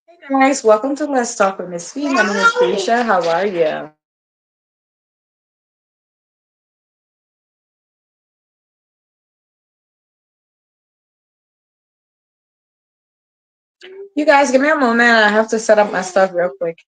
Hey guys, welcome to Let's Talk with Miss Fee. My name is Felicia. How are you? You guys, give me a moment. I have to set up my stuff real quick.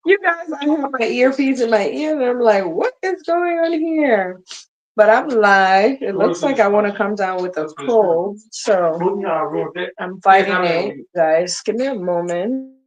You guys, I have my earpiece in my ear, and I'm like, what is going on here? But I'm live. It looks like I want to come down with a cold, so I'm fighting it. Guys, give me a moment.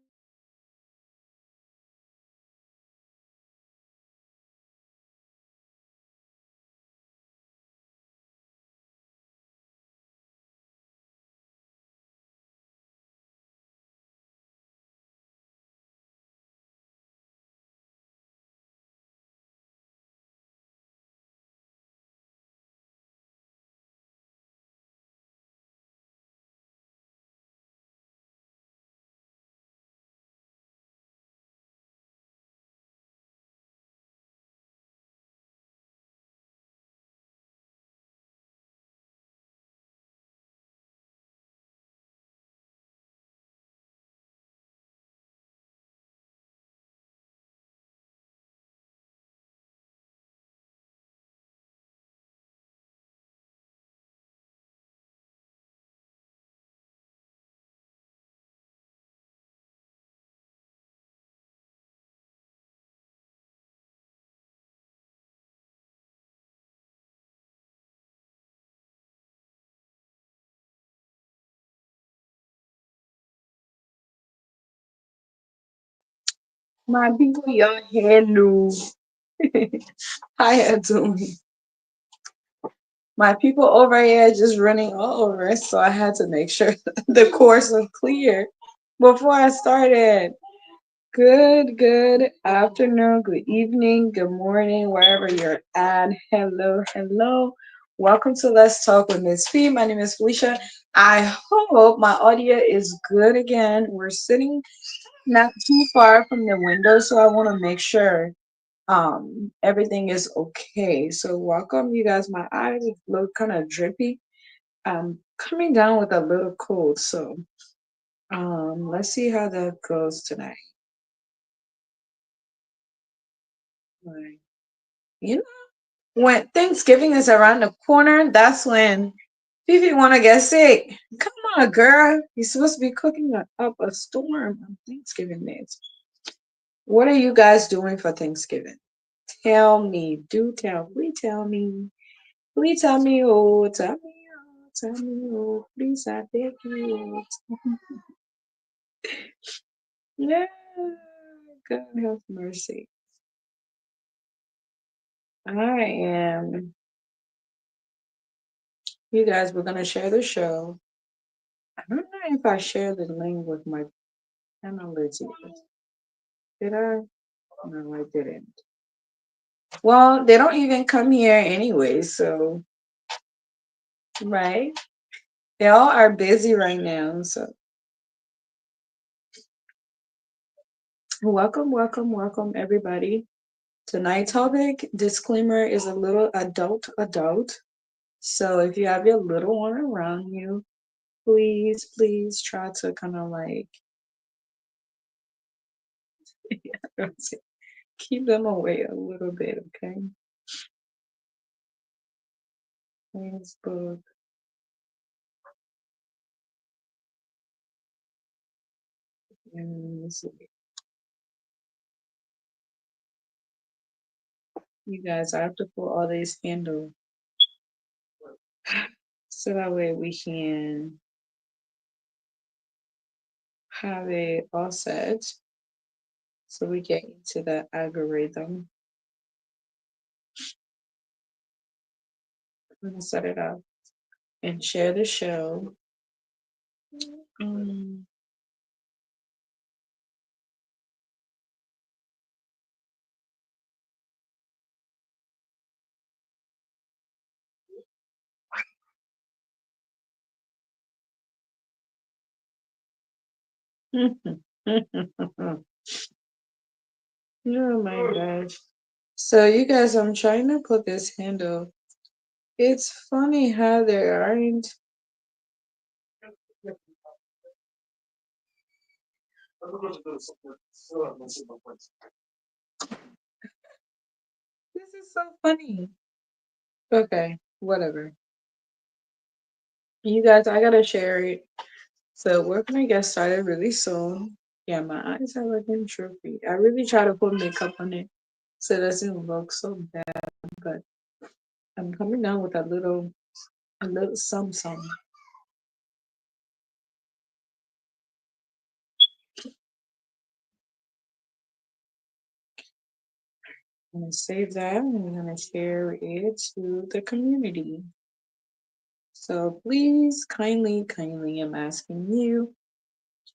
My people, y'all, hello. How you doing? My people over here just running all over, so I had to make sure the course was clear before I started. Good afternoon, good evening, good morning, wherever you're at. Hello. Welcome to Let's Talk with Miss Fee. My name is Felicia. I hope my audio is good again. We're sitting not too far from the window, so I want to make sure everything is okay. So welcome you guys. My eyes look kind of drippy. I'm coming down with a little cold, so let's see how that goes tonight. Like, you know, when Thanksgiving is around the corner, that's when Fifi want to get sick. Come on, girl. You're supposed to be cooking up a storm on Thanksgiving days. What are you guys doing for Thanksgiving? Tell me. Do tell. Please tell me. Please tell me. Oh, tell me. Oh, tell me. Oh, please, I beg you. Yeah. God have mercy. I am. You guys, we're going to share the show. I don't know if I shared the link with my analytics. Did I? No, I didn't. Well, they don't even come here anyway, so right? They all are busy right now. So welcome everybody. Tonight's topic disclaimer is a little adult. So if you have your little one around you, please try to kind of like keep them away a little bit, okay? Facebook. And let's see. You guys, I have to pull all these handles so that way we can have it all set so we get into the algorithm. I'm gonna set it up and share the show. Um, oh my gosh. So you guys, I'm trying to put this handle. It's funny how there aren't. This is so funny. Okay, whatever. You guys, I gotta share it. So we're gonna get started really soon. Yeah, my eyes are looking droopy. I really try to put makeup on it so it doesn't look so bad, but I'm coming down with a little some. I'm gonna save that and I'm gonna share it to the community. So please, kindly, I'm asking you,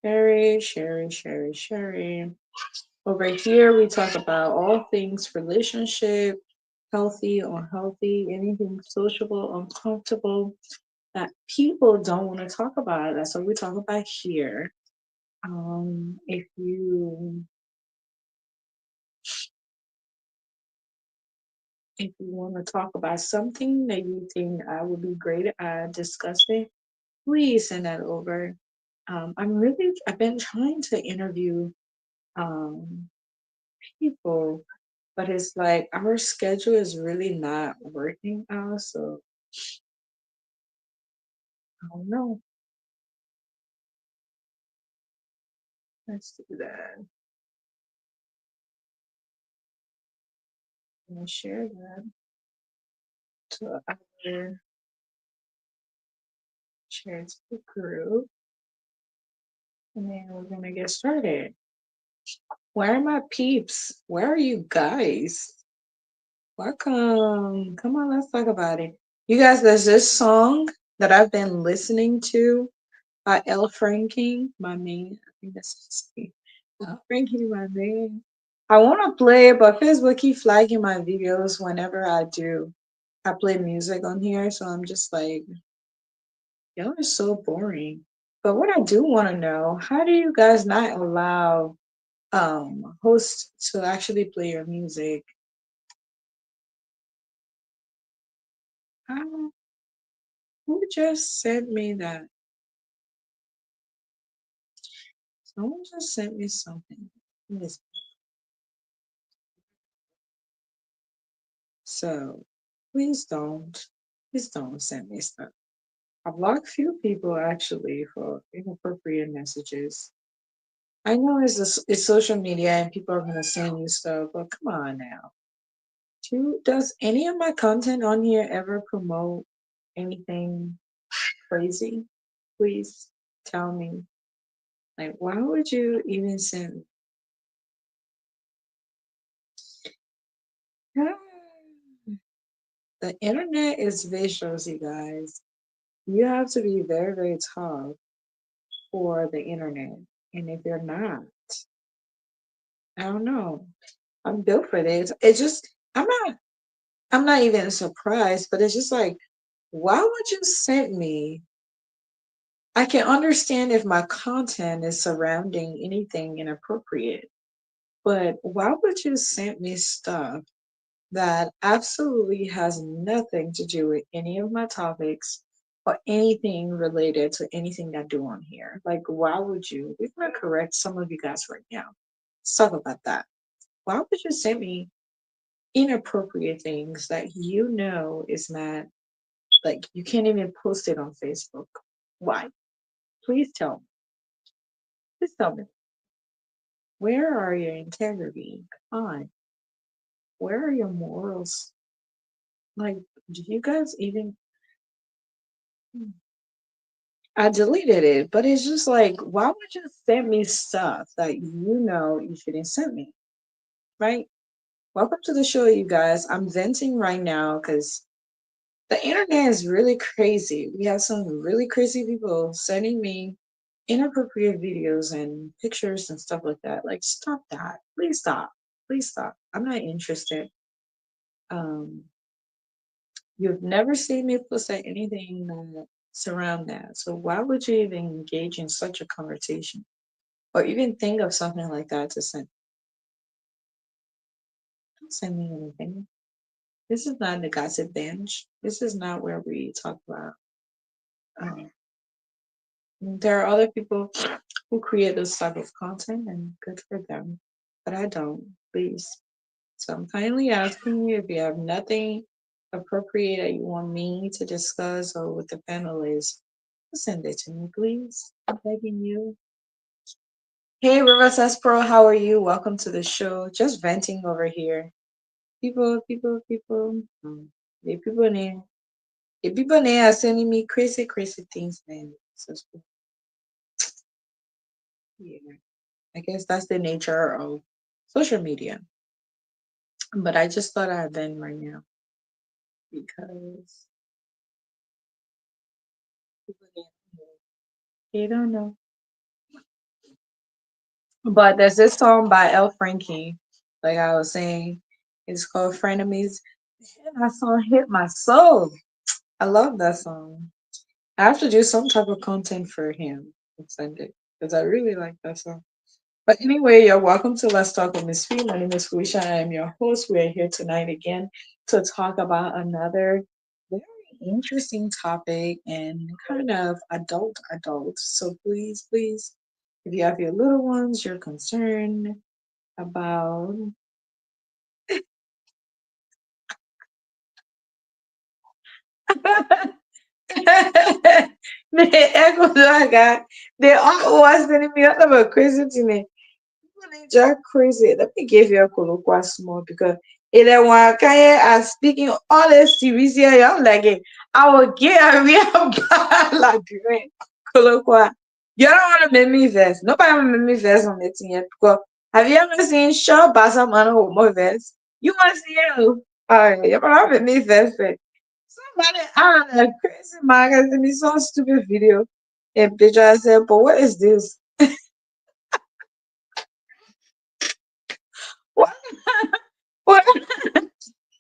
share. Over here, we talk about all things relationship, healthy, unhealthy, anything sociable, uncomfortable that people don't want to talk about. That's what we talk about here. If you want to talk about something that you think I would be great at discussing, please send that over. I've been trying to interview um, people, but it's like our schedule is really not working out. So I don't know. Let's do that. I'm gonna share that to our share to the group, and then we're gonna get started. Where are my peeps? Where are you guys? Welcome. Come on, let's talk about it. You guys, there's this song that I've been listening to by L. Franking, my main. I think that's his name. L. Franking, my main. I want to play it, but Facebook keep flagging my videos whenever I do. I play music on here, so I'm just like, y'all are so boring. But what I do want to know, how do you guys not allow hosts to actually play your music? How, who just sent me that? Someone just sent me something. Yes. So please don't send me stuff. I blocked few people actually for inappropriate messages. I know it's social media and people are gonna send you stuff, but come on now. Does any of my content on here ever promote anything crazy? Please tell me. Like, why would you even send? The internet is vicious, you guys. You have to be very tough for the internet. And if you're not, I don't know. I'm built for this. It's just I'm not even surprised, but it's just like, why would you send me? I can understand if my content is surrounding anything inappropriate, but why would you send me stuff that absolutely has nothing to do with any of my topics or anything related to anything I do on here? Like, why would you? We're gonna correct some of you guys right now. Let's talk about that. Why would you send me inappropriate things that you know is not like you can't even post it on Facebook? Why? Please tell me. Please tell me. Where are your integrity? Come on. Where are your morals? Like, do you guys even? I deleted it, but it's just like, why would you send me stuff that you know you shouldn't send me, right? Welcome to the show, you guys. I'm venting right now because the internet is really crazy. We have some really crazy people sending me inappropriate videos and pictures and stuff like that. Like, stop that. Please stop. Please stop. I'm not interested. Um, you've never seen me post anything that surround that. So why would you even engage in such a conversation or even think of something like that to send? Don't send me anything. This is not the gossip bench. This is not where we talk about. Um, there are other people who create this type of content, and good for them. But I don't. Please. So I'm kindly asking you if you have nothing appropriate that you want me to discuss or with the panelists, send it to me, please. I'm begging you. Hey, River Pro, how are you? Welcome to the show. Just venting over here. People. The people there are sending me crazy, crazy things, man. So, yeah, I guess that's the nature of social media. But I just thought I'd vent right now because people they don't know. But there's this song by El Frankie, like I was saying, it's called Frenemies. And that song hit my soul. I love that song. I have to do some type of content for him and send it because I really like that song. But anyway, you're welcome to Let's Talk with Miss Fee. My name is Felicia. I am your host. We are here tonight again to talk about another very interesting topic and kind of adult. So please, if you have your little ones, you're concerned about the echo that they all was sending me out of a crazy thing. Jack crazy. Let me give you a colloquy small because it one kaya are speaking all this series here. I'm like, I will get a real bad like colloquy. You don't want to make me verse. Nobody want to make me verse on the thing yet because have you ever seen Shaw Bassa Man or more verse? You want to see it? Alright, you're gonna make me verse. Somebody on a crazy magazine me some stupid video. And picture I said, but what is this? What? What?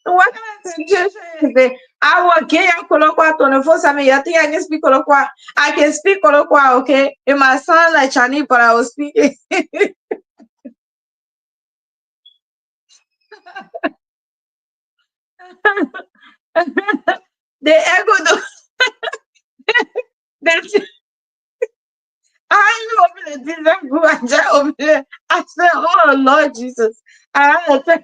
What kind of situation is this? I will get your colloquy 24/7. You think I can speak colloquy? I can speak colloquy, okay? It might sound like Chinese, but I was speaking. The echo, the I know over the different group and just over there. I said, oh Lord Jesus. I have to,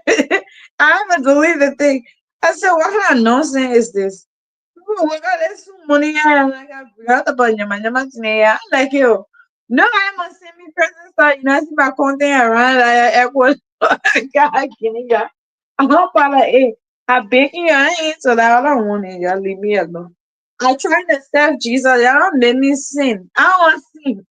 I have to delete the thing. I said, what kind of nonsense is this? Oh, we got this money. I'm like, I forgot about your today. I'm like, yo, no, I must send me presents. So, you know, I see my content around. Equal. God, can you? I'm not like, hey, I'm baking your ain't so that I don't want it. Y'all leave me alone. I try to serve Jesus. Y'all don't let me sin. I don't want to sin.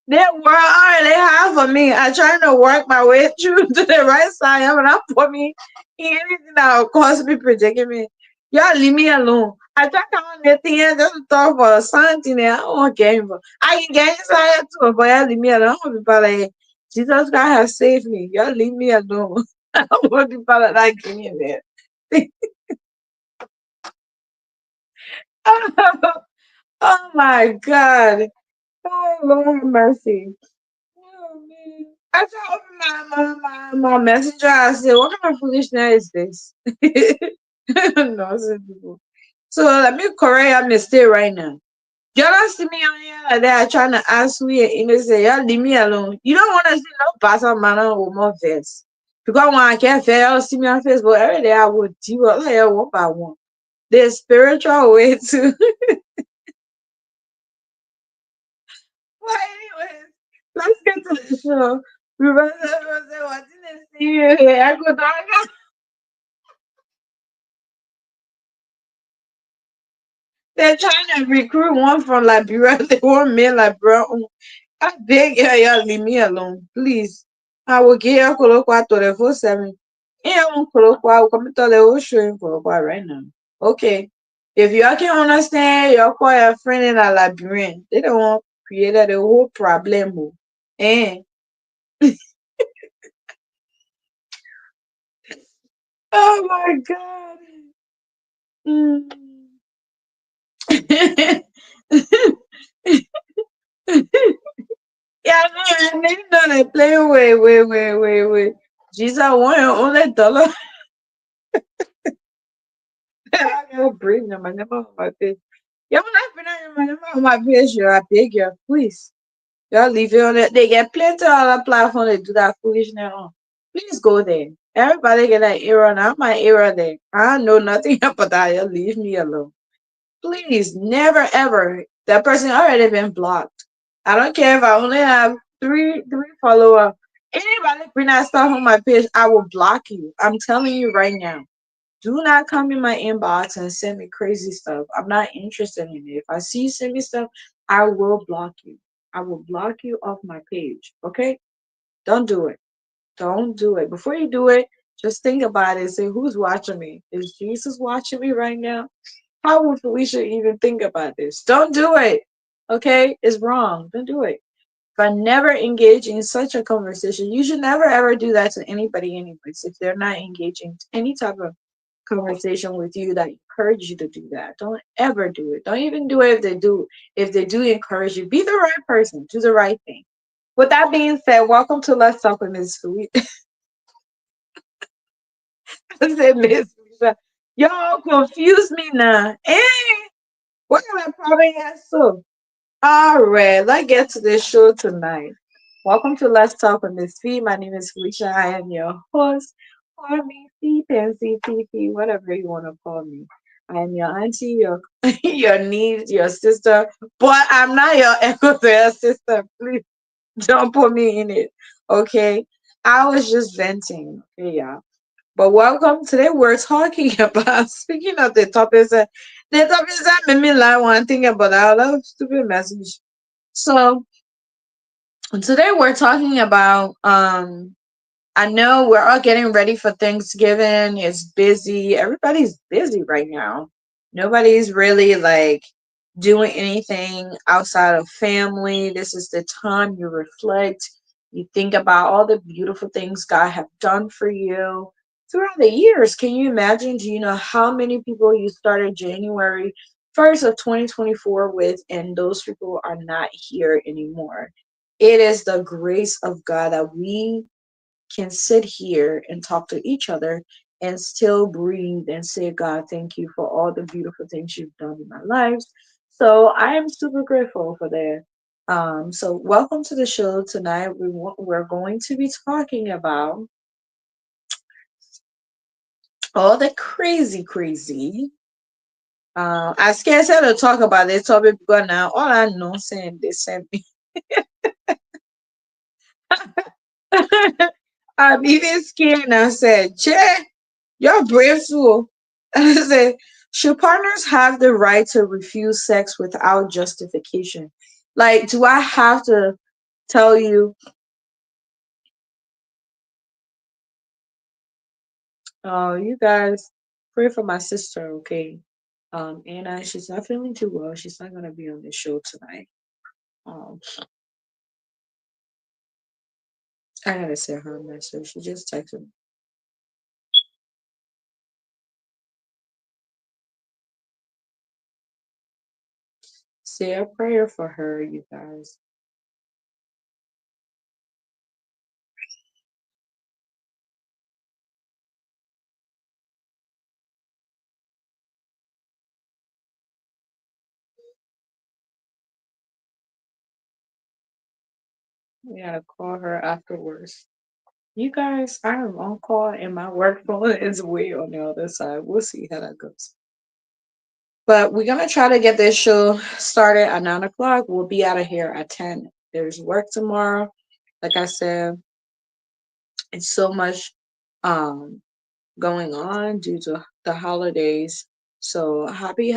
That world already have for me. I trying to work my way through to the right side. I'm not put me in anything that will cause me predicament. Y'all leave me alone. I try to on that thing and just talk for something there. I don't want game for. I can get inside too, but y'all leave me alone. I want people like Jesus Christ has saved me. Y'all leave me alone. I don't want people like that getting in there. Oh my God. Oh Lord have mercy. Oh, man. I saw open my messenger. I said, what kind of foolishness is this? Nonsense people. So let me correct your mistake right now. You don't see me on here like that trying to ask me and they say, y'all leave me alone. You don't want to see no pastor man or more face. Because when I can't fail, y'all see me on Facebook every day I would do like one by one. The spiritual way too. Let's get to the show. Remember, what didn't see you here? I go down. They're trying to recruit one from Liberia. They want me like, bro. I beg you, y'all leave me alone, please. I will get your colloquy 24/7. Yeah, I won't colloquy. I will come to the ocean colloquy right now. Okay. If y'all can understand, y'all call your friend in a Liberian. They don't want created a whole problem. Oh. Eh? Oh my God. Mm. Yeah, no, they know they play wait. Jesus, one only dollar. I gotta breathe now. My name on my face. Y'all not finna my name on my face. You, I beg you, please. Y'all leave it on it. They get plenty of other platform to do that foolishness on. Please go there. Everybody get that error now. My error there. I know nothing about that. You leave me alone. Please, never ever. That person already been blocked. I don't care if I only have three followers. Anybody bring that stuff on my page, I will block you. I'm telling you right now. Do not come in my inbox and send me crazy stuff. I'm not interested in it. If I see you send me stuff, I will block you. I will block you off my page. Okay? Don't do it. Don't do it. Before you do it, just think about it. Say, who's watching me? Is Jesus watching me right now? How would Felicia even think about this? Don't do it. Okay? It's wrong. Don't do it. If I never engage in such a conversation, you should never ever do that to anybody, anyways, if they're not engaging any type of conversation with you that encourage you to do that. Don't ever do it. Don't even do it if they do. If they do encourage you, be the right person. Do the right thing. With that being said, welcome to Let's Talk with Miss Sweet. I said Miss Felicia. Y'all confuse me now. Eh? What kind of problem has so? All right, let's get to the show tonight. Welcome to Let's Talk with Miss Fee. My name is Felicia. I am your host. Call me Fee, Pansy, Fifi, whatever you want to call me. I am your auntie, your your niece, your sister, but I'm not your echo sister. Please don't put me in it. Okay? I was just venting. Okay, yeah. But welcome. Today we're talking about speaking of the topics that made me like one thing about I love stupid message. So today we're talking about I know we're all getting ready for Thanksgiving. It's busy. Everybody's busy right now. Nobody's really like doing anything outside of family. This is the time you reflect. You think about all the beautiful things God have done for you throughout the years. Can you imagine? Do you know how many people you started January 1st of 2024 with, and those people are not here anymore? It is the grace of God that we can sit here and talk to each other and still breathe and say, God, thank you for all the beautiful things you've done in my lives. So I am super grateful for that. So welcome to the show tonight. We're going to be talking about all the crazy. I scared to talk about this topic because now all I know saying they sent me. I'm even scared and I said, Che, you're brave too. I said, should partners have the right to refuse sex without justification? Like, do I have to tell you, you guys pray for my sister, okay? Anna, she's not feeling too well. She's not gonna be on the show tonight. Um, I gotta send her a message. She just texted me. Say a prayer for her, you guys. We gotta call her afterwards. You guys, I am on call and my work phone is way on the other side. We'll see how that goes. But we're gonna try to get this show started at 9 o'clock. We'll be out of here at 10. There's work tomorrow. Like I said, it's so much um going on due to the holidays. So happy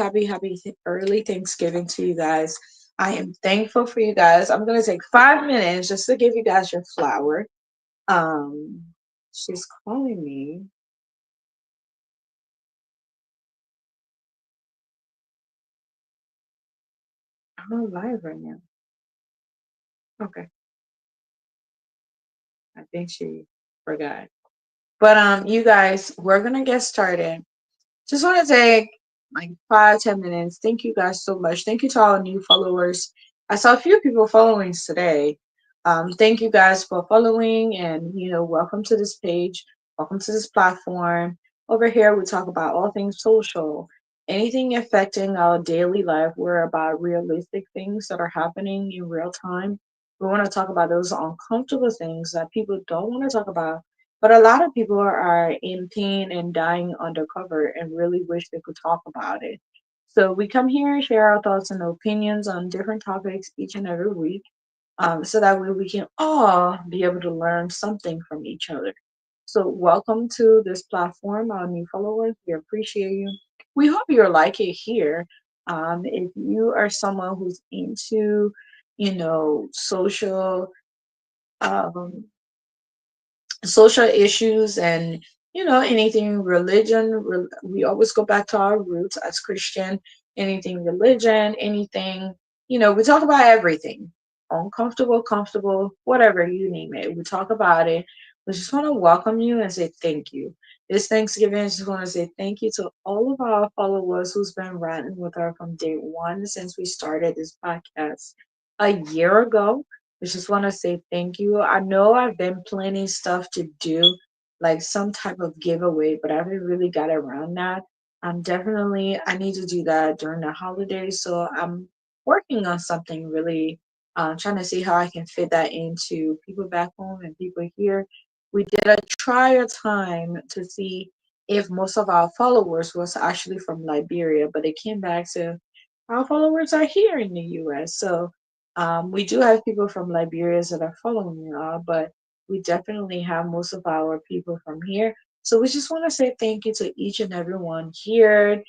early Thanksgiving to you guys. I am thankful for you guys. I'm gonna take 5 minutes just to give you guys your flower. Um, she's calling me. I'm on live right now. Okay, I think she forgot. But you guys, we're gonna get started. Just want to take like 5, 10 minutes. Thank you guys so much. Thank you to all new followers. I saw a few people following today. Thank you guys for following and welcome to this page. Welcome to this platform. Over here we talk about all things social. Anything affecting our daily life. We're about realistic things that are happening in real time. We want to talk about those uncomfortable things that people don't want to talk about, but a lot of people are in pain and dying undercover and really wish they could talk about it. So we come here and share our thoughts and opinions on different topics each and every week, so that way we can all be able to learn something from each other. So welcome to this platform, our new followers. We appreciate you. We hope you like it here. If you are someone who's into, um, social issues and anything religion, we always go back to our roots as Christian. Anything religion, anything, we talk about everything. Uncomfortable, comfortable, whatever, you name it, we talk about it. We just want to welcome you and say thank you. This Thanksgiving, I just want to say thank you to all of our followers who's been ranting with her from day one since we started this podcast a year ago. I just want to say thank you. I know I've been planning stuff to do, like some type of giveaway, but I haven't really got around that. I need to do that during the holidays. So I'm working on something really, trying to see how I can fit that into people back home and people here. We did a trial time to see if most of our followers was actually from Liberia, but it came back to our followers are here in the US. So we do have people from Liberia that are following, but we definitely have most of our people from here. So we just want to say thank you to each and everyone here.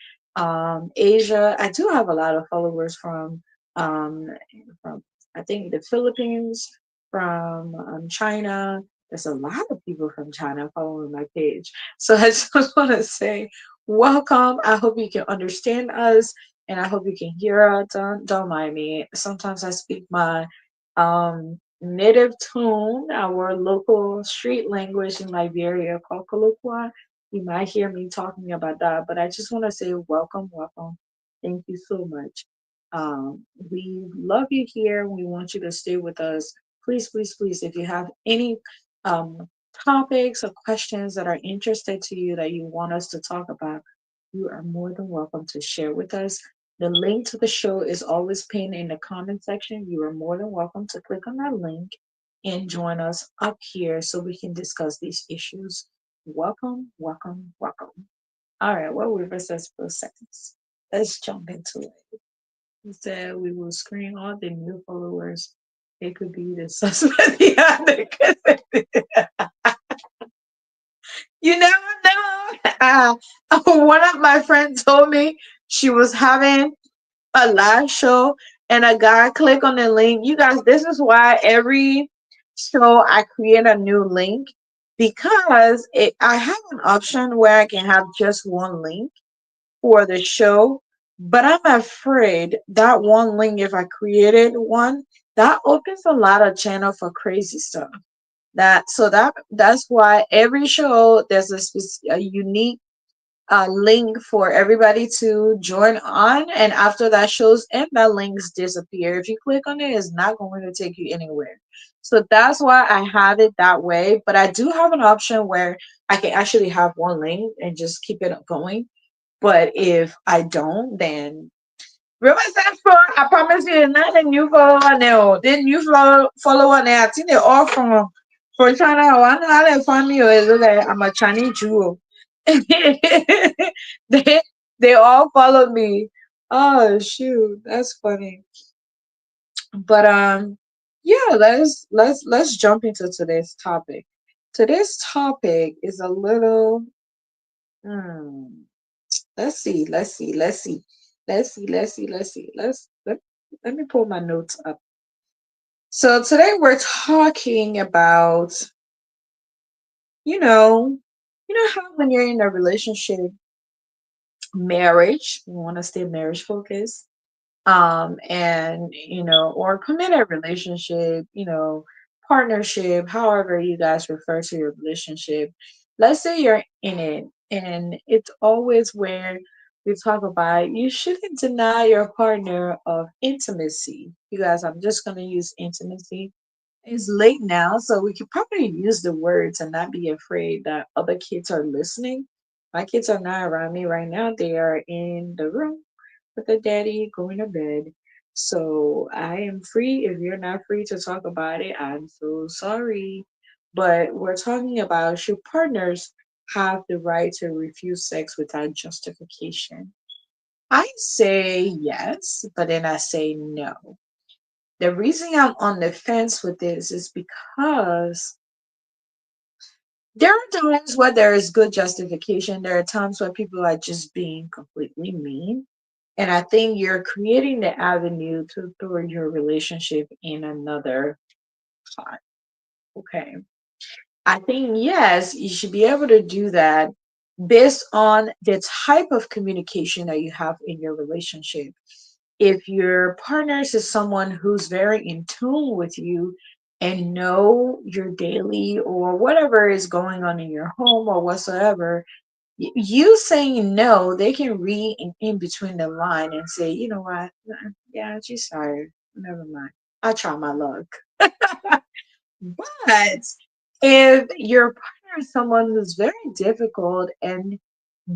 Asia, I do have a lot of followers um, from I think the Philippines, from China. There's a lot of people from China following my page. So I just want to say welcome. I hope you can understand us and I hope you can hear us. Don't mind me. Sometimes I speak my native tone, our local street language in Liberia called Kolokwa. You might hear me talking about that, but I just want to say welcome, welcome. Thank you so much. We love you here. We want you to stay with us. Please, please, please, if you have any um, topics or questions that are interested to you that you want us to talk about, you are more than welcome to share with us. The link to the show is always pinned in the comment section. You are more than welcome to click on that link and join us up here so we can discuss these issues. Welcome, welcome, welcome. All right, well, we've assessed for seconds. Let's jump into it. We said we will screen all the new followers. It could be the suspect behind the You never know. One of my friends told me she was having a live show and a guy click on the link. You guys, this is why every show I create a new link because I have an option where I can have just one link for the show, but I'm afraid that one link, if I created one, that opens a lot of channel for crazy stuff. That's why every show there's a unique link for everybody to join on, and after that shows end, that links disappear. If you click on it, it's not going to take you anywhere. So that's why I have it that way. But I do have an option where I can actually have one link and just keep it going. But if I don't, then remember that for I promise you, not the new follower now. The new follower now. I think they're all from China. I know how they find me. Is like I'm a Chinese Jew. they they all follow me. Oh shoot, that's funny. But Yeah, let's jump into today's topic. Today's topic is a little hmm, let me pull my notes up. So today we're talking about, you know, how when you're in a relationship, marriage, we want to stay marriage focused, and or committed relationship, partnership, however you guys refer to your relationship. Let's say you're in it, and it's always where we talk about you shouldn't deny your partner of intimacy. You guys, I'm just going to use intimacy. It's late now, so we could probably use the words and not be afraid that other kids are listening. My kids are not around me right now. They are in the room with the daddy going to bed. So I am free. If you're not free to talk about it, I'm so sorry. But we're talking about, should partners have the right to refuse sex without justification? I say yes, but then I say no. The reason I'm on the fence with this is because there are times where there is good justification. There are times where people are just being completely mean. And I think you're creating the avenue to throw your relationship in another pot. Okay. I think, yes, you should be able to do that based on the type of communication that you have in your relationship. If your partner is someone who's very in tune with you and know your daily or whatever is going on in your home or whatsoever, you saying no, they can read in between the line and say, you know what, yeah, she's tired, never mind, I'll try my luck. But if your partner is someone who's very difficult and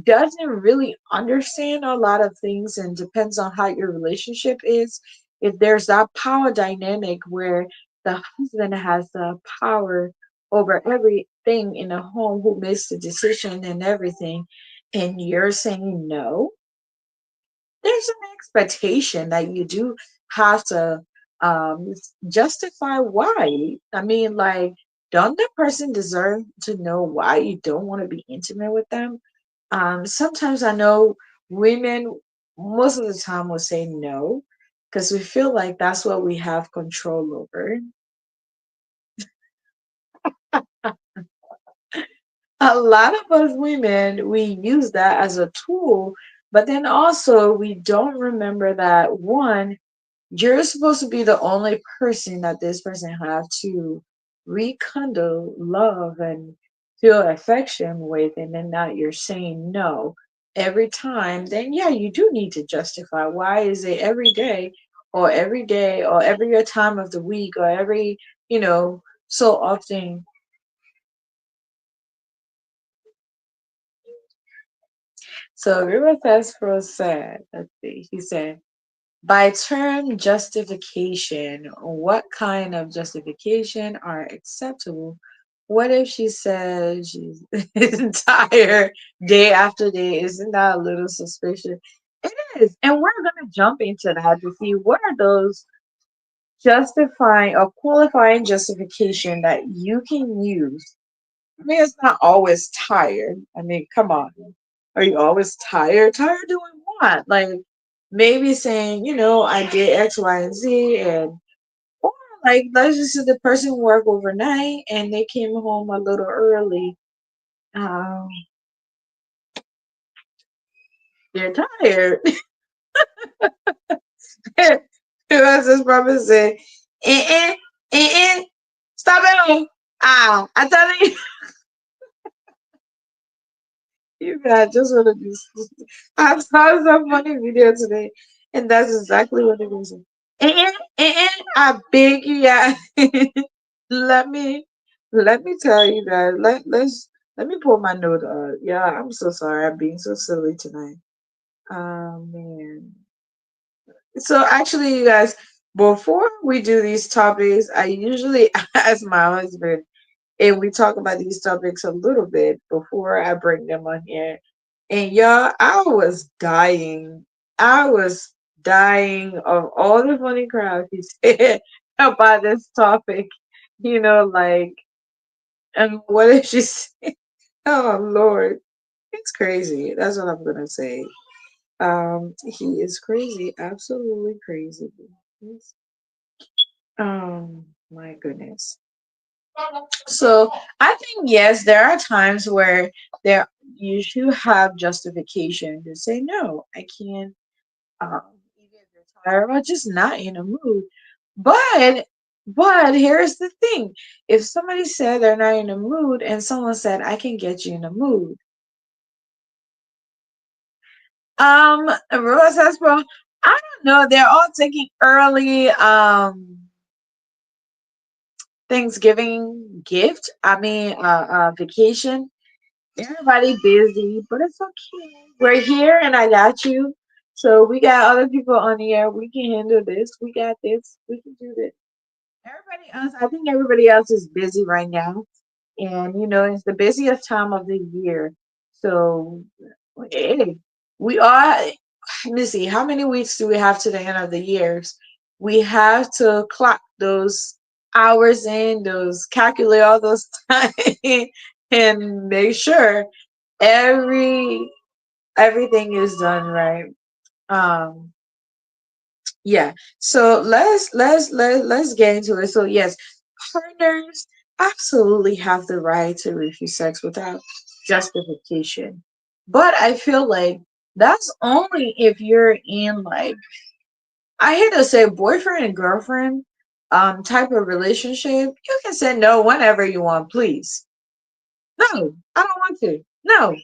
doesn't really understand a lot of things and depends on how your relationship is, if there's that power dynamic where the husband has the power over everything in the home, who makes the decision and everything, and you're saying no, there's an expectation that you do have to justify why. I mean, like, don't the person deserve to know why you don't want to be intimate with them? Sometimes I know women, most of the time, will say no because we feel like that's what we have control over. A lot of us women, we use that as a tool, but then also we don't remember that, one, you're supposed to be the only person that this person have to rekindle love and feel affection with, and then now you're saying no every time. Then yeah, you do need to justify why is it every day or every time of the week or every, so often. So River Festival said, let's see, he said, by term justification, what kind of justification are acceptable? What if she says she's tired day after day? Isn't that a little suspicious? It is. And we're going to jump into that to see what are those justifying or qualifying justification that you can use. I mean, it's not always tired. I mean, come on. Are you always tired? Tired doing what? Like, maybe saying, I did X, Y, and Z, and or like, let's just say the person worked overnight and they came home a little early. Um, they're tired. Who else is probably say, eh, stop it. Ow, I tell you. You guys just want to do. I saw some funny video today, and that's exactly what it was. I beg you, yeah. let me let me tell you guys. Let me pull my note up. Yeah, I'm so sorry. I'm being so silly tonight. Man. So actually, you guys, before we do these topics, I usually ask my husband, and we talk about these topics a little bit before I bring them on here. And y'all, I was dying. I was dying of all the funny crap he said. about this topic. Like, and what did she say? Oh Lord, it's crazy. That's what I'm gonna say. He is crazy, absolutely crazy. He's- my goodness. So I think yes, there are times where there you should have justification to say no. I can't. Either they're tired or just not in a mood. But here's the thing: if somebody said they're not in a mood, and someone said I can get you in a mood, Rose says, well, I don't know. They're all taking early Thanksgiving gift. I mean, vacation. Everybody busy, but it's okay. We're here, and I got you. So we got other people on the air. We can handle this. We got this. We can do this. Everybody else, I think everybody else is busy right now. And it's the busiest time of the year. So hey, we are, let me see, how many weeks do we have to the end of the years? We have to clock those hours in, those calculate all those time and make sure every everything is done right. Um yeah. So let's get into it. So yes, partners absolutely have the right to refuse sex without justification. But I feel like that's only if you're in, like, I hate to say, boyfriend and girlfriend type of relationship. You can say no whenever you want, please. No, I don't want to. No,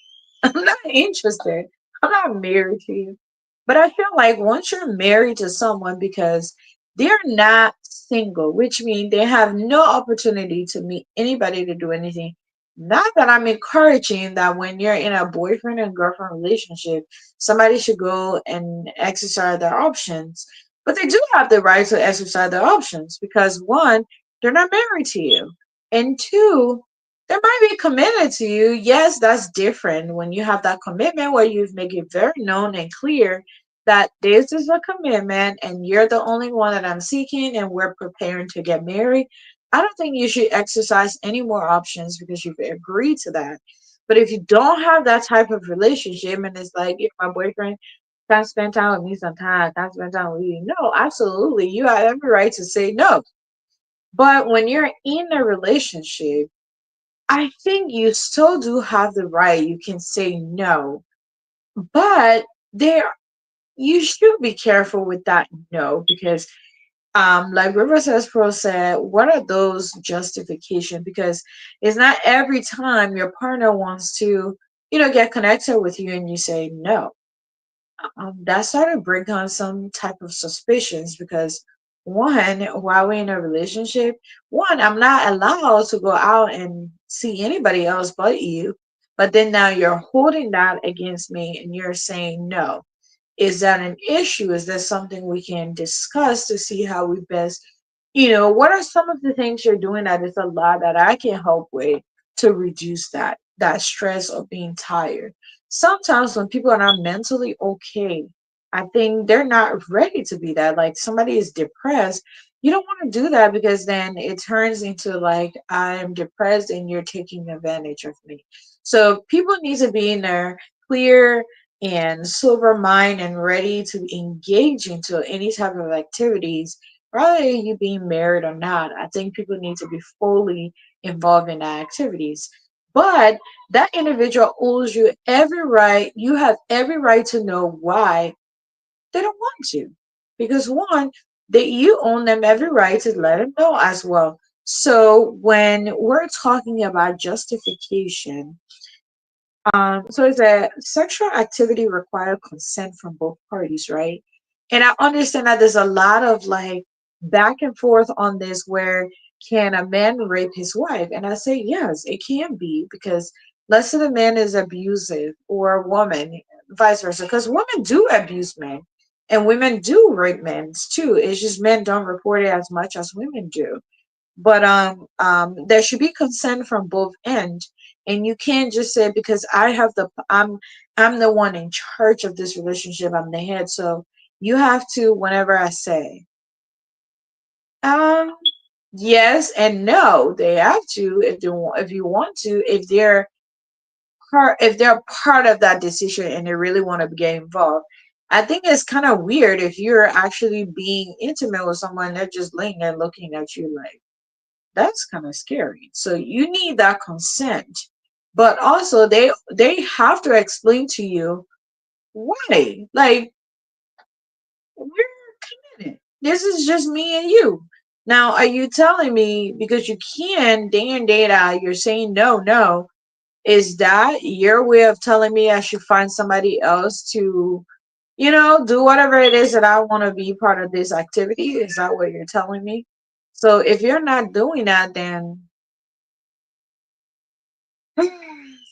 I'm not interested. I'm not married to you. But I feel like once you're married to someone, because they're not single, which means they have no opportunity to meet anybody to do anything. Not that I'm encouraging that when you're in a boyfriend and girlfriend relationship, somebody should go and exercise their options. But they do have the right to exercise their options because one, they're not married to you. And two, they might be committed to you. Yes, that's different when you have that commitment where you make it very known and clear that this is a commitment and you're the only one that I'm seeking and we're preparing to get married. I don't think you should exercise any more options because you've agreed to that. But if you don't have that type of relationship and it's like, you're my boyfriend, can spend time with me sometimes, can spend time with you. No, absolutely. You have every right to say no. But when you're in a relationship, I think you still do have the right. You can say no, but there you should be careful with that no because like River says Pro said, what are those justification? Because it's not every time your partner wants to, get connected with you and you say no. That started to bring on some type of suspicions because one, while we're in a relationship, one, I'm not allowed to go out and see anybody else but you. But then now you're holding that against me and you're saying no. Is that an issue? Is that something we can discuss to see how we best, what are some of the things you're doing that is a lot that I can help with to reduce that stress of being tired? Sometimes when people are not mentally okay, I think they're not ready to be that. Like somebody is depressed, you don't want to do that because then it turns into like I'm depressed and you're taking advantage of me. So people need to be in their clear and sober mind and ready to engage into any type of activities, whether you being married or not. I think people need to be fully involved in the activities. But that individual owes you every right. You have every right to know why they don't want to. Because one, that you own them every right to let them know as well. So when we're talking about justification, so it's a sexual activity require consent from both parties, right? And I understand that there's a lot of like back and forth on this where can a man rape his wife? And I say yes, it can be because let's say the man is abusive or a woman, vice versa, because women do abuse men and women do rape men too. It's just men don't report it as much as women do. But there should be consent from both ends, and you can't just say because I'm the one in charge of this relationship, I'm the head, so you have to whenever I say. Um, yes and no. They have to if they want, if you want to, if they're part of that decision and they really want to get involved. I think it's kind of weird if you're actually being intimate with someone, they're just laying there looking at you like that's kind of scary. So you need that consent. But also they have to explain to you why. Like we're committed. This is just me and you. Now, are you telling me because you can day in, day out, you're saying no, no? Is that your way of telling me I should find somebody else to, do whatever it is that I want to be part of this activity? Is that what you're telling me? So if you're not doing that, then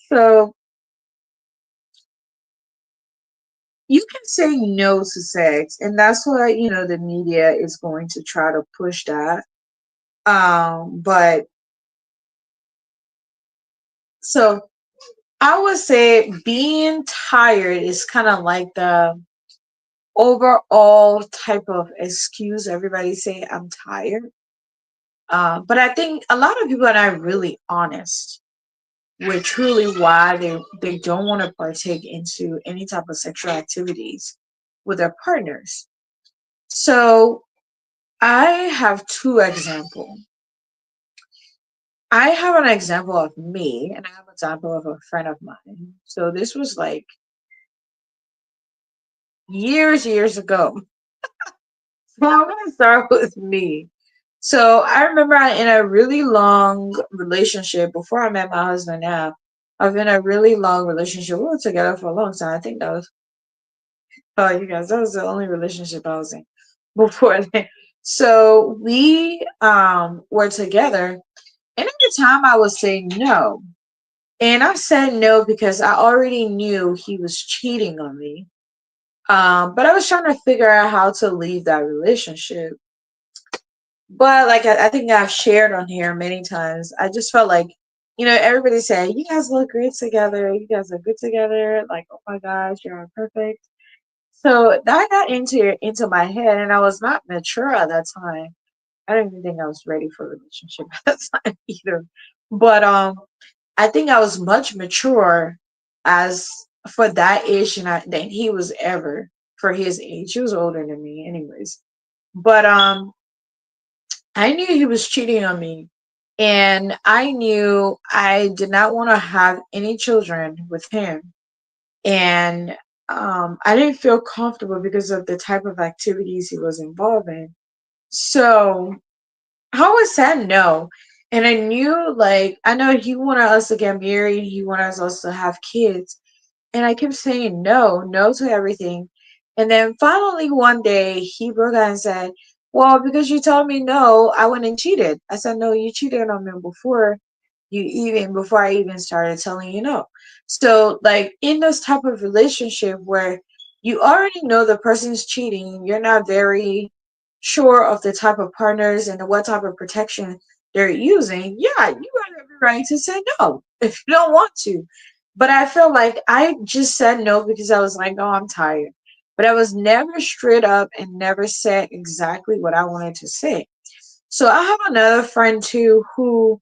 so you can say no to sex, and that's why the media is going to try to push that. But so I would say being tired is kind of like the overall type of excuse everybody say I'm tired. But I think a lot of people are not really honest with truly why they don't want to partake into any type of sexual activities with their partners. So I have two examples. I have an example of me, and I have an example of a friend of mine. So this was like years ago. So I'm gonna start with me. So I remember in a really long relationship before I met my husband now. I've been in a really long relationship. We were together for a long time. I think that was you guys, that was the only relationship I was in before then. So we were together and at the time I was saying no. And I said no because I already knew he was cheating on me. But I was trying to figure out how to leave that relationship. But like I think I've shared on here many times, I just felt like, everybody said, you guys look great together. You guys are good together. Like, oh my gosh, you're perfect. So that got into my head, and I was not mature at that time. I don't even think I was ready for a relationship at that time either. But I think I was much mature as for that age than he was ever for his age. He was older than me, anyways. But I knew he was cheating on me, and I knew I did not want to have any children with him. And I didn't feel comfortable because of the type of activities he was involved in. So I always said no. And I knew, like, I know he wanted us to get married, he wanted us to have kids. And I kept saying no, no to everything. And then finally one day he broke out and said, well, because you told me no, I went and cheated. I said, no, you cheated on me before I even started telling you no. So like in this type of relationship where you already know the person's cheating, you're not very sure of the type of partners and what type of protection they're using, yeah, you have every right to say no if you don't want to. But I feel like I just said no because I was like, oh, I'm tired. But I was never straight up and never said exactly what I wanted to say. So I have another friend too who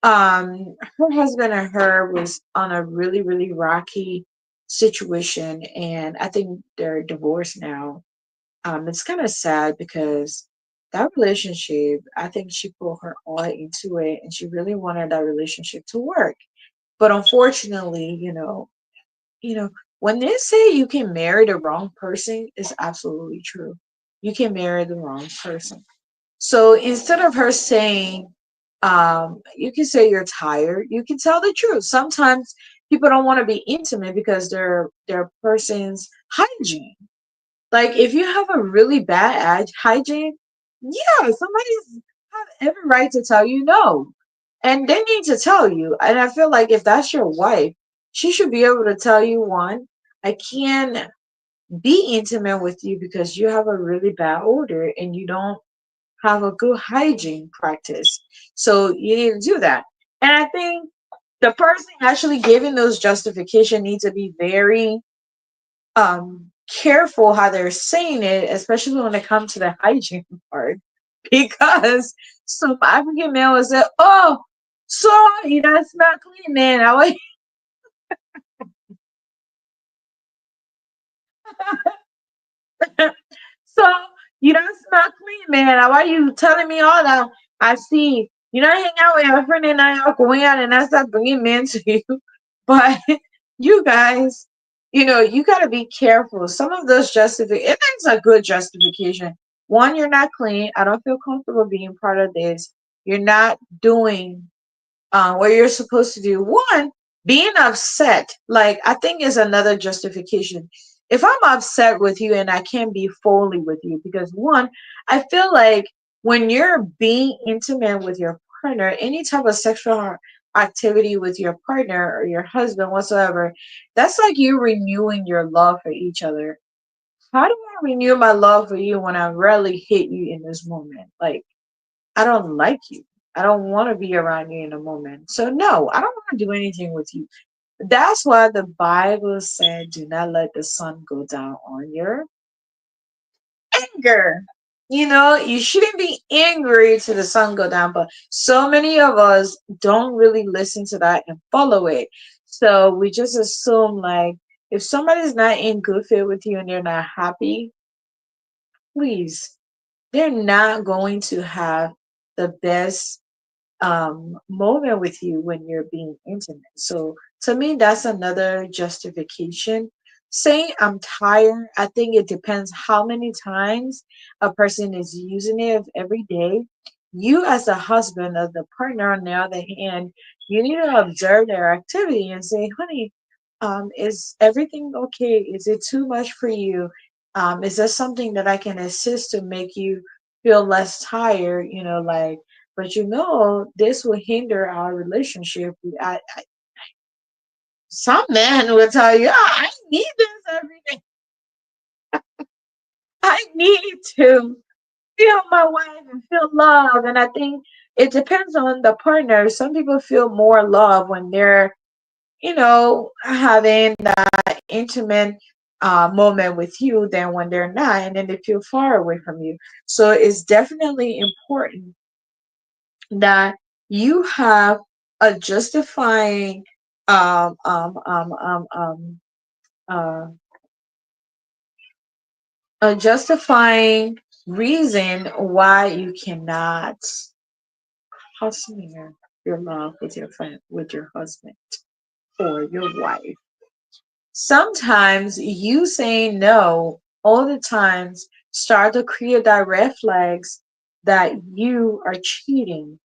her husband and her was on a really, really rocky situation, and I think they're divorced now. It's kind of sad because that relationship, I think she put her all into it and she really wanted that relationship to work. But unfortunately, when they say you can marry the wrong person, it's absolutely true. You can marry the wrong person. So instead of her saying, you can say you're tired, you can tell the truth. Sometimes people don't want to be intimate because their person's hygiene. Like if you have a really bad hygiene, yeah, somebody's have every right to tell you no. And they need to tell you. And I feel like if that's your wife, she should be able to tell you one, I can't be intimate with you because you have a really bad odor and you don't have a good hygiene practice. So you need to do that. And I think the person actually giving those justification needs to be very careful how they're saying it, especially when it comes to the hygiene part. because some African man will say, "Oh, so you don't smell clean, man. I want so you don't smell clean, man. Why are you telling me all that? I see you don't hang out with your friend and I are going out and I start bringing men to you. But you guys, you got to be careful. Some of those justifications, it's a good justification. One, you're not clean. I don't feel comfortable being part of this. You're not doing what you're supposed to do. One, being upset, like I think is another justification. If I'm upset with you and I can't be fully with you, because one, I feel like when you're being intimate with your partner, any type of sexual activity with your partner or your husband whatsoever, that's like you renewing your love for each other. How do I renew my love for you when I rarely hit you in this moment? Like, I don't like you. I don't want to be around you in a moment. So no, I don't want to do anything with you. That's why the Bible said, do not let the sun go down on your anger. You shouldn't be angry to the sun go down, but so many of us don't really listen to that and follow it. So we just assume like if somebody's not in good fit with you and they're not happy, please, they're not going to have the best moment with you when you're being intimate. So to me, that's another justification. Saying I'm tired, I think it depends how many times a person is using it every day. You, as a husband of the partner, on the other hand, you need to observe their activity and say, honey, is everything okay? Is it too much for you? Is there something that I can assist to make you feel less tired? Like, but this will hinder our relationship. Some men will tell you, "Oh, I need this every day. I need to feel my wife and feel love." And I think it depends on the partner. Some people feel more love when they're, having that intimate moment with you than when they're not, and then they feel far away from you. So it's definitely important that you have a justifying um um um um um uh a justifying reason why you cannot husband your love with your friend, with your husband or your wife. Sometimes you saying no all the times start to create that red flags that you are cheating.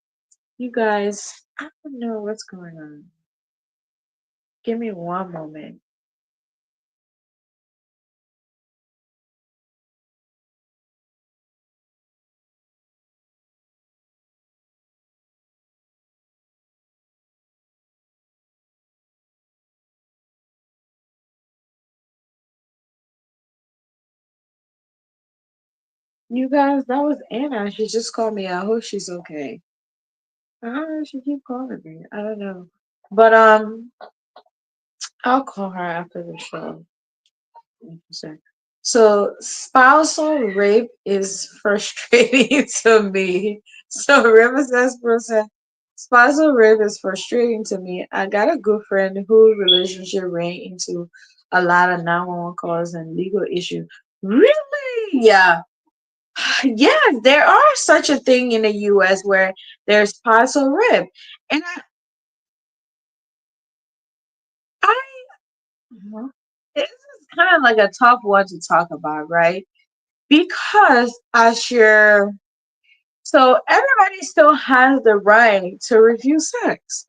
You guys, I don't know what's going on. Give me one moment. You guys, that was Anna. She just called me. I hope she's okay. I don't know if she keep calling me. I don't know. But I'll call her after the show. Interesting. So spousal rape is frustrating to me. So River says person, spousal rape is frustrating to me. I got a good friend whose relationship ran into a lot of 911 calls and legal issues. Really? Yeah. Yes, there are such a thing in the US where there's spousal rape. And I this is kind of like a tough one to talk about, right? Because so everybody still has the right to refuse sex.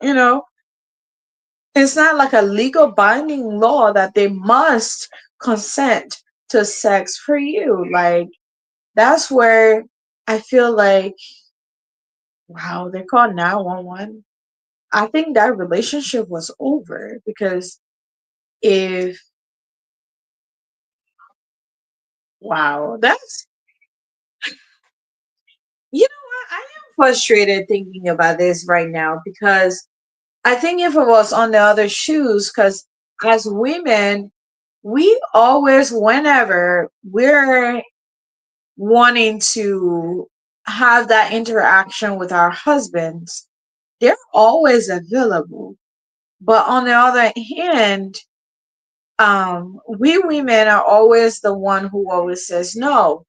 It's not like a legal binding law that they must consent to sex for you. Like, that's where I feel like, wow, they call 911. I think that relationship was over because if, wow, you know what? I am frustrated thinking about this right now because I think if it was on the other shoes, because as women, we always, whenever we're wanting to have that interaction with our husbands, they're always available. But on the other hand, we women are always the one who always says no.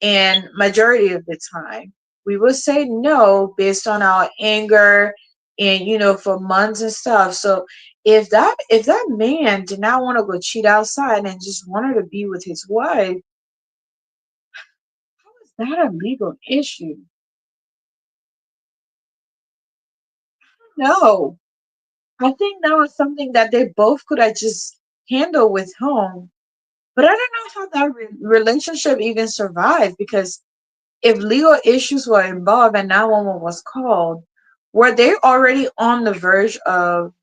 And majority of the time, we will say no based on our anger and for months and stuff. So if that man did not want to go cheat outside and just wanted to be with his wife, is that a legal issue? No. I think that was something that they both could have just handled with home. But I don't know how that relationship even survived, because if legal issues were involved and 911 was called, were they already on the verge of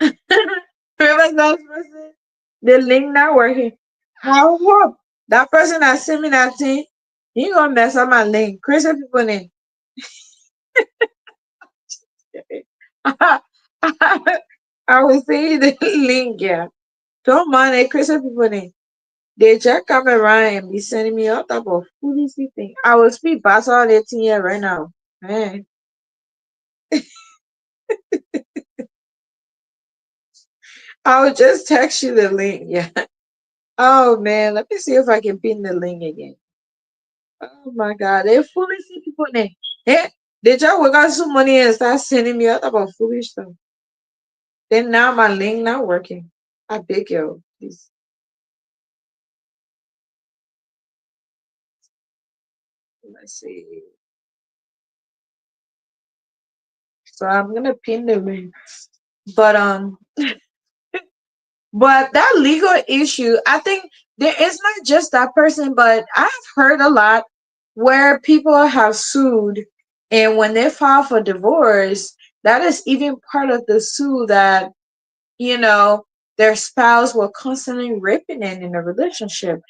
remember that person? The link not working. I hope that person that sent me that thing, he gonna mess up my link. Crazy people name. I will send you the link, yeah. Don't mind it, crazy people name. They just come around and be sending me all type of foolish thing. I will speak past all 18 years right now. Man. I will just text you the link. Yeah. Oh man, let me see if I can pin the link again. Oh my god, they foolish people there. Hey, they just work out some money and start sending me out about foolish stuff. Then now my link not working. I beg you, please. Let's see. So I'm gonna pin the link. But but that legal issue, I think there is not just that person, but I've heard a lot where people have sued, and when they file for divorce, that is even part of the sue that, you know, their spouse will constantly ripping in a relationship.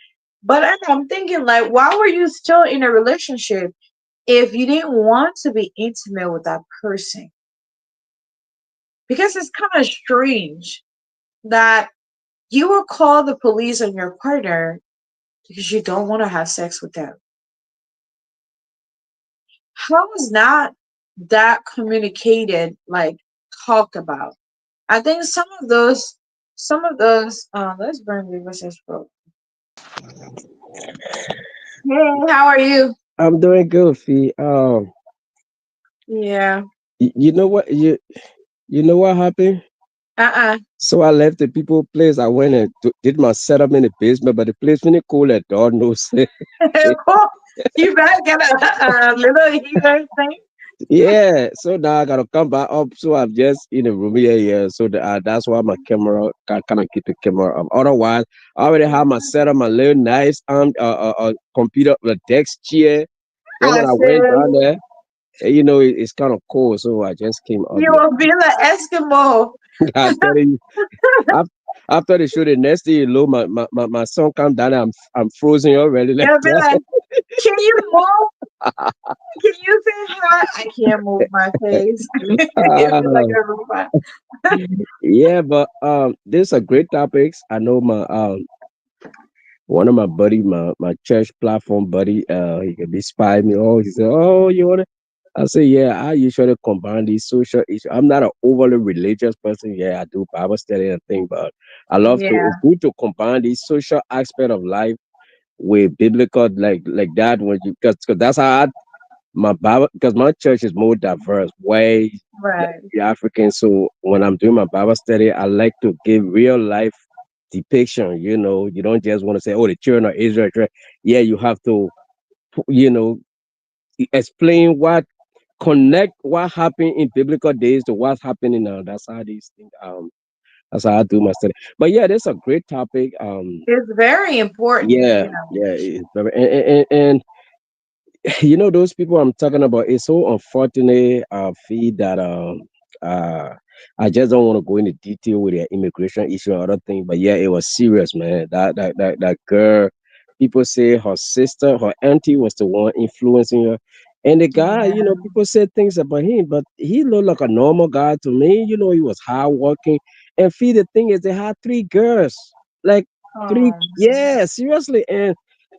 But I'm thinking, like, why were you still in a relationship if you didn't want to be intimate with that person? Because it's kind of strange that you will call the police on your partner because you don't want to have sex with them. How is not that communicated, like talked about? I think some of those let's burn the message bro. Hey, how are you? I'm doing good, Fee. Yeah. You know what you know what happened? Uh-uh. So I left the people place. I went and did my setup in the basement, but the place when it cool at door knows. Cool. You better get a little heater thing. Yeah, so now I gotta come back up. So I'm just in the room here, yeah. So that's why my camera can kind of keep the camera up. Otherwise, I already have my setup, my little nice computer, the desk chair. Then I when I went down said there, it's kind of cold, so I just came up you here. will be like Eskimo. I tell you. After, after the show, the next day, my son come down. I'm frozen already. Like You'll be that. like, can you move? Can you say hi? I can't move my face. It'll be like Uh, a robot. yeah, but these are great topics. I know my one of my buddy, my church platform buddy, he could be spy me. Oh, he said, oh, you wanna? I say, yeah. I usually combine these social issues. I'm not an overly religious person. Yeah, I do Bible study and thing, but I love to. Yeah, It's good to combine these social aspect of life with biblical like that when you because that's how my Bible because my church is more diverse, way right. African. So when I'm doing my Bible study, I like to give real life depiction. You don't just want to say, "Oh, the children of Israel." Yeah, you have to, you know, explain connect what happened in biblical days to what's happening now. That's how these things. That's how I do my study. But yeah, that's a great topic. It's very important, Yeah, yeah, it's very, and those people I'm talking about. It's so unfortunate. Feel that uh, I just don't want to go into detail with the immigration issue and other things. But yeah, it was serious, man. That girl. People say her sister, her auntie, was the one influencing her. And the guy, Yeah, people said things about him, but he looked like a normal guy to me. He was hardworking. And feel the thing is, they had three girls. Like Three, Oh, yeah, seriously. And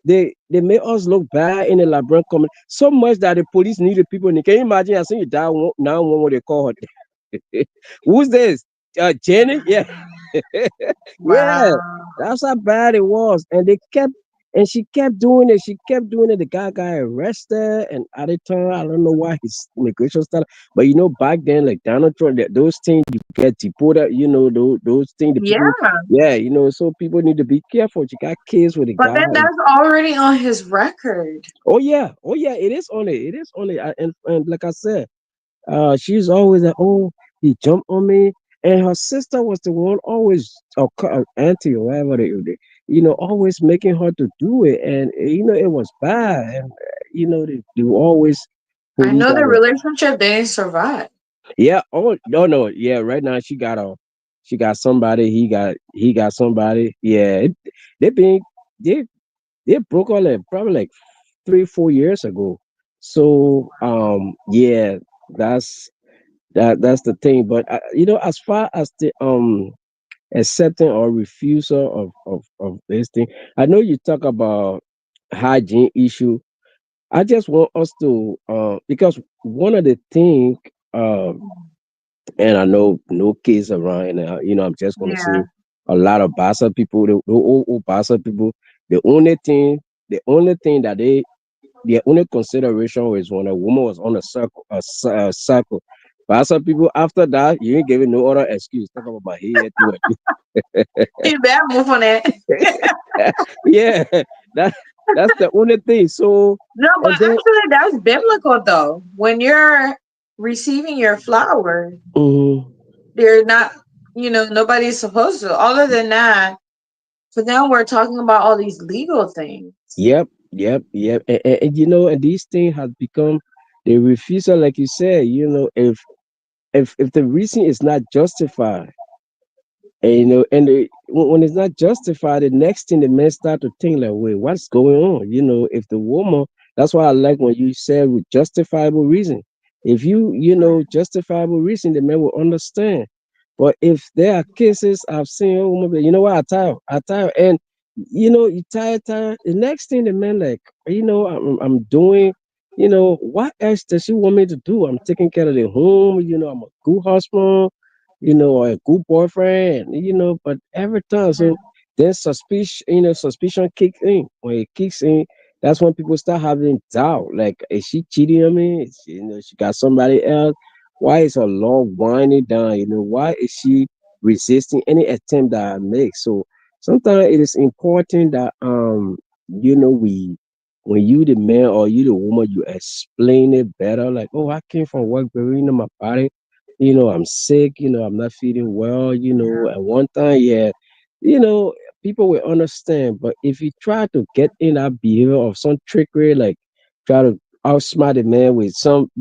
they made us look bad in the Labrador community so much that the police needed people. And can you imagine? I seen you die now when they call her. Who's this? Jenny? Yeah. Yeah, wow. that's how bad it was. And she kept doing it. She kept doing it. The guy got arrested, and at the time, I don't know why his immigration started. But back then, like Donald Trump, those things you get deported. Those things the Yeah, people. Yeah, so people need to be careful. You got kids with a but guy. then that's already on his record. Oh yeah, it is on it. It is on it. And like I said. She's always like, oh, he jumped on me. And her sister was the one always, or auntie or whatever always making her to do it. And, it was bad. And, they were always I police know that the were, relationship didn't survive. yeah, oh, no, no, yeah, right now she got somebody, he got somebody. Yeah, they been, they, they broke up like, probably like 3, 4 years ago. So, yeah, that's, that's the thing. But as far as the accepting or refusal of this thing, I know you talk about hygiene issue. I just want us to because one of the thing and I know no kids around, and I'm just gonna say Yeah, a lot of Basa people, the old Basa people, the only thing that their only consideration was when a woman was on a circle, a circle. But some people after that, you ain't giving no other excuse. Talk about my head, do you better move on it. it. Yeah, that that's the only thing. So, No, but and then, actually, that's biblical though. When you're receiving your flower, mhm, they're not, nobody's supposed to. Other than that, so now we're talking about all these legal things. yep, yep, yep, and and these things have become the refusal, like you said. If the reason is not justified. And when it's not justified, the next thing the men start to think like, wait, what's going on? If the woman, that's why I like when you said with justifiable reason. If justifiable reason, the men will understand. But if there are cases I've seen, oh, woman, be like, you know what, I tire, and you tire. The next thing the man like, I'm doing. What else does she want me to do? I'm taking care of the home. I'm a good husband, or a good boyfriend, but every time, so then suspicion kicks in. When it kicks in, that's when people start having doubt. Like, is she cheating on me? She got somebody else. Why is her love winding down? Why is she resisting any attempt that I make? So sometimes it is important that we when you the man or you the woman, you explain it better. Like, oh, I came from work, but my body, I'm sick, I'm not feeling well, at one time, yeah, you know, people will understand. But if you try to get in that behavior of some trickery, like try to outsmart a man with some,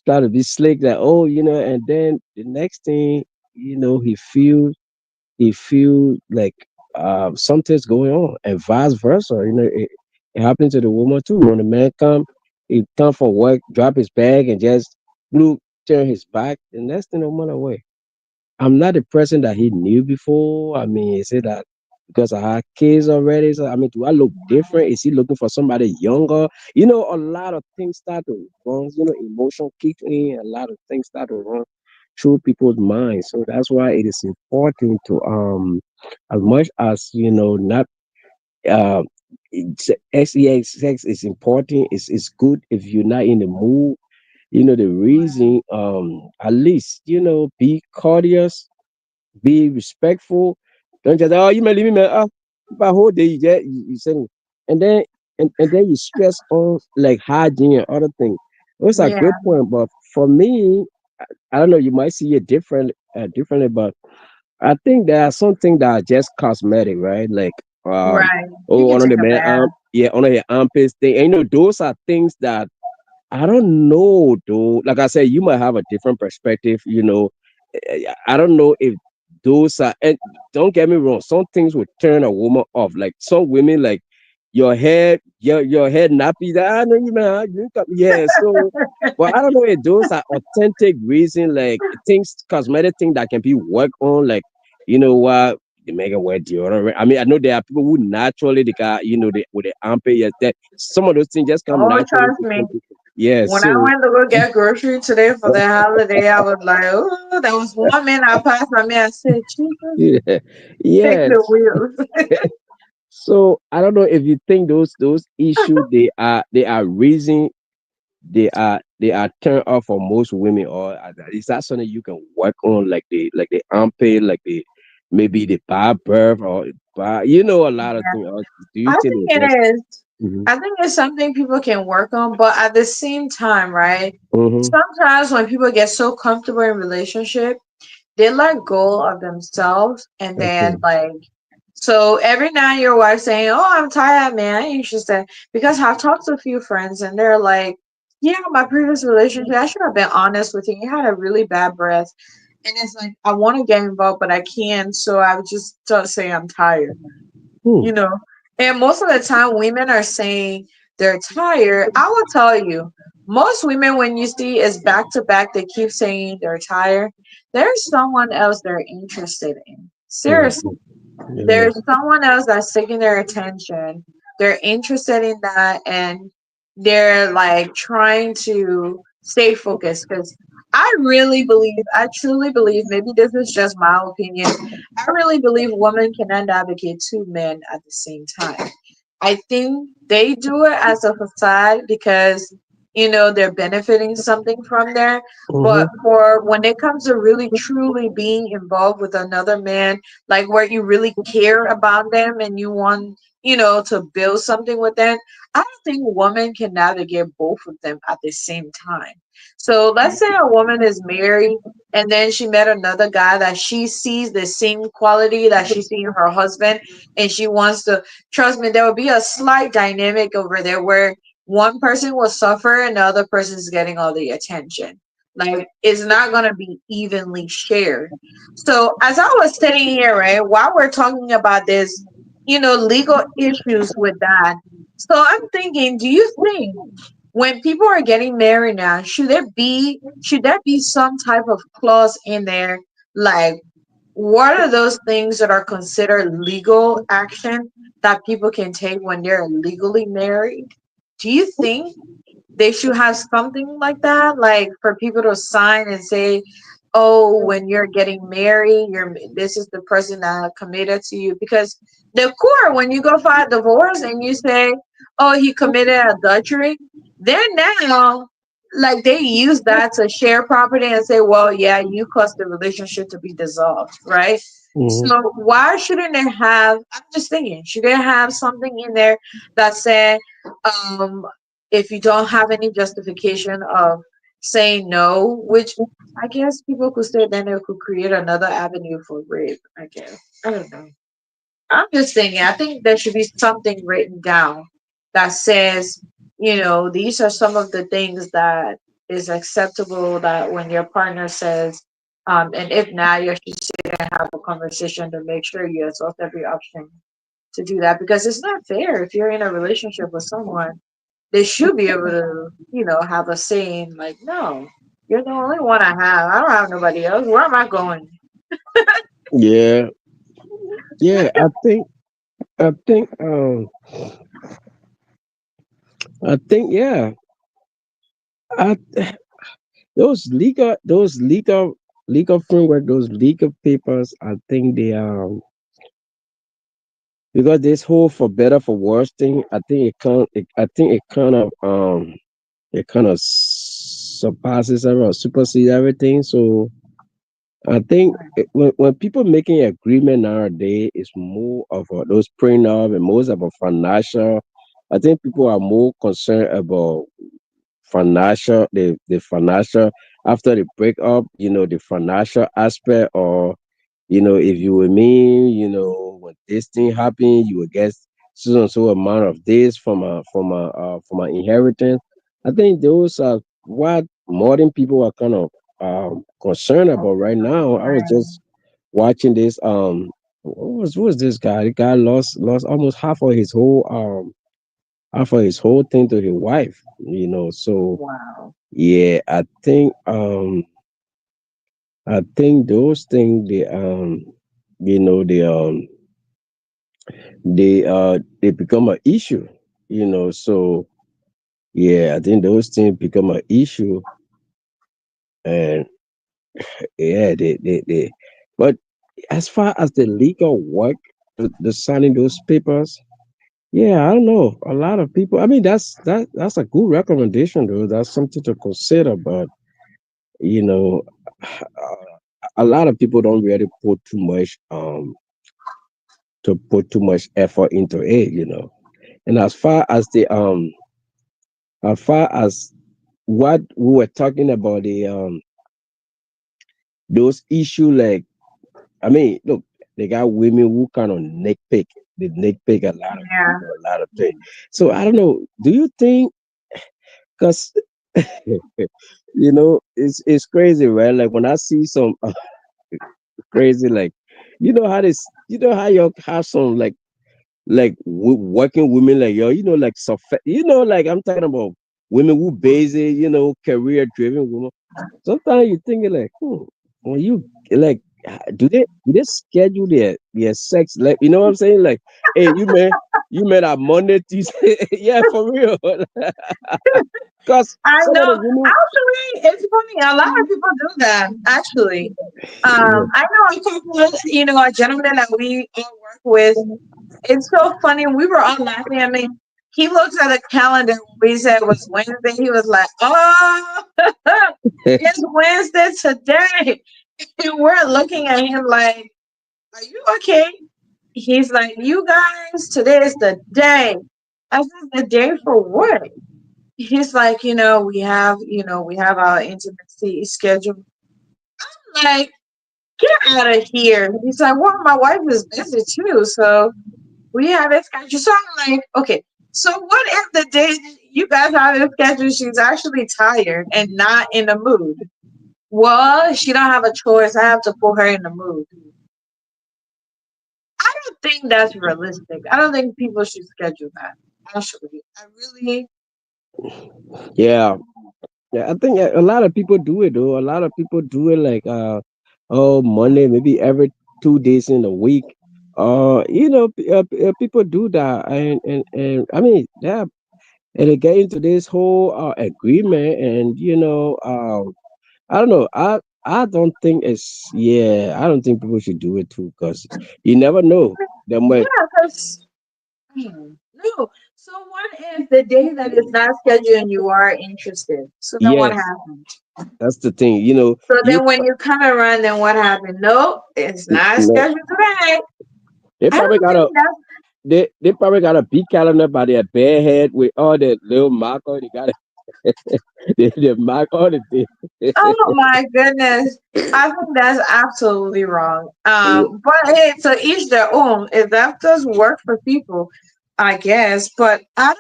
try to be slick, that, oh, and then the next thing, he feel like something's going on, and vice versa. It happened to the woman too. When the man he come from work, drop his bag, and just blue turn his back. The next thing, the woman away. I'm not the person that he knew before. I mean, is it that because I had kids already? So I mean, do I look different? Is he looking for somebody younger? A lot of things start to run. Emotion kicks in. A lot of things start to run through people's minds. So that's why it is important to as much as not uh sex is important. It's good if you're not in the mood. The reason at least be courteous, be respectful. Don't just, oh, you may leave me, man. Oh, by whole day you saying, and then and then you stress on like hygiene and other things. Those are Yeah, good point, but for me, I don't know. You might see it differently, but I think there are some things that are just cosmetic, right? Like, right. You oh, can under take the a man bath. yeah, under your armpits thing. And, those are things that I don't know, though. Like I said, you might have a different perspective. I don't know if those are. And don't get me wrong, some things would turn a woman off. Like some women, like your head nappy. That I know you, man. Yeah. So, but I don't know if those are authentic reason, like things, cosmetic thing that can be worked on. Like, what? they make it wear deodorant. I mean, I know there are people who naturally they got, they with the armpit. Yes, that some of those things just come Oh, naturally trust to me. some people. Yeah, When I so went to go get groceries today for the holiday, I was like, oh, there was one man I passed by me. I said, Jesus, yeah, take the yes. wheels. So I don't know if you think those issues they are raising they are turned off for most women, or is that something you can work on, like the armpit, like the maybe the bad birth, or a lot of things. Or do you I think think they just it is. hmm I think it's something people can work on, but at the same time, right? hmm Sometimes when people get so comfortable in relationship, they let go of themselves, and then okay. like, so every night your wife saying, "Oh, I'm tired, man. I ain't interested." Because I've talked to a few friends, and they're like, "Yeah, my previous relationship, I should have been honest with you. You had a really bad breath." And it's like, I want to get involved, but I can't. So I would just say I'm tired, Hmm. you know. And most of the time, women are saying they're tired. I will tell you, most women, when you see is back to back, they keep saying they're tired. There's someone else they're interested in. Yeah. Seriously, Yeah. there's someone else that's taking their attention. They're interested in that, and they're like trying to stay focused. Because I truly believe, maybe this is just my opinion, I really believe women cannot navigate two men at the same time. I think they do it as a facade because they're benefiting something from there. But hmm for when it comes to really truly being involved with another man, like where you really care about them and you want, to build something with them, I don't think women can navigate both of them at the same time. So let's say a woman is married and then she met another guy that she sees the same quality that she sees in her husband, and she wants to, trust me, there will be a slight dynamic over there where one person will suffer and the other person is getting all the attention. Like it's not gonna be evenly shared. So as I was sitting here, right, while we're talking about this, legal issues with that. So I'm thinking, do you think when people are getting married now, should there be some type of clause in there, like what are those things that are considered legal action that people can take when they're legally married? Do you think they should have something like that, like for people to sign and say, "Oh, when you're getting married, this is the person that committed to you." Because the court, when you go file divorce and you say, "Oh, he committed adultery," then now, like they use that to share property and say, "Well, yeah, you caused the relationship to be dissolved," right? hmm So why shouldn't they have? I'm just thinking, should they have something in there that said, um, if you don't have any justification of saying no, which I guess people could say, then it could create another avenue for rape, I guess. I don't know. I'm just thinking, I think there should be something written down that says, these are some of the things that is acceptable that when your partner says, and if not, you should sit and have a conversation to make sure you exhaust every option to do that, because it's not fair if you're in a relationship with someone, they should be able to, have a saying like, no, you're the only one I have. I don't have nobody else. Where am I going? Yeah. Yeah. I think yeah. I, those legal framework, those legal papers, I think they because this whole for better for worse thing, I think it kind of surpasses or supersedes everything. So I think when people making agreement nowadays, it's more of those prenup and most about financial. I think people are more concerned about the financial after the breakup. The financial aspect, or if you were me, when this thing happened, you will get so and so amount of this from an inheritance. I think those are what modern people are kind of concerned about right now. I was just watching this. What was this guy? The guy lost almost half of his whole thing to his wife. So Wow. yeah, I think those things, you know, they become an issue, you know. So yeah, I think those things become an issue, and yeah, they but as far as the legal work, the signing those papers, yeah, I don't know. A lot of people. I mean, that's a good recommendation, though. That's something to consider. But you know, a lot of people don't really put too much to put too much effort into it. You know, and as far as what we were talking about those issue, like, I mean, look, they got women who kind of nitpick. They nitpick a lot of, Yeah. a lot of things. So I don't know. Do you think? Because it's crazy, right? Like when I see some crazy, like, you know how you have some working women, like, yo, like, like, I'm talking about women who busy, career driven women. Sometimes you think like, when you like, do they schedule their sex, like, you know what I'm saying? Like, hey, you met on Monday, Tuesday, yeah, for real. Because I some of know. the women, Actually, it's funny. A lot of people do that. Actually, I know a couple of a gentleman that we all work with. It's so funny. We were all laughing. I mean, he looks at the calendar. When we said it was Wednesday, he was like, "Oh, it's Wednesday today." And we're looking at him like, "Are you okay?" He's like, "You guys, today is the day." I said, "The day for what?" He's like, we have our intimacy schedule. Like, get out of here. He's like, well, my wife is busy too, so we have it scheduled. So I'm like, okay, so what if the day that you guys have it scheduled, she's actually tired and not in the mood? Well, she don't have a choice. I have to put her in the mood. I don't think that's realistic. I don't think people should schedule that. Actually, I really, yeah, yeah, I think a lot of people do it, though. A lot of people do it, like, oh, Monday, maybe every 2 days in a week. People do that, and I mean, yeah, and they get into this whole agreement, and I don't know. I don't think it's yeah. I don't think people should do it too, because you never know. They might. yeah, because no. So what if the day that is not scheduled and you are interested? So then what Yes, happened? that's the thing. So You then when you come around, then what happened? Nope, it's not no, scheduled today. they I probably don't got think a that's. they probably got a big calendar by their bare head with all the little marker. They got they mark all the things. Oh my goodness. I think that's absolutely wrong. But hey, to each their own. If that does work for people, I guess. But I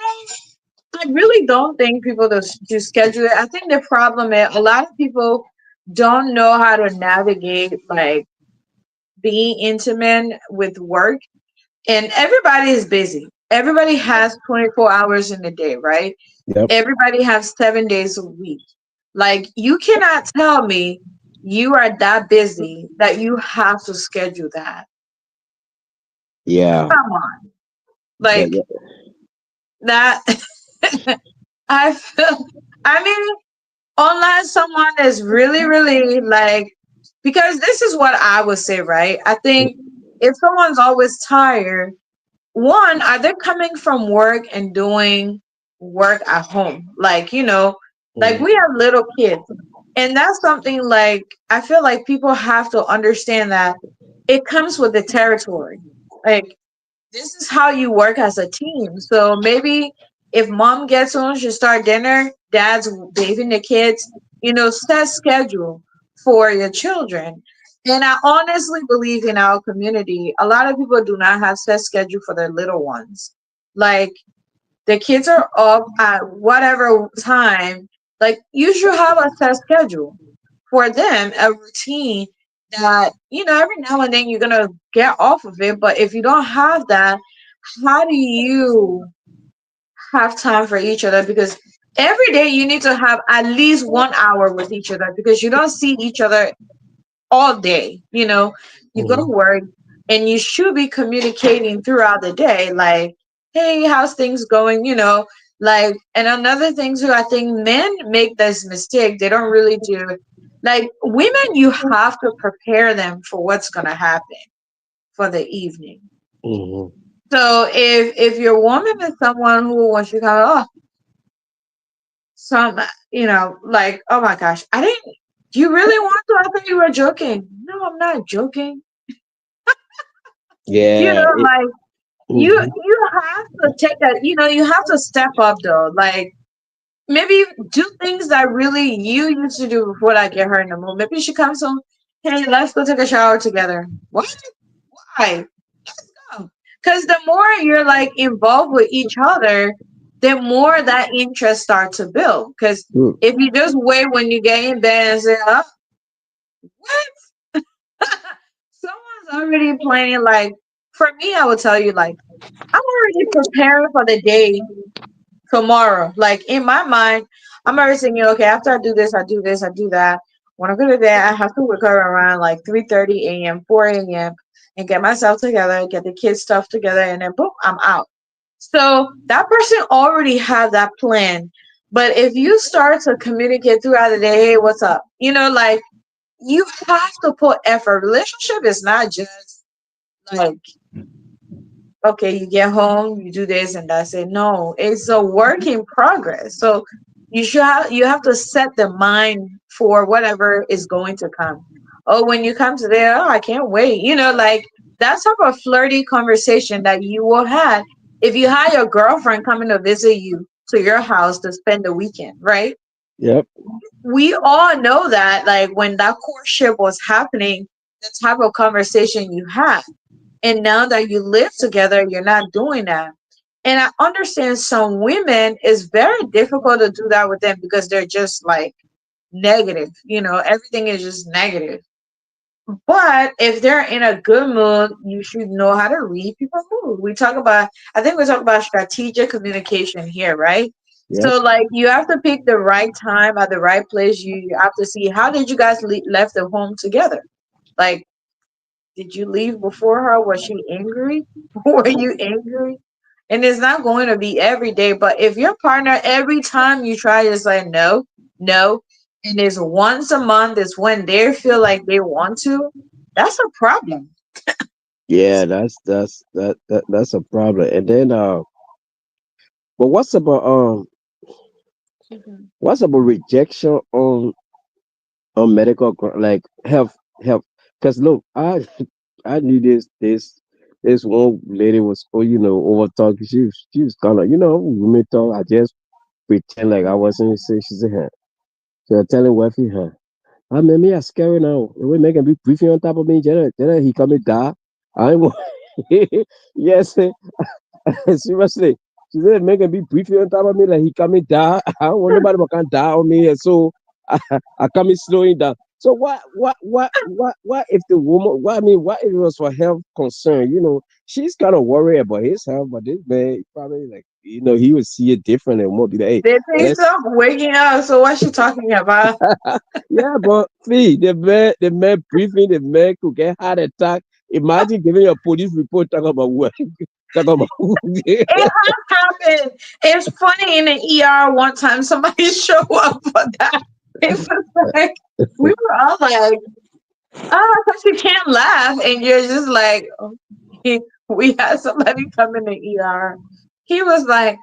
really don't think people just schedule it. I think the problem is a lot of people don't know how to navigate like being intimate with work, and everybody is busy. Everybody has 24 hours in a day, right? Yep. Everybody has 7 days a week. Like, you cannot tell me you are that busy that you have to schedule that. Yeah. Come on. Yeah. Like that. I feel, I mean, unless someone is really, really like, because this is what I would say, right? I think if someone's always tired, one, are they coming from work and doing work at home? Like Mhm. we have little kids. And that's something like I feel like people have to understand that it comes with the territory. Like, this is how you work as a team. So maybe if mom gets home, she start dinner, dad's bathing the kids, set schedule for your children. And I honestly believe in our community, a lot of people do not have set schedule for their little ones. Like, the kids are up at whatever time. Like, you should have a set schedule for them, a routine that, every now and then you're going to get off of it. But if you don't have that, how do you have time for each other? Because every day you need to have at least 1 hour with each other because you don't see each other all day. You go to Mhm. work. and you should be communicating throughout the day, like, hey, how's things going, like. And another thing too, I think men make this mistake. They don't really do, like, women, you have to prepare them for what's going to happen for the evening. Hmm. So if your woman is someone who, wants you kind of, oh, some, like, oh my gosh, I didn't, do you really want to? I thought you were joking. No, I'm not joking. Yeah. Like, Hmm. you have to take that, you have to step up though. Like, maybe do things that really you used to do before I get her in the mood. Maybe she comes home, hey, let's go take a shower together. What? Why? Because the more you're like involved with each other, the more that interest starts to build. Because if you just wait when you get in bed and say, oh, what? Someone's already planning, like, for me, I would tell you, like, I'm already preparing for the day tomorrow. Like, in my mind, I'm already thinking, okay, after I do this, I do this, I do that. When I go to bed, I have to wake up around like 3:30 a.m., 4 a.m., and get myself together, get the kids' stuff together, and then boom, I'm out. So that person already have that plan. But if you start to communicate throughout the day, hey, what's up? Like, you have to put effort. Relationship is not just like, okay, you get home, you do this, and that's it. No, it's a work in progress. So you have to set the mind for whatever is going to come. Oh, when you come to there, oh, I can't wait. Like, that type of flirty conversation that you will have if you had your girlfriend coming to visit you to your house to spend the weekend, right? Yep. We all know that, like, when that courtship was happening, the type of conversation you had. And now that you live together, you're not doing that. And I understand some women, it's very difficult to do that with them because they're just like negative. Everything is just negative. But if they're in a good mood, you should know how to read people's mood. I think we talk about strategic communication here, right? Yep. So, like, you have to pick the right time at the right place. You have to see, how did you guys left the home together? Like, did you leave before her? Was she angry? Were you angry? And it's not going to be every day, but if your partner, every time you try to say no, no, and it's once a month is when they feel like they want to, that's a problem. Yeah, that's a problem. And then but Mhm. what's about rejection on medical like health? Because look, I knew this one lady was, oh, over talking. She was kind of, women talk. I just pretend like I wasn't say she said her. She was telling wifey her. I mean, me, I scary now. We making big briefing on top of me. Then he coming down. I ain't want. Yes, seriously. She said, making big briefing on top of me like he coming down. I don't want nobody to come down on me. And so I coming slowing down. So what if the woman, what I mean, what if it was for health concern? She's kind of worried about his health, but this man probably like, he would see it different and won't be like, hey, They think let's. so. Waking up. So what's she talking about? Yeah, but see, the man breathing, the man could get heart attack. Imagine giving a police report talking about what, talking about. It has happened. It's funny, in the ER one time somebody showed up for that. It was like, we were all like, oh, because you can't laugh, and you're just like, okay. We had somebody come in the ER. He was like,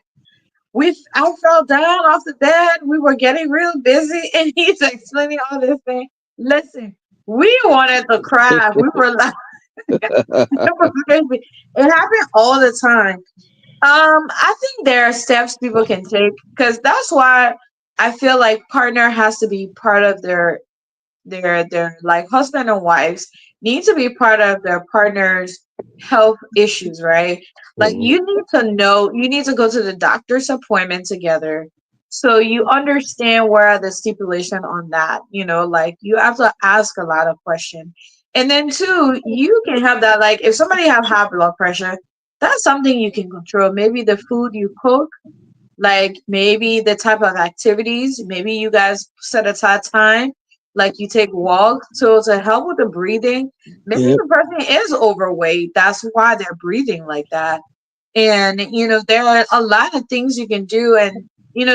I fell down off the bed. We were getting real busy, and he's explaining all this thing. Listen, we wanted to cry. We were like, it was crazy. It happened all the time. I think there are steps people can take, because that's why I feel like partner has to be part of their like, husband and wives need to be part of their partner's health issues, right? Like, Mhm. you need to go to the doctor's appointment together, so you understand where are the stipulation on that. Like, you have to ask a lot of questions. And then two, you can have that, like, if somebody have high blood pressure, that's something you can control. Maybe the food you cook, like maybe the type of activities, maybe you guys set aside time like you take walks to help with the breathing. Maybe Yep. the person is overweight. That's why they're breathing like that. And there are a lot of things you can do, and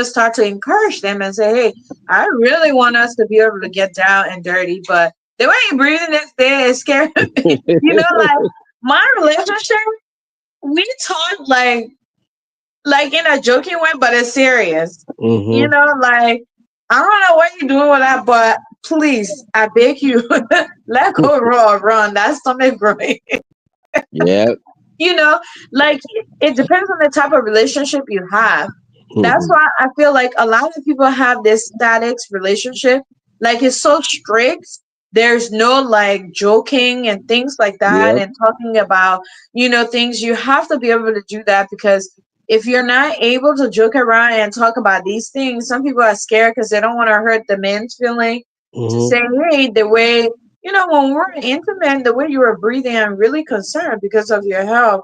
start to encourage them and say, hey, I really want us to be able to get down and dirty, but the way you breathing this day is scaring me. Like my relationship, we talk like in a joking way, but it's serious. Mm-hmm. Like I don't know what you're doing with that, but please, I beg you, let go raw run. That's stomach growing. Yeah. you know, like it depends on the type of relationship you have. That's Mm-hmm. why I feel like a lot of people have this static relationship. Like it's so strict. There's no like joking and things like that Yep. and talking about, things. You have to be able to do that because if you're not able to joke around and talk about these things, some people are scared because they don't want to hurt the man's feeling to Mm-hmm. say, hey, the way, when we're intimate, the way you were breathing, I'm really concerned because of your health.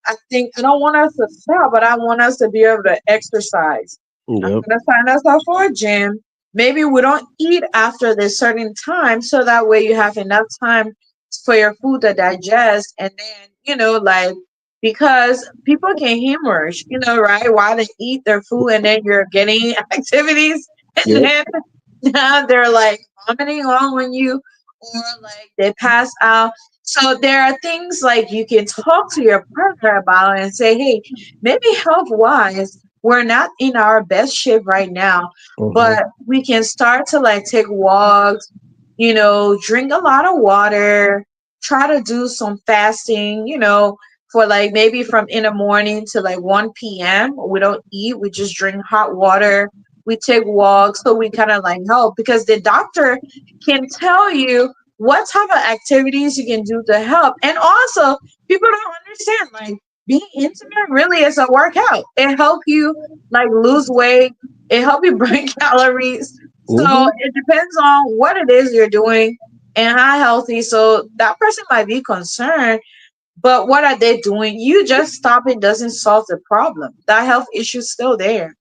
I think I don't want us to stop, but I want us to be able to exercise. I'm Yep. gonna sign us up for a gym. Maybe we don't eat after this certain time, so that way you have enough time for your food to digest, and then like because people can hemorrhage, right? While they eat their food, and then you're getting activities, and Yep. then now they're like vomiting on you, or like they pass out. So there are things like you can talk to your partner about and say, hey, maybe health wise, we're not in our best shape right now, Mm-hmm. but we can start to like take walks, drink a lot of water, try to do some fasting, for like maybe from in the morning to like 1 p.m. We don't eat, we just drink hot water. We take walks so we kind of like help because the doctor can tell you what type of activities you can do to help. And also, people don't understand like being intimate really is a workout. It helps you like lose weight. It helps you burn calories. So Mm-hmm. it depends on what it is you're doing and how healthy. So that person might be concerned, but what are they doing? You just stopping doesn't solve the problem. That health issue is still there.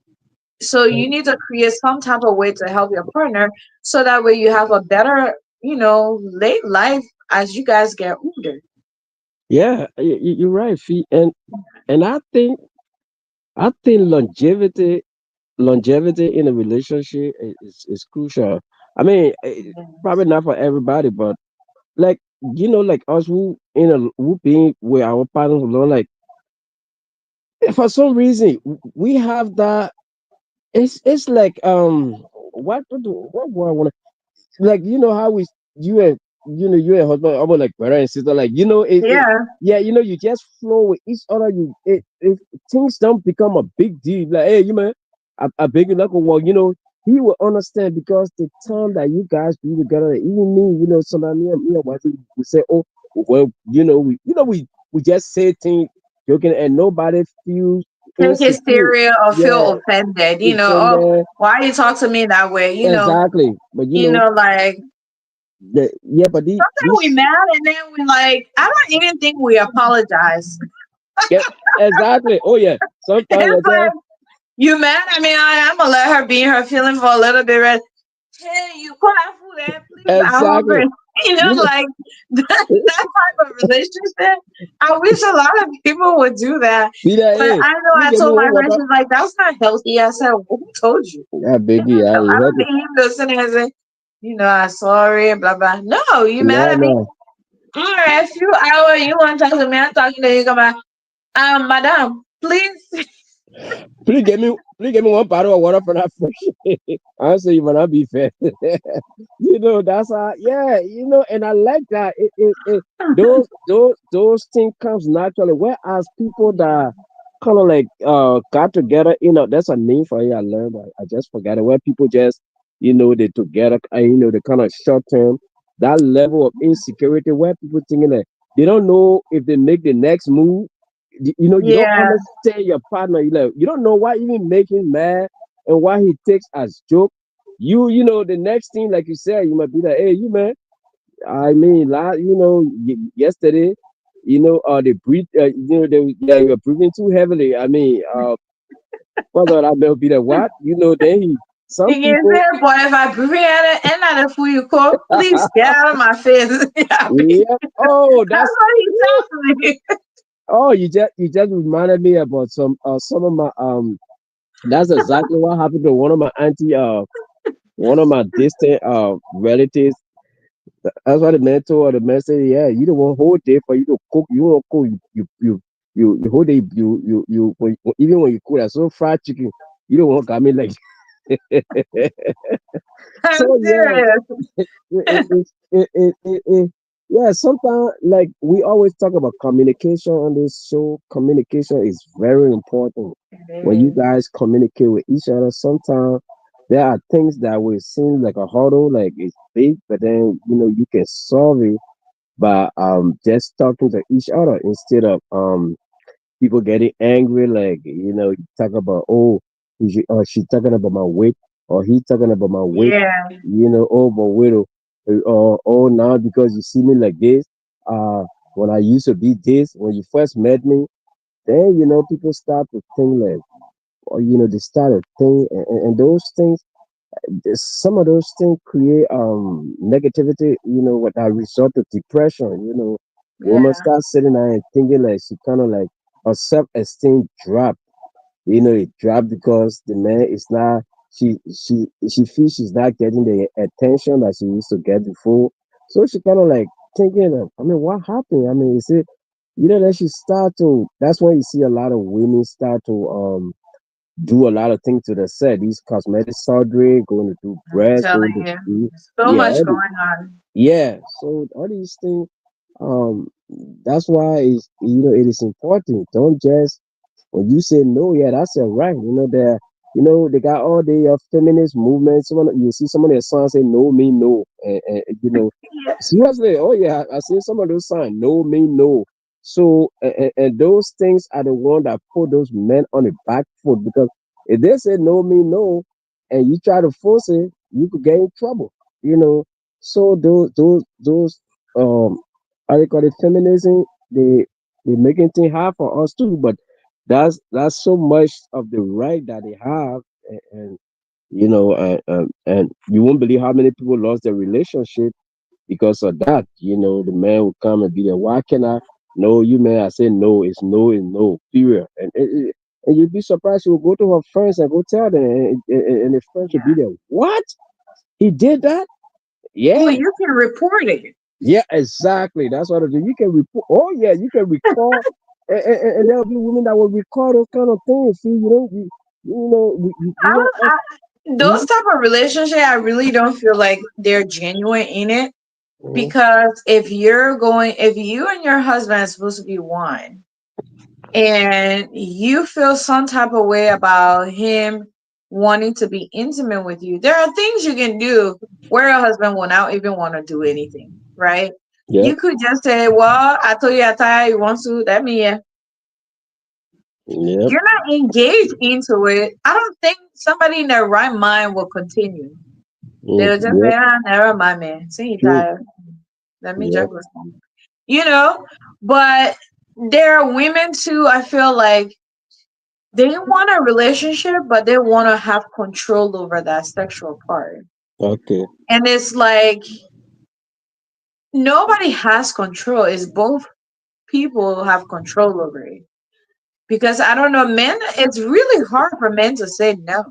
So you need to create some type of way to help your partner so that way you have a better, late life as you guys get older. Yeah, you're right, Fee. And I think longevity in a relationship is crucial. I mean, probably not for everybody, but like like us who being with our partners alone, like for some reason we have that. It's like what word I want like how we you and you and husband almost like brother and sister like Yeah. yeah you just flow with each other if things don't become a big deal like hey you man I beg you like well he will understand because the time that you guys be together even me sometimes me and wife we say oh well we just say things joking and nobody feels Take insecure hysteria or yeah feel offended, defend oh, that why you talk to me that way, exactly but like yeah, but sometimes we this mad and then we like, I don't even think we apologize. yeah, exactly. Oh yeah. Sometimes I It's tell like, you mad? I mean, I'm gonna let her be in her feeling for a little bit. Right? Hey, you put that food there, please. I'm exactly. hungry. You know, Like that type of relationship. I wish a lot of people would do that. be that But hey, I know please I give me told my one friend, water. she's like, that's not healthy. I said, well, who told you? I beg you, I you don't help me. think you go sitting and say, I'm sorry, blah blah. No, you mad No, at me? no. All right, a few hours you want to talk to me, I'm talking to you. Come on, madam, please. Please give me one bottle of water for that fresh. I say you might not be fair. That's yeah, and I like that. Those things comes naturally. Whereas people that kind of like got together, that's a name for it. I learned, but I just forgot it. Where people just they together, they kind of short term. That level of insecurity where people thinking that they don't know if they make the next move. You don't Yeah, understand your partner. You don't know why even make him mad and why he takes as joke. The next thing, like you said, you might be like, hey, you man. I mean, yesterday, they breathe. Yeah, you're breathing too heavily. I mean, what's all that? They'll be like, what? Then he some You can people, say, boy, if I prepare and not a fool you cook, please get out of my face. I mean, yeah. Oh, that's that's what he said to me. oh, you just reminded me about some of my That's exactly what happened to one of my auntie, one of my distant relatives. That's what the man told her. The man said, "Yeah, you don't want whole day for you to cook. You won't cook. You whole day. Even when you cook that so fried chicken, you don't want got me like." I'm So yeah, serious. yeah, sometimes like we always talk about communication on this show. Communication is very important. It When you is. guys communicate with each other, sometimes there are things that will seem like a hurdle, like it's big, but then you can solve it by just talking to each other instead of people getting angry, like you talk about, oh, she talking about my weight, or he talking about my weight, Yeah, oh, but wait, oh, now because you see me like this, uh when I used to be this, when you first met me, then people start to think like, or they start to think, and those things, some of those things create negativity, what that result to depression. Woman yeah, start sitting there and thinking like she kind of like her self-esteem drop. It dropped because the man is not, she feels she's not getting the attention that she used to get before. So she kind of like thinking, I mean, what happened? I mean, is it, then she start to, that's when you see a lot of women start to do a lot of things to themselves. These cosmetic surgery, going to do I'm breast, going telling to you. do, So yeah, much going on. yeah. So all these things, um, that's why it is important. Don't just, when you say no, yeah, that's a right. They got all the feminist movements. You see some of their songs say no mean no, and Yeah, seriously, oh yeah, I see some of those signs, no mean no. So and those things are the one that put those men on the back foot, because if they say no mean no, and you try to force it, you could get in trouble. You know, so those how they call it, feminism, they making things hard for us too. But that's so much of the right that they have, and and you won't believe how many people lost their relationship because of that. The man will come and be there. Why can I? No, you man. I say no. It's no. Is no. Period. And you'd be surprised. She will go to her friends and go tell them, and the friends will be yeah. there. What? He did that? Well, Yeah. you can report it. Yeah, exactly. That's what I do. You can report. Oh yeah, you can record, and there'll be women that will record those kind of things. See, we want us. Those type of relationship, I really don't feel like they're genuine in it. Mhm. Because if you and your husband are supposed to be one, and you feel some type of way about him wanting to be intimate with you, there are things you can do where your husband will not even want to do anything, right? Yep. You could just say, well, I told you I tired, you want to, that mean yeah. Yep. You're not engaged into it. I don't think somebody in their right mind will continue. They'll just say, Yep. ah, never mind, man. See you True. tired. Let me Yep. juggle some. You know, but there are women too, I feel like they want a relationship, but they want to have control over that sexual part. Okay. And it's like nobody has control. It's both people have control over it. Because I don't know, men, it's really hard for men to say no.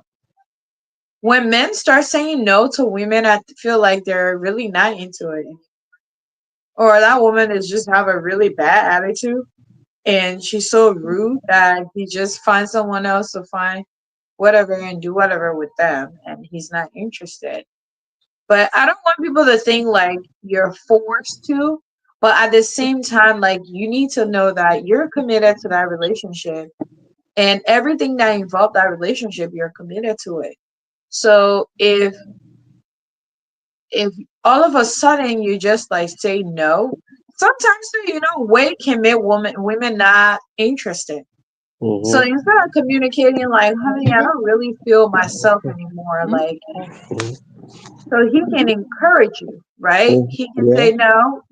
When men start saying no to women, I feel like they're really not into it. Or that woman is just have a really bad attitude and she's so rude that he just finds someone else to find whatever and do whatever with them and he's not interested. But I don't want people to think like you're forced to, but at the same time, like you need to know that you're committed to that relationship and everything that involved that relationship, you're committed to it. So if all of a sudden you just like say no, sometimes weight can make women not interested. So Mm-hmm. instead of communicating like, honey, I don't really feel myself anymore, like, so he can encourage you, right? Mm-hmm. He can Yeah. say, no,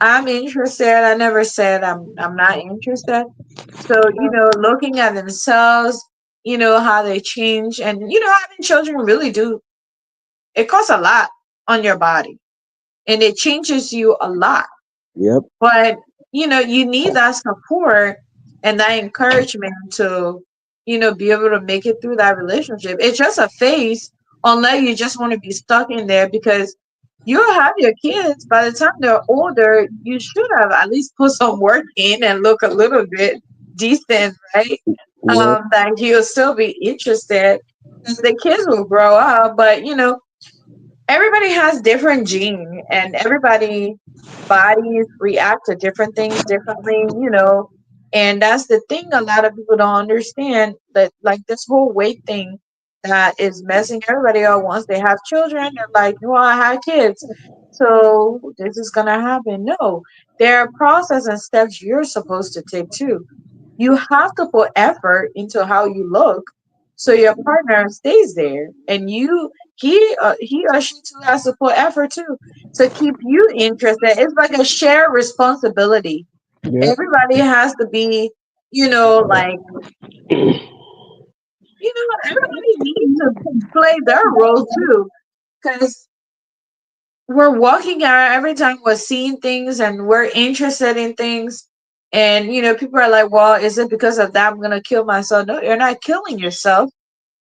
I'm interested. I never said I'm not interested. So, looking at themselves, how they change. And, having children really do, it costs a lot on your body and it changes you a lot. Yep. But, you need that support and that encouragement to, be able to make it through that relationship. It's just a phase unless you just want to be stuck in there because you'll have your kids. By the time they're older, you should have at least put some work in and look a little bit decent, right? Yep. That you'll still be interested because the kids will grow up. But, everybody has different gene and everybody bodies react to different things differently. And that's the thing a lot of people don't understand, that like this whole weight thing that is messing everybody up. Once they have children, they're like, well, I had kids, so this is gonna happen. No, there are process and steps you're supposed to take too. You have to put effort into how you look so your partner stays there, and he or she too has to put effort too to keep you interested. It's like a shared responsibility. Yep. Everybody has to be, like, everybody needs to play their role too, because we're walking out every time we're seeing things and we're interested in things. And people are like, well, is it because of that I'm gonna kill myself? No, you're not killing yourself.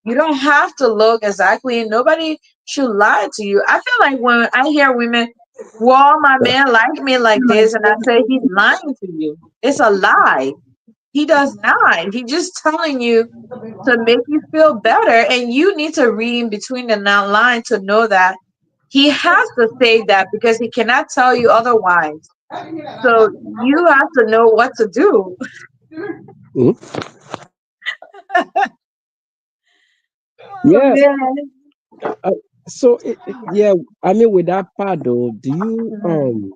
You don't have to look exactly. Nobody should lie to you. I feel like when I hear women, well, my man liked me like this, and I say he's lying to you. It's a lie. He does not. He's just telling you to make you feel better. And you need to read in between the line to know that he has to say that because he cannot tell you otherwise. So you have to know what to do. Mhm. Oh, Yeah. man. Uh, so yeah, I mean, with that part though, Mhm.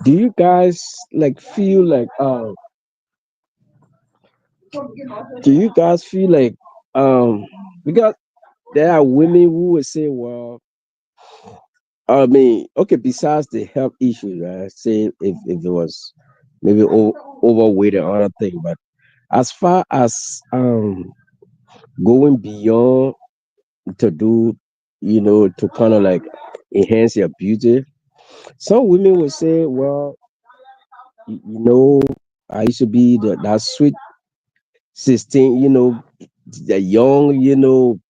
do you guys like feel like do you guys feel like because there are women who would say, well, I mean, okay, besides the health issues, right? Say if it was maybe overweight or other thing, but as far as going beyond to do, to kind of like enhance your beauty, some women would say, well, you know, I used to be that sweet 16, the young,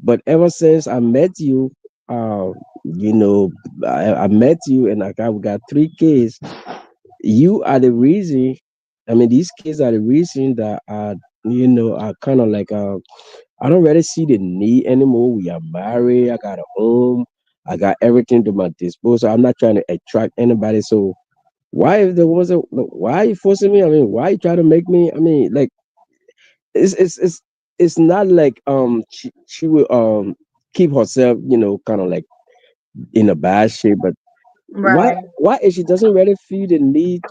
but ever since I met you, you know, I met you and we got 3 kids. You are the reason. I mean, these kids are the reason that are kind of like I don't really see the need anymore. We are married. I got a home. I got everything to my disposal. I'm not trying to attract anybody. So why if there was a why are you forcing me? I mean, why you try to make me? I mean, like it's it's it's it's not like she will keep herself, kind of like in a bad shape, but Right. why if she doesn't really feel the need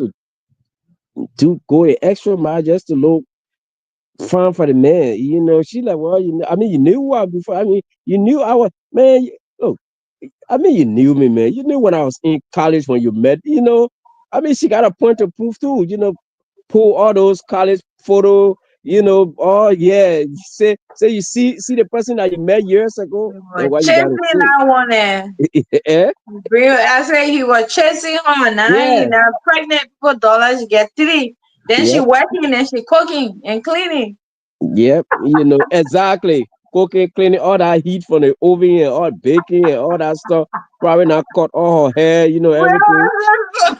to go an extra mile just to look fine for the man? She like, well, I mean, you knew I before. I mean, you knew I was man. Look, I mean, you knew me, man. You knew when I was in college when you met. I mean, she got a point to prove too. Pull all those college photo. Oh yeah. Say you see the person that you met years ago, We and were what you chasing gotta say? that one there. Eh? I say he was chasing her. Now he Yeah. now pregnant for dollars, get three. Then she Yep. working and she cooking and cleaning. Yep. Exactly. Cooking, cleaning, all that heat from the oven and all baking and all that stuff. Probably not cut all her hair, everything. Well,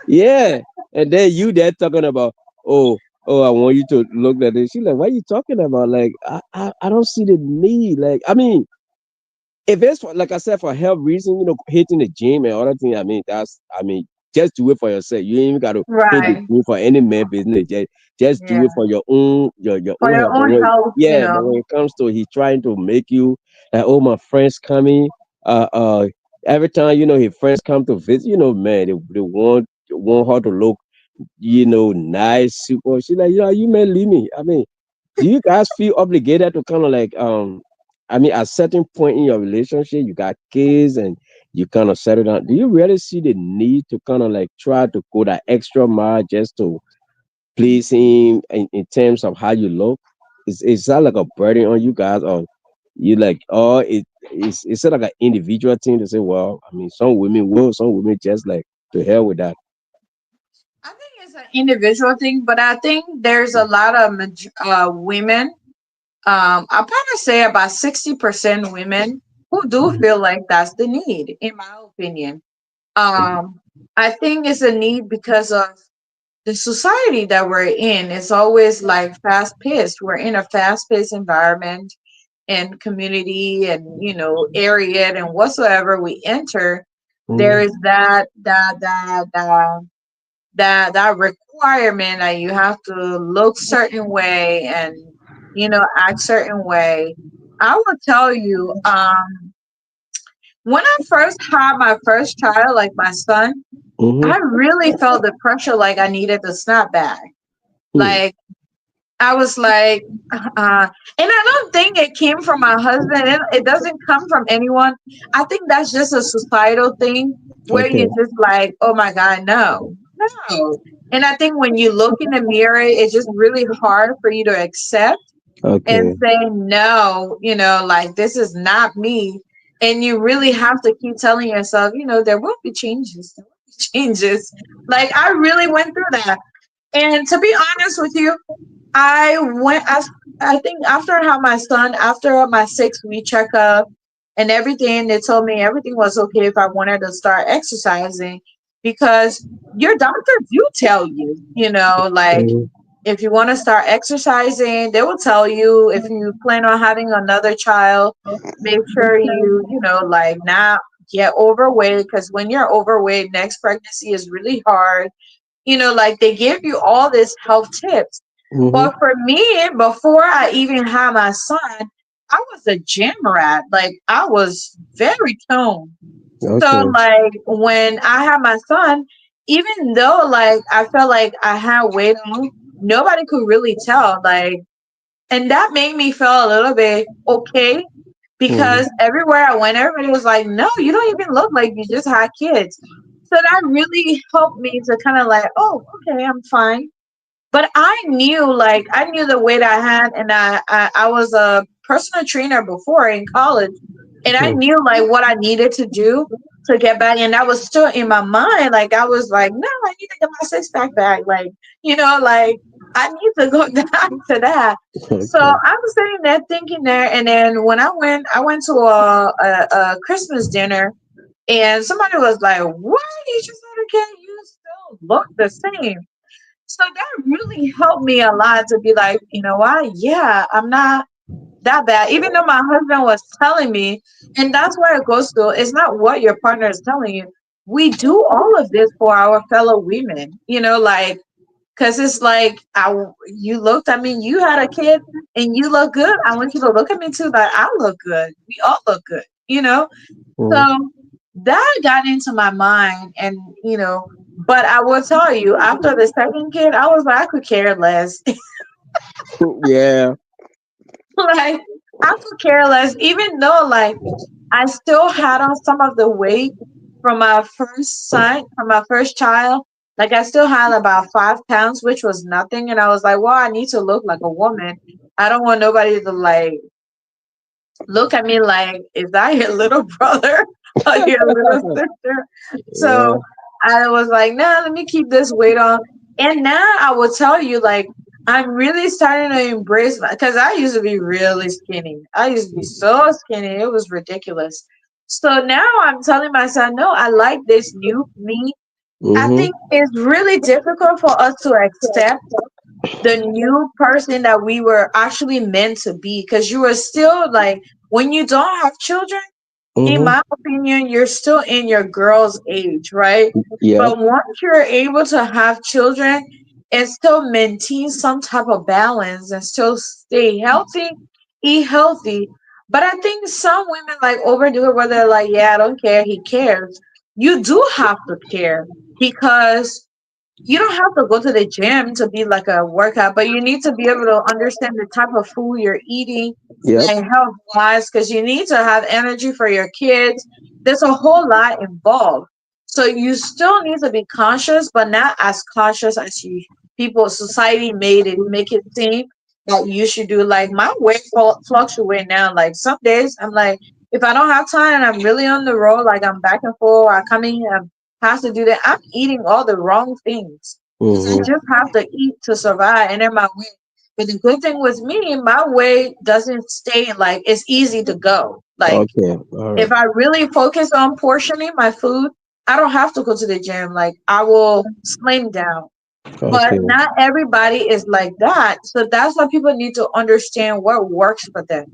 Yeah. And then you there talking about, oh, I want you to look at this. She's like, what are you talking about? Like, I don't see the need. Like, I mean, if it's for, like I said, for health reason, hitting the gym and other things, I mean, just do it for yourself. You ain't even got to hit the right. gym for any man business. Just do it Yeah. for your own, your For own your health. But own health, but when it comes to he trying to make you, like, oh, my friends coming, uh, uh, every time his friends come to visit, man, they want her to look, nice, super. She like, you may leave me. I mean, do you guys feel obligated to kind of like I mean, at a certain point in your relationship, you got kids and you kind of settle down. Do you really see the need to kind of like try to go that extra mile just to please him in terms of how you look? Is that like a burden on you guys, or you like, or it's like an individual thing to say, well, I mean, some women will, some women just like to hell with that. I think it's an individual thing, but I think there's a lot of women. I probably say about 60% women who do Mhm. feel like that's the need, in my opinion. Um, I think it's a need because of the society that we're in. It's always like fast paced. We're in a fast paced environment and community and area and whatsoever we enter. There is Mhm. that requirement that you have to look certain way and act certain way. I will tell you, when I first had my first child, like my son, I Mhm. really felt the pressure, like I needed to snap back. Hmm. Like I was like, and I don't think it came from my husband. It doesn't come from anyone. I think that's just a societal thing where Okay. you just like, oh my God, no, no. And I think when you look in the mirror, it's just really hard for you to accept and Okay. say, no, like this is not me. And you really have to keep telling yourself, there will be changes. There will be changes. Like I really went through that. And to be honest with you, I went. I think after I had my son, after my 6 week checkup and everything, they told me everything was okay if I wanted to start exercising because your doctor do tell you, like Mhm. if you want to start exercising, they will tell you if you plan on having another child, make sure like not get overweight because when you're overweight, next pregnancy is really hard. Like they give you all this health tips, Mhm. but for me, before I even had my son, I was a gym rat. Like I was very toned. So Okay. like when I had my son, even though like I felt like I had weight on, nobody could really tell. Like, and that made me feel a little bit okay because Mhm. everywhere I went, everybody was like, "No, you don't even look like you just had kids." So that really helped me to kind of like, "Oh, okay, I'm fine." But I knew the weight I had, and I was a personal trainer before in college, and I Hmm. knew like what I needed to do to get back, and that was still in my mind. Like I was like, no, I need to get my six pack back. Like like I need to go back to that. So Okay. I was sitting there thinking there, and then when I went to a Christmas dinner, and somebody was like, "What? You just had a kid? You still look the same." So that really helped me a lot to be like, you know what? Yeah, I'm not that bad. Even though my husband was telling me, and that's where it goes to, it's not what your partner is telling you. We do all of this for our fellow women, like, because it's like, you looked at me, you had a kid, and you look good. I want you to look at me too, like, I look good. We all look good. Mhm. So that got into my mind, and but I will tell you, after the second kid, I was like, I could care less. Yeah. Like, I could care less, even though like I still had on some of the weight from my first son, from my first child. Like I still had about 5 pounds, which was nothing. And I was like, well, I need to look like a woman. I don't want nobody to like look at me like, is that your little brother or your little sister? Yeah. So I was like, nah, let me keep this weight on. And now I will tell you, like, I'm really starting to embrace my, because I used to be really skinny. I used to be so skinny. It was ridiculous. So now I'm telling myself, no, I like this new me. I Mhm. think it's really difficult for us to accept the new person that we were actually meant to be because you were still like when you don't have children, in Mhm. my opinion, you're still in your girl's age, right? Yep. But once you're able to have children and still maintain some type of balance and still stay healthy, eat healthy. But I think some women like overdo it where they're like, yeah, I don't care, he cares. You do have to care because you don't have to go to the gym to be like a workout, but you need to be able to understand the type of food you're eating, Yep. like health wise, because you need to have energy for your kids. There's a whole lot involved. So you still need to be conscious, but not as cautious as you. people, society made it make it seem that you should do. Like my weight fluctuate now. Like some days I'm like, if I don't have time and I'm really on the road, like I'm back and forth, I come in and have to do that. I'm eating all the wrong things because I Mm-hmm. just have to eat to survive, and then my weight. But the good thing with me, my weight doesn't stay like it's easy to go. Like Okay. All if right. I really focus on portioning my food, I don't have to go to the gym. Like I will slim down. But Okay. not everybody is like that. So that's why people need to understand what works for them.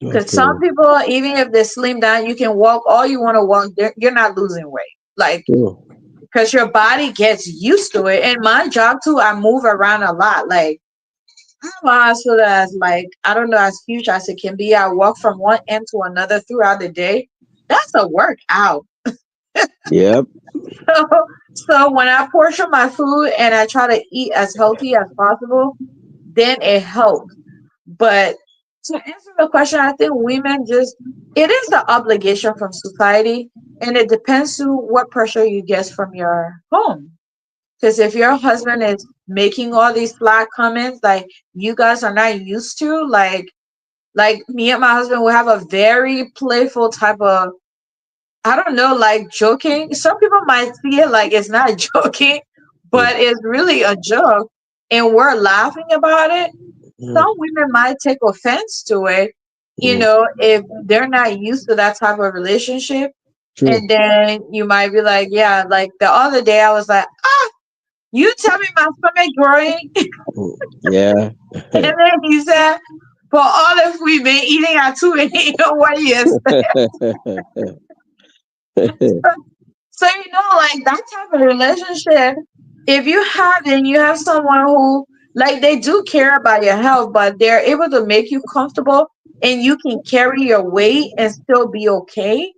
Because some Okay. people, even if they slim down, you can walk all you want to walk. You're not losing weight. Like, Sure. because your body gets used to it. And my job too, I move around a lot. Like, my hospital as like, I don't know, as huge as it can be. I walk from one end to another throughout the day. That's a workout. Yep. So, so when I portion my food and I try to eat as healthy as possible, then it helps. But to answer the question, I think women just, it is an obligation from society, and it depends to what pressure you get from your home. Because if your husband is making all these flat comments like you guys are not used to, like me and my husband will have a very playful type of, I don't know, like joking. Some people might see it like it's not joking, but it's really a joke, and we're laughing about it. Mm-hmm. Some women might take offense to it, Mm-hmm. if they're not used to that type of relationship. True. And then you might be like, yeah, like the other day I was like, ah, you tell me my stomach growing. Mm. Yeah. And then he said, for all if we've been eating at 2 a.m., what years? So like that type of relationship, if you have it and you have someone who like they do care about your health, but they're able to make you comfortable and you can carry your weight and still be okay,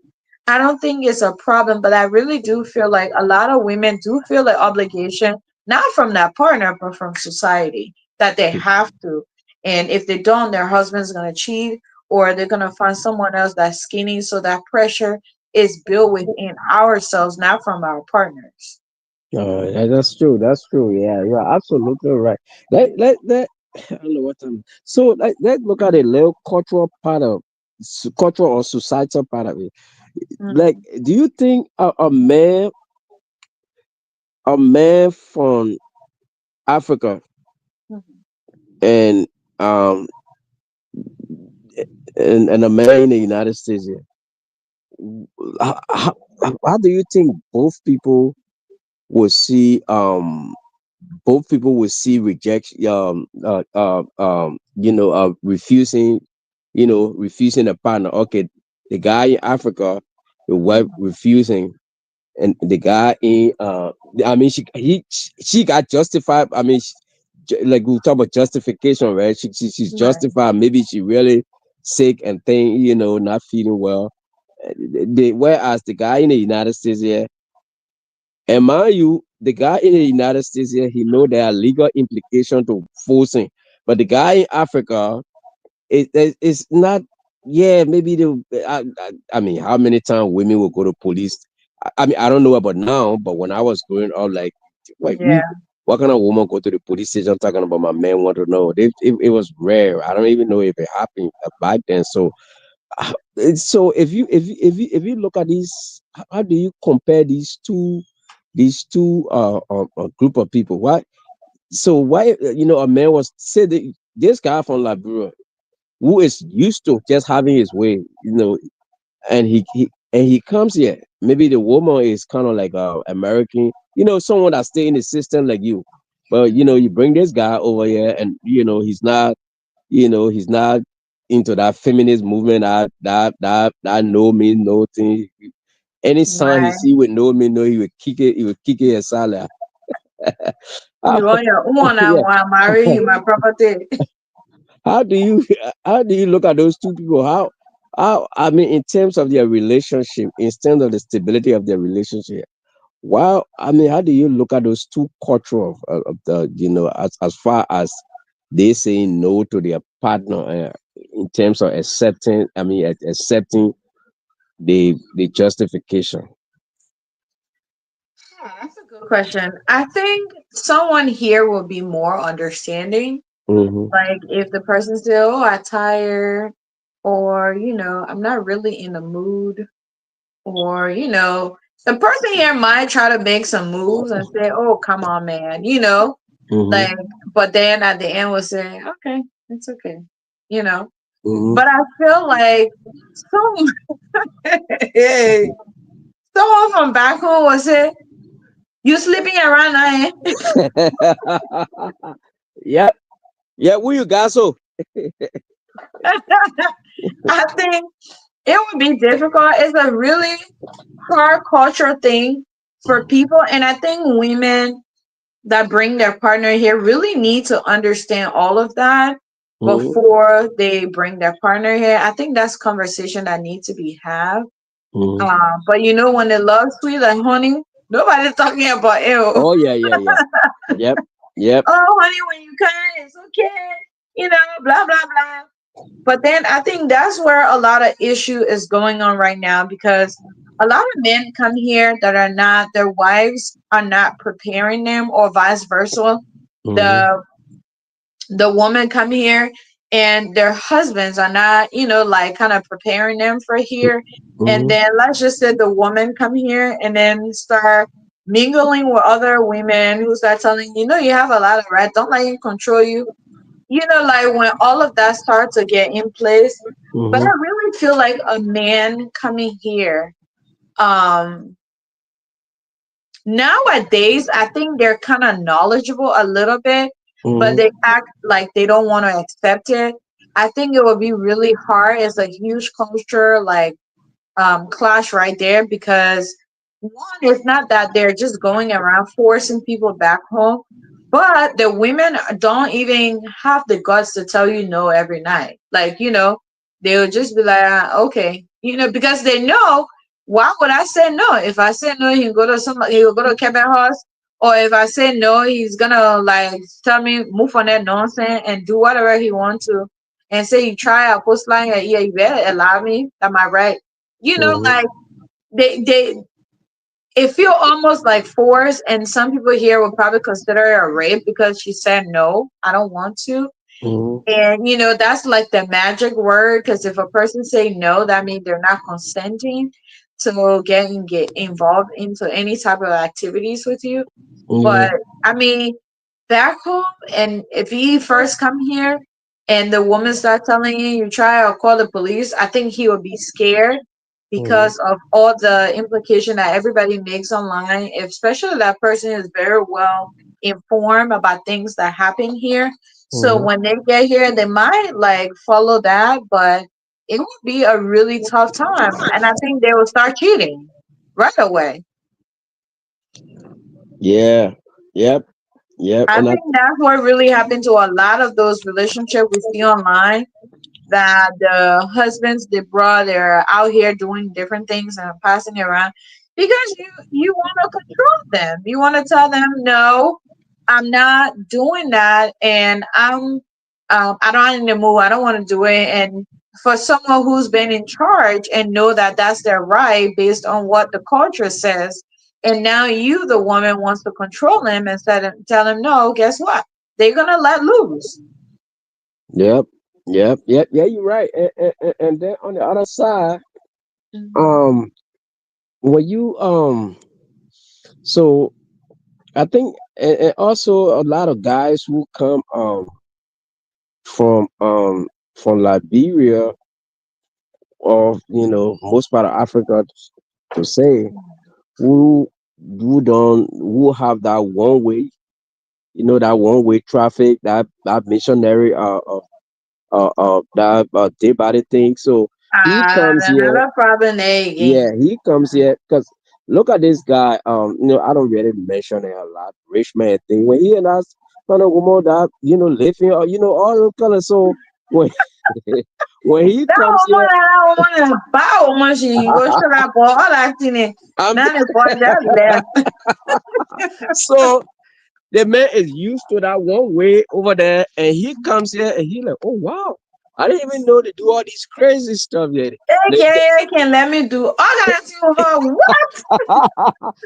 I don't think it's a problem. But I really do feel like a lot of women do feel an obligation, not from that partner, but from society, that they have to. And if they don't, their husband's gonna cheat or they're gonna find someone else that's skinny. So that pressure is built within ourselves, not from our partners. Yeah, that's true. That's true. Yeah, you're absolutely right. Let I don't know what time. So let's look at a little cultural part of cultural or societal part of it. Like, Mhm, do you think a man from Africa mhm, and um and a man in the United States here, how, how, how do you think both people will see rejection, refusing, refusing a partner. Okay, the guy in Africa, the wife mhm. refusing, and the guy in I mean, she got justified. I mean, like we talk about justification, right? She's Right. justified. Maybe she really sick and thing, not feeling well. Whereas the guy in the United States here, and mind you, the guy in the United States here, he know there are legal implications to forcing, but the guy in Africa, it's not. Yeah, maybe I mean, how many times women will go to police? I mean, I don't know about now, but when I was growing up, like, Yeah. what kind of woman go to the police station talking about my man want to know? It was rare. I don't even know if it happened back then. So, so if you look at these, how do you compare these two group of people? Why a man was said that this guy from Liberia who is used to just having his way, and he comes here. Maybe the woman is kind of like American, someone that stay in the system like you, but you bring this guy over here, and he's not into that feminist movement, that no mean no thing. Any son he Right. see with no mean no, he would kick it aside. You How, on your own, I yeah. want to marry you, my property. How do you how do you look at those two people? How I mean, in terms of their relationship, instead of the stability of their relationship? Well, I mean, how do you look at those two culture of the as far as they saying no to their partner, in terms of accepting? I mean, accepting the justification. Question. I think someone here will be more understanding. Mm-hmm. Like if the person said, "Oh, I'm tired," or I'm not really in the mood, or the person here might try to make some moves and say, "Oh, come on, man," Mm-hmm. like, but then at the end will say, "Okay, it's okay," you know. Mm-hmm. But I feel like some hey, someone from back home will say, "You sleeping around now?" Yep. Yeah, who you got so? I think it would be difficult. It's a really hard cultural thing for people, and I think women that bring their partner here really need to understand all of that Mm-hmm. before they bring their partner here. I think that's conversation that needs to be had. Mm-hmm. But when the love sweet like honey, nobody's talking about ew. Oh yeah, yeah, yeah. Yep. Yep. Oh honey, when you come, it's okay. Blah blah blah. But then I think that's where a lot of issue is going on right now because a lot of men come here that are not their wives are not preparing them or vice versa. Mm-hmm. The woman come here and their husbands are not, like kind of preparing them for here. And Mm-hmm. then let's just say the woman come here and then start mingling with other women who start telling you have a lot of right, don't let him control you, like when all of that starts to get in place. But I Mm-hmm. really feel like a man coming here, um, nowadays, I think they're kind of knowledgeable a little bit, but they Mm-hmm. act like they don't want to accept it. I think it would be really hard. It's a huge culture, like clash right there because one is not that they're just going around forcing people back home, but the women don't even have the guts to tell you no every night. Like, they would just be like, "Ah, okay," because they know why would I say no? If I say no, he'll go to Kevin house. Or if I say no, he's gonna like tell me move on that nonsense and do whatever he wants to and say you try I post line, yeah, you better allow me. Am I right? Mm-hmm. Like they it feel almost like forced, and some people here will probably consider it a rape because she said no, I don't want to. Mm-hmm. And that's like the magic word because if a person say no, that means they're not consenting to get involved into any type of activities with you. But Mm-hmm. I mean, back home, and if he first come here and the woman start telling you try or call the police, I think he would be scared because of all the implication that everybody makes online, especially that person is very well informed about things that happen here. So Mm-hmm. when they get here, they might like follow that, but it would be a really tough time. And I think they will start cheating right away. Yeah. Yep. Yep. I And I. think that's what really happened to a lot of those relationships we see online. That the husbands, they brought, they're out here doing different things and passing it around because you want to control them. You want to tell them, no, I'm not doing that, and I don't in the mood. I don't want to do it. And for someone who's been in charge and know that that's their right based on what the culture says, and now you, the woman, wants to control them instead of tell them, no. Guess what? They're gonna let loose. Yep. Yep. Yep. Yeah, you're right. And then on the other side, Mhm. um, when you so I think, and also a lot of guys who come from Liberia, or most part of Africa, to say, who who have that one way, that one way traffic, that missionary that day by day thing. So he comes here. Another problem there Yeah, again. he comes here because look at this guy. I don't really mention it a lot. Rich man thing. When he and us kind of woman that living, or all those colors. So when when he comes here, That woman, bow woman, she go straight up all that thing. I'm Now the boy just left. so the man is used to that one way over there, and he comes here and he like, oh wow, I didn't even know they do all these crazy stuff there. Okay, can let me do all that thing with her. What?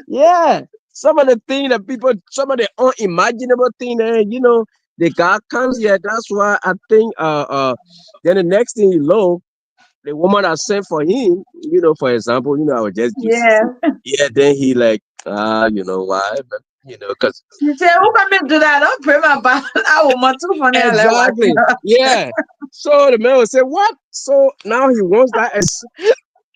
Yeah. some of the things that people, some of the unimaginable things that the guy comes here. That's why I think then the next thing you know, the woman I sent for him, for example, I was just give CC. Yeah. Yeah, then he like, why? But, because She said, who come and do that? Don't pray my Bible. I will want to funny and let watch exactly, her. yeah. So the man will say, what? So now he wants that.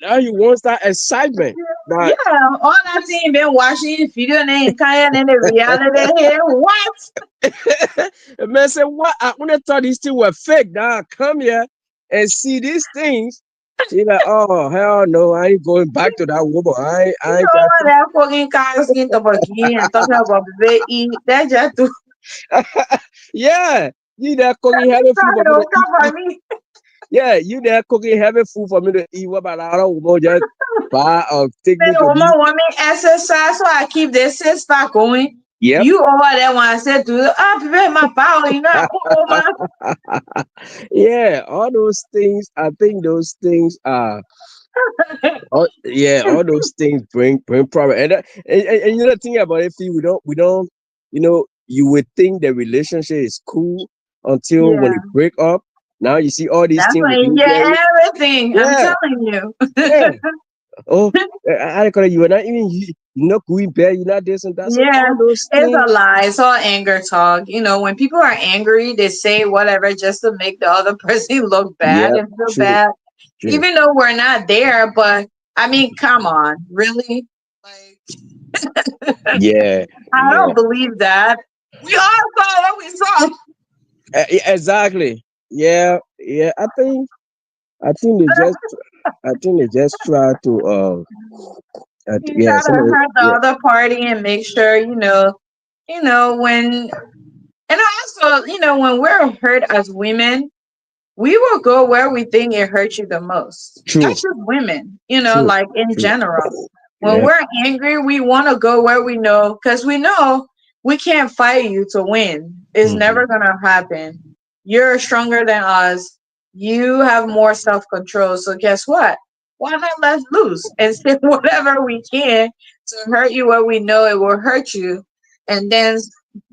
Now he wants that excitement. That Yeah, all I seen been watching video and kind and the reality here. What? the man said, what? I only thought these things were fake. Now I come here and see these things. She like, oh hell no, I ain't going back to that woman. I You ain't know got what that fucking car skin to and talking about baby eat. That just to yeah. You there cooking that's heavy food for me to don't eat. come for me. Yeah, you there cooking heavy food for me to eat. What about other woman just buy or take Say me to woman these? want me exercise, so I keep this six pack going. Yep. You over there when I said do I prepare my power, you know, I put woman. Yeah, all those things. I think those things are. Yeah, all those things bring problem. And you know the thing about it, Fee, we don't you would think the relationship is cool until when Yeah, you break up. Now you see all these that's things with when being you get married. everything. I'm Yeah, telling you. yeah. Oh, I call it, you are not even you're not going bed, you're not this and that. So Yeah, all those it's a things. lie. It's all anger talk. You know, when people are angry, they say whatever just to make the other person look bad Yeah, and feel true, bad, true. even though we're not there. But I mean, come on, really? Like, Yeah, I yeah. don't believe that. We all saw what we saw. Exactly. Yeah, yeah. I think they just try to You yeah, gotta somebody, hurt the yeah, other party and make sure when, and also, when we're hurt as women, we will go where we think it hurts you the most. true, That's just women, true, like in true. general. When Yeah. we're angry, we want to go where we know, because we know we can't fight you to win. It's never Hmm. going to happen. You're stronger than us. You have more self control. So, guess what? Why not let loose and say whatever we can to hurt you where we know it will hurt you? And then,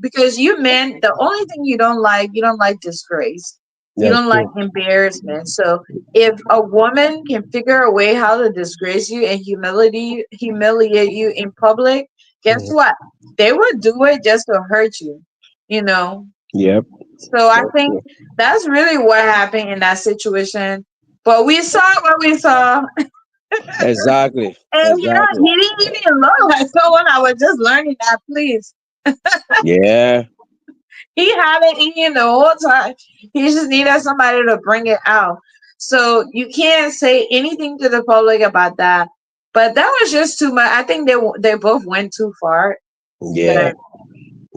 because you men, the only thing you don't like disgrace. You That's don't like true. embarrassment. So if a woman can figure a way how to disgrace you and humiliate you in public, guess Mhm. what? They would do it just to hurt you, you know. Yep. So I That's think true. that's really what happened in that situation. But we saw what we saw. Exactly. And Exactly. he didn't even look like someone. I was just learning that, please. Yeah. He haven't eaten the whole time. He just needed somebody to bring it out. So you can't say anything to the public about that. But that was just too much. I think they both went too far. Yeah. That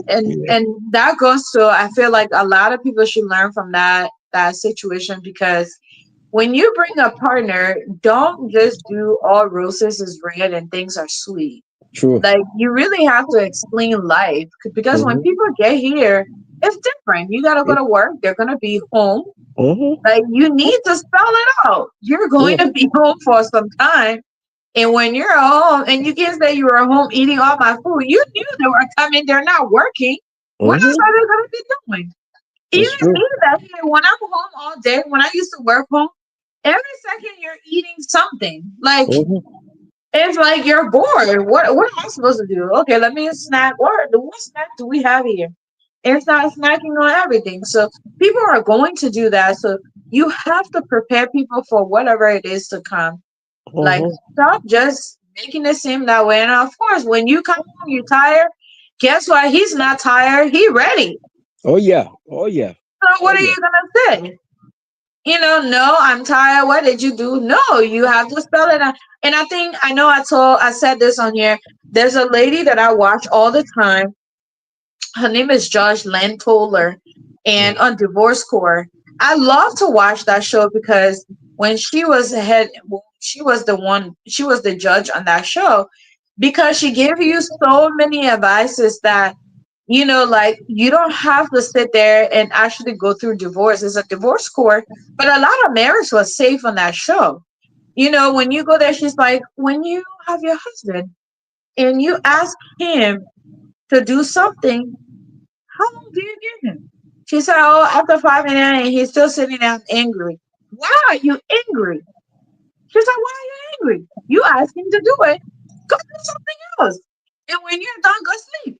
and Yeah. and that goes to, I feel like a lot of people should learn from that situation, because when you bring a partner, don't just do all roses is red and things are sweet. True. Like, you really have to explain life, because when Mm-hmm. people get here, it's different. You gotta go It, to work. They're gonna be home. mm-hmm. Like, you need to spell it out. You're going Yeah. to be home for some time. And when you're home, and you can't say you were home eating all my food, you knew they were coming. They're not working. What else Mm-hmm. are they gonna be doing? It's Even true. me, that here, when I'm home all day, when I used to work home, every second you're eating something. Like, Mm-hmm. it's like you're bored. What am I supposed to do? Okay, let me snack. What snack do we have here? It's not snacking on everything. So people are going to do that. So you have to prepare people for whatever it is to come. Like, Mm-hmm. stop just making it seem that way. And of course, when you come home, you're tired. Guess what? He's not tired. He ready. Oh yeah. Oh yeah. So Oh what are yeah. you gonna say? No, I'm tired. What did you do? No, you have to spell it out. And I said this on here. There's a lady that I watch all the time. Her name is Josh Lantoller, and on Divorce Court. I love to watch that show because when she was the judge on that show, because she gave you so many advices that, like, you don't have to sit there and actually go through divorce. It's a divorce court, but a lot of marriage was safe on that show. When you go there, she's like, when you have your husband, and you ask him to do something, how long do you give him? She said, oh, after 5 minutes, and he's still sitting there angry. Why are you angry? She said, why are you angry? You asked him to do it. Go do something else. And when you're done, go sleep.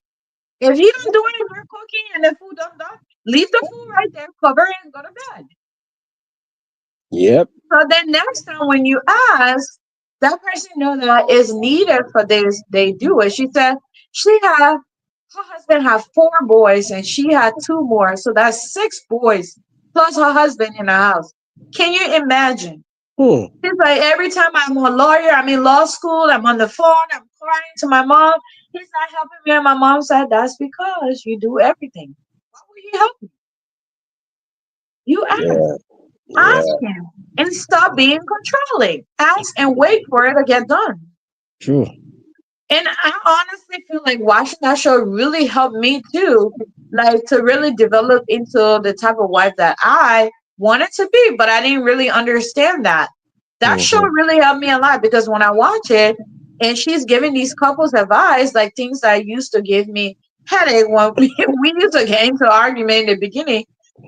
If he don't do it, if you're cooking and the food done, leave the food right there, cover it, and go to bed. Yep. So then next time when you ask, that person know that is needed for this, they do it. She said she had her husband had 4 boys and she had 2 more. So that's 6 boys plus her husband in the house. Can you imagine? Hmm. She's like, every time I'm a lawyer, I'm in law school, I'm on the phone, I'm crying to my mom. He's not helping me. And my mom said, that's because you do everything. Why would he help you? You ask. Yeah. Ask Yeah. him and stop being controlling. Ask and wait for it to get done. True. And I honestly feel like watching that show really helped me too, like to really develop into the type of wife that I wanted to be, but I didn't really understand that. That show Hmm. really helped me a lot because when I watch it and she's giving these couples advice, like things that used to give me headache when we used to get into argument in the beginning.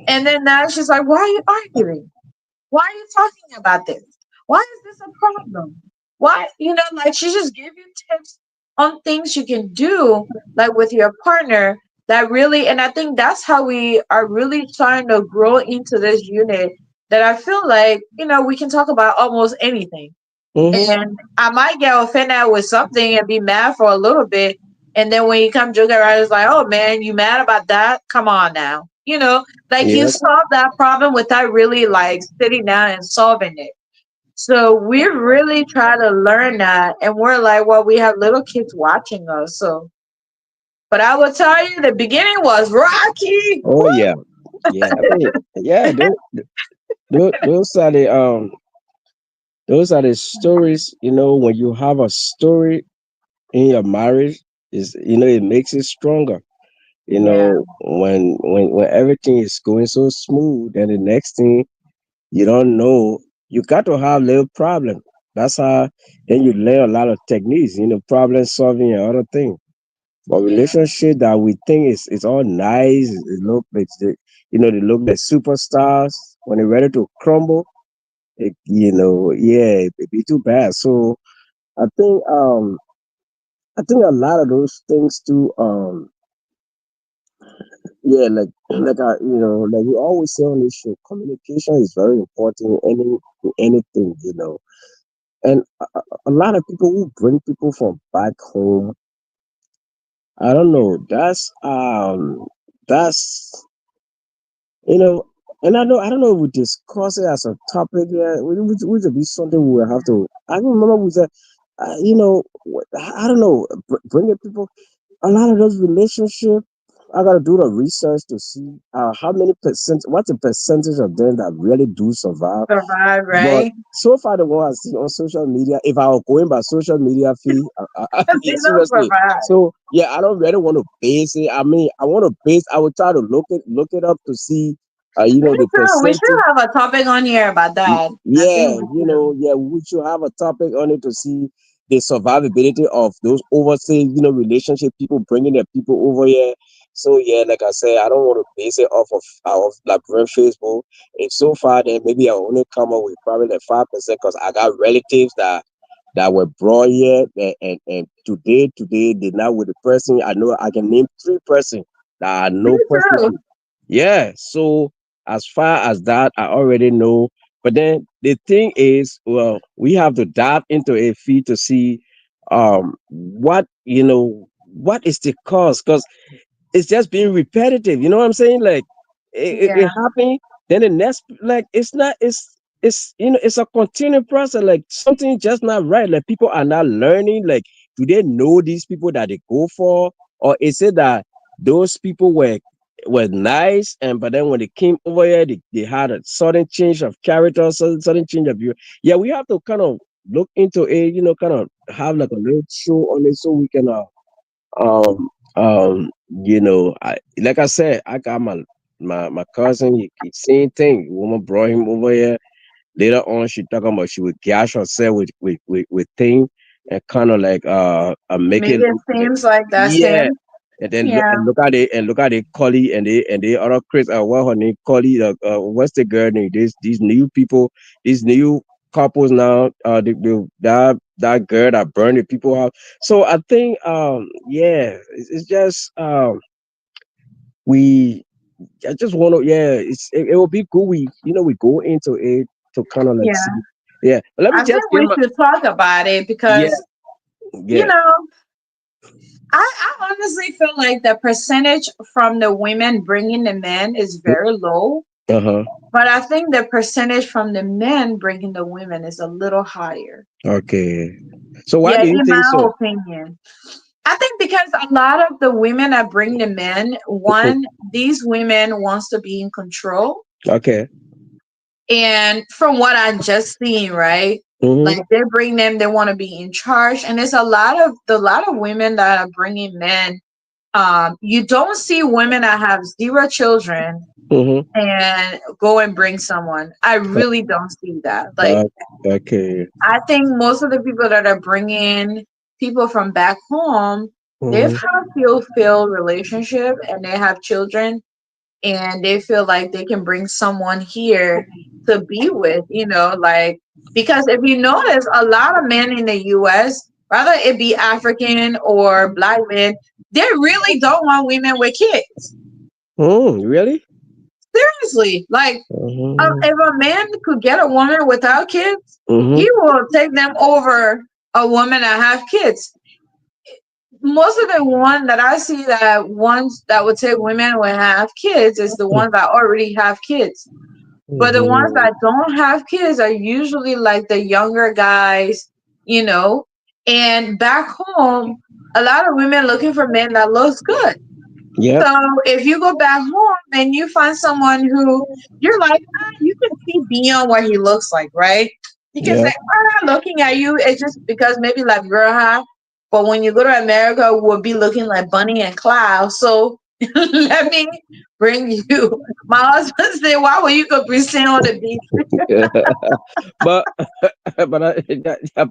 And then now she's like, why are you arguing? Why are you talking about this? Why is this a problem? Why, like she just give you tips on things you can do, like with your partner, that really, and I think that's how we are really trying to grow into this unit that I feel like, we can talk about almost anything. Hmm. And I might get offended with something and be mad for a little bit. And then when you come joke around, it's like, oh man, you mad about that? Come on now. Like you Yep. solve that problem without really like sitting down and solving it. So we really try to learn that. And we're like, well, we have little kids watching us. So, but I will tell you, the beginning was rocky. Oh yeah. Yeah. I mean, yeah. Those are the stories. When you have a story in your marriage, is it makes it stronger. Yeah, When everything is going so smooth, then the next thing you don't know, you got to have little problem. That's how then you learn a lot of techniques, problem solving and other things. But yeah. relationship that we think is all nice, they look like superstars when they're ready to crumble. Yeah, it be too bad. So I think um I think a lot of those things too. Yeah, like like we always say on this show, communication is very important in anything. And a lot of people who bring people from back home, I don't know. That's you know, and I don't know if we discuss it as a topic. Yeah, which would be something we will have to. I remember we said, I don't know, bringing people. A lot of those relationships, I gotta do the research to see how many percent, what's the percentage of them that really do survive. Survive, But right? so far, the one I see on social media, if I were going by social media feed, They yeah, don't seriously. survive. So yeah, I don't really want to base it. I mean, I want to base. I would try to look it up to see, Me the too. We should percentage. have a topic on here about that. I think Yeah, we should. yeah, we should have a topic on it to see the survivability of those overseas, relationship people bringing their people over here. So yeah, like I said, I don't want to base it off like Facebook. If so far, then maybe I only come up with probably like 5% because I got relatives that were brought here and today they're not with the person. I know I can name 3 person that I Me know too. personally. Yeah, so as far as that, I already know. But then the thing is, well, we have to dive into a feed to see what is the cause because it's just being repetitive. You know what I'm saying? Like it Yeah. happened, then the next like it's not it's a continuing process. Like something just not right. Like people are not learning. Like do they know these people that they go for, or is it that those people were nice and but then when they came over here they had a sudden change of character, sudden change of view. Yeah, we have to kind of look into it. Kind of have like a little show on it so we can um, I like I said, I got my cousin. Same thing. Woman brought him over here. Later on, she talking about she would gash herself with thing. and kind of like make Make it it look like, seems like that's yeah. him. And then Yeah, look at the collie and the other Chris, what her name, collie, what's the girl name, these new people, these new couples now, that girl that burned the people out. So I think yeah, it's just we I just want to, yeah, it will be good. We go into it to kind of like yeah. see. Yeah, but let me I think just give we my, should talk about it yeah, because, you yeah, know, I honestly feel like the percentage from the women bringing the men is very low, uh-huh, but I think the percentage from the men bringing the women is a little higher. okay. So why Yeah, do you in think my so? opinion. I think because a lot of the women that bring the men, one, these women wants to be in control. Okay. And from what I just seen, right? Mm-hmm. Like they bring them, they want to be in charge. And there's a lot of women that are bringing men. You don't see women that have zero children Mm-hmm. and go and bring someone. I really don't see that. Like Uh, okay. I think most of the people that are bringing people from back home, they've Mm-hmm. had failed relationship and they have children and they feel like they can bring someone here to be with, like because if you notice a lot of men in the US, whether it be African or black men, they really don't want women with kids. Really? Seriously. Like Mm-hmm. if a man could get a woman without kids, he Mm-hmm. will take them over a woman that have kids. Most of the one that I see that ones that would take women would have kids is the ones that already have kids. But the ones Mm-hmm. that don't have kids are usually like the younger guys, you know. And back home, a lot of women looking for men that looks good. Yep. So if you go back home and you find someone who you're like, you can see beyond what he looks like, right? You can say, Yep. looking at you, it's just because maybe like girl high. But when you go to America, we'll be looking like Bunny and Cloud. So let me bring you. My husband said, why would you go be sitting on the beach? but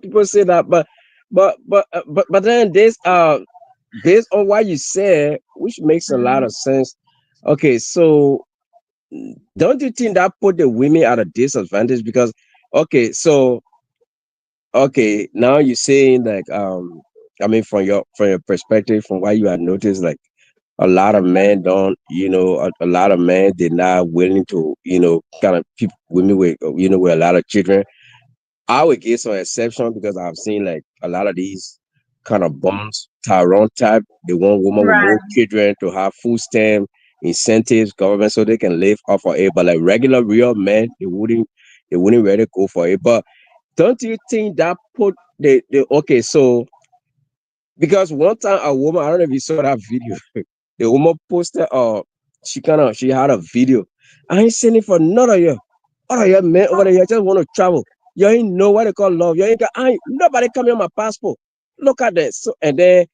people say that, but then this based on what you said, which makes a lot Mhm. of sense. Okay, so don't you think that put the women at a disadvantage? Because okay, so okay, now you're saying like I mean from your perspective, from what you have noticed, like a lot of men don't, a lot of men they're not willing to, kind of people women with with a lot of children. I would give some exception because I've seen like a lot of these kind of bums, Tyrone type. They want women with more Right. children to have food stamp incentives, government, so they can live off of it. But like regular real men, they wouldn't really go for it. But don't you think that put the okay? So because one time a woman, I don't know if you saw that video, the woman posted she had a video. I ain't seen it for another year. Other year, man over there just want to travel. You ain't know what they call love. You ain't got I ain't nobody coming on my passport. Look at that. So and then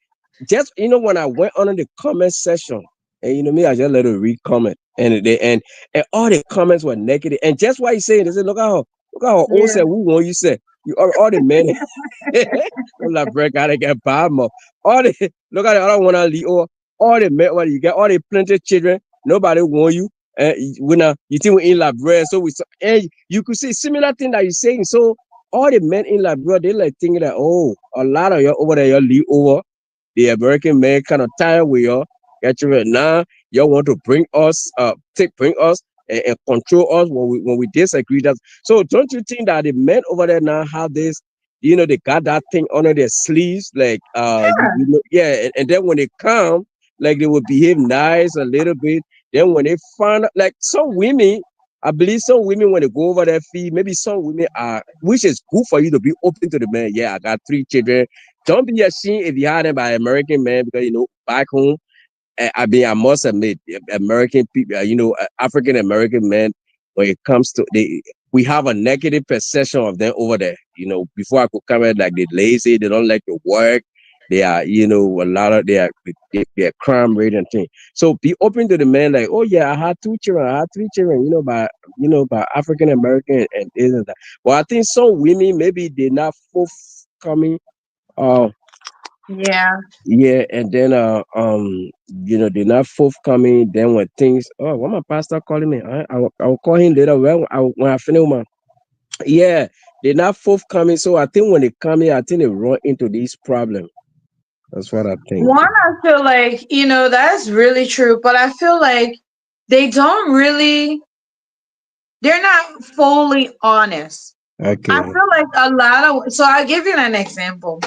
just when I went on in the comment section, and me, I just let her read comment. And all the comments were negative. And just what he said, they said, look at her old Yeah. said, who want you said. You all the men I'm like, bro, gotta get bad more. All the look at it, I don't wanna leave all the men what you get, all the plenty of children, nobody want you. And when you think we in Labrador, so and you could see similar thing that you're saying. So all the men in Labrador, they like thinking that a lot of you over there, you leave over the American man kind of time with you. Get you right now. You want to bring us, bring us and control us when we disagree. That so don't you think that the men over there now have this? They got that thing under their sleeves, like yeah. And then when they come, like they will behave nice a little bit. Then when they find out, like some women, I believe some women when they go over their feet, maybe some women are, which is good for you to be open to the man. Yeah, I got 3 children. Don't be ashamed if you had them by American men because back home. I mean, I must admit, American people, African American men, when it comes to we have a negative perception of them over there. Before I could come in, like they're lazy, they don't like to work. They are, a lot of their crime rate and thing. So be open to the man, like, oh yeah, I had 2 children, I had 3 children, by African American and this and that. Well, I think some women maybe they're not forthcoming Oh, Yeah. yeah, and then they're not forthcoming. Then when things, oh, what my pastor calling me? I'll call him later when I finish my. Yeah, they're not forthcoming. So I think when they come here, I think they run into this problem. That's what I think. One, I feel like, that's really true, but I feel like they don't really, they're not fully honest. I Okay. feel like a lot of, so I'll give you an example.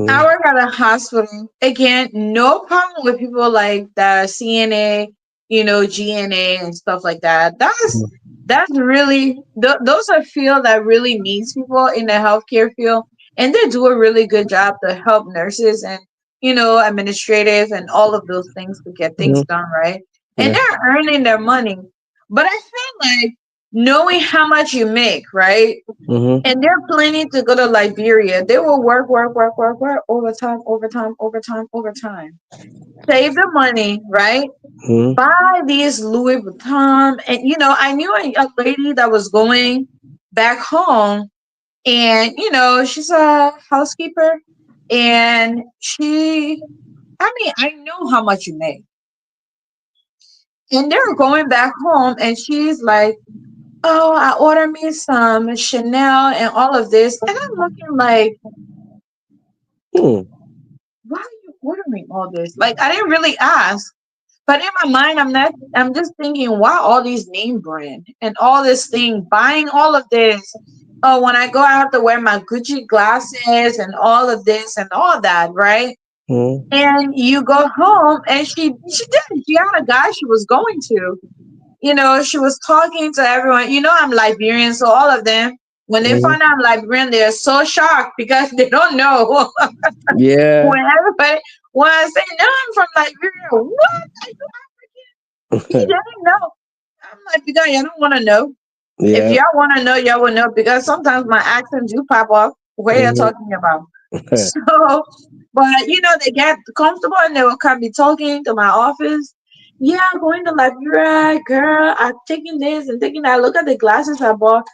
I Mm, work at a hospital. Again, no problem with people like that CNA, GNA and stuff like that. That's really those are field that really needs people in the healthcare field, and they do a really good job to help nurses and administrative and all of those things to get things mm, done right. And yeah. they're earning their money, but I feel like knowing how much you make, right? Mm-hmm. And they're planning to go to Liberia. They will work, work, work, work, work, overtime, overtime, overtime, overtime. Save the money, right? Mm-hmm. Buy these Louis Vuitton. And, I knew a lady that was going back home and, she's a housekeeper and I know how much you make. And they're going back home and she's like, oh, I ordered me some Chanel and all of this. And I'm looking like, Mm, why are you ordering all this? Like I didn't really ask. But in my mind, I'm just thinking, why all these name brand and all this thing, buying all of this. Oh, when I go, I have to wear my Gucci glasses and all of this and all that, right? mm, And you go home and she did. She had a guy she was going to. She was talking to everyone. I'm Liberian, so all of them, when they mm. find out I'm Liberian, they're so shocked because they don't know. Yeah. When everybody, when I say, no, I'm from Liberia, what? Are you African? He didn't know. I'm like, because y'all don't want to know. If Yeah. y'all want to know, y'all will know because sometimes my accent do pop off what you're Mm-hmm. talking about. So, but they get comfortable and they will come be talking to my office. Yeah, I'm going to Liberia, girl. I'm taking this and taking that. Look at the glasses I bought.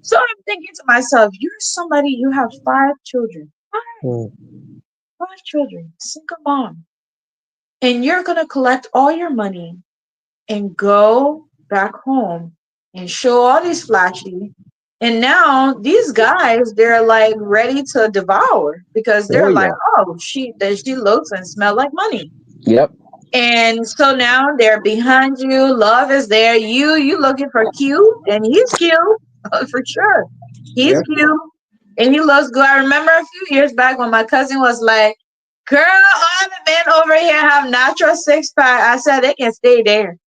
So I'm thinking to myself, you're somebody, you have 5 children. Mm, 5 children, single mom. And you're going to collect all your money and go back home and show all these flashy. And now these guys, they're like ready to devour because oh they're like, yeah. oh, she looks and smell like money. Yep. And so now they're behind you. Love is there. You looking for Q, and he's cute for sure. He's Yeah. cute, and he looks good. I remember a few years back when my cousin was like, "Girl, all the men over here have natural 6 pack." I said they can stay there.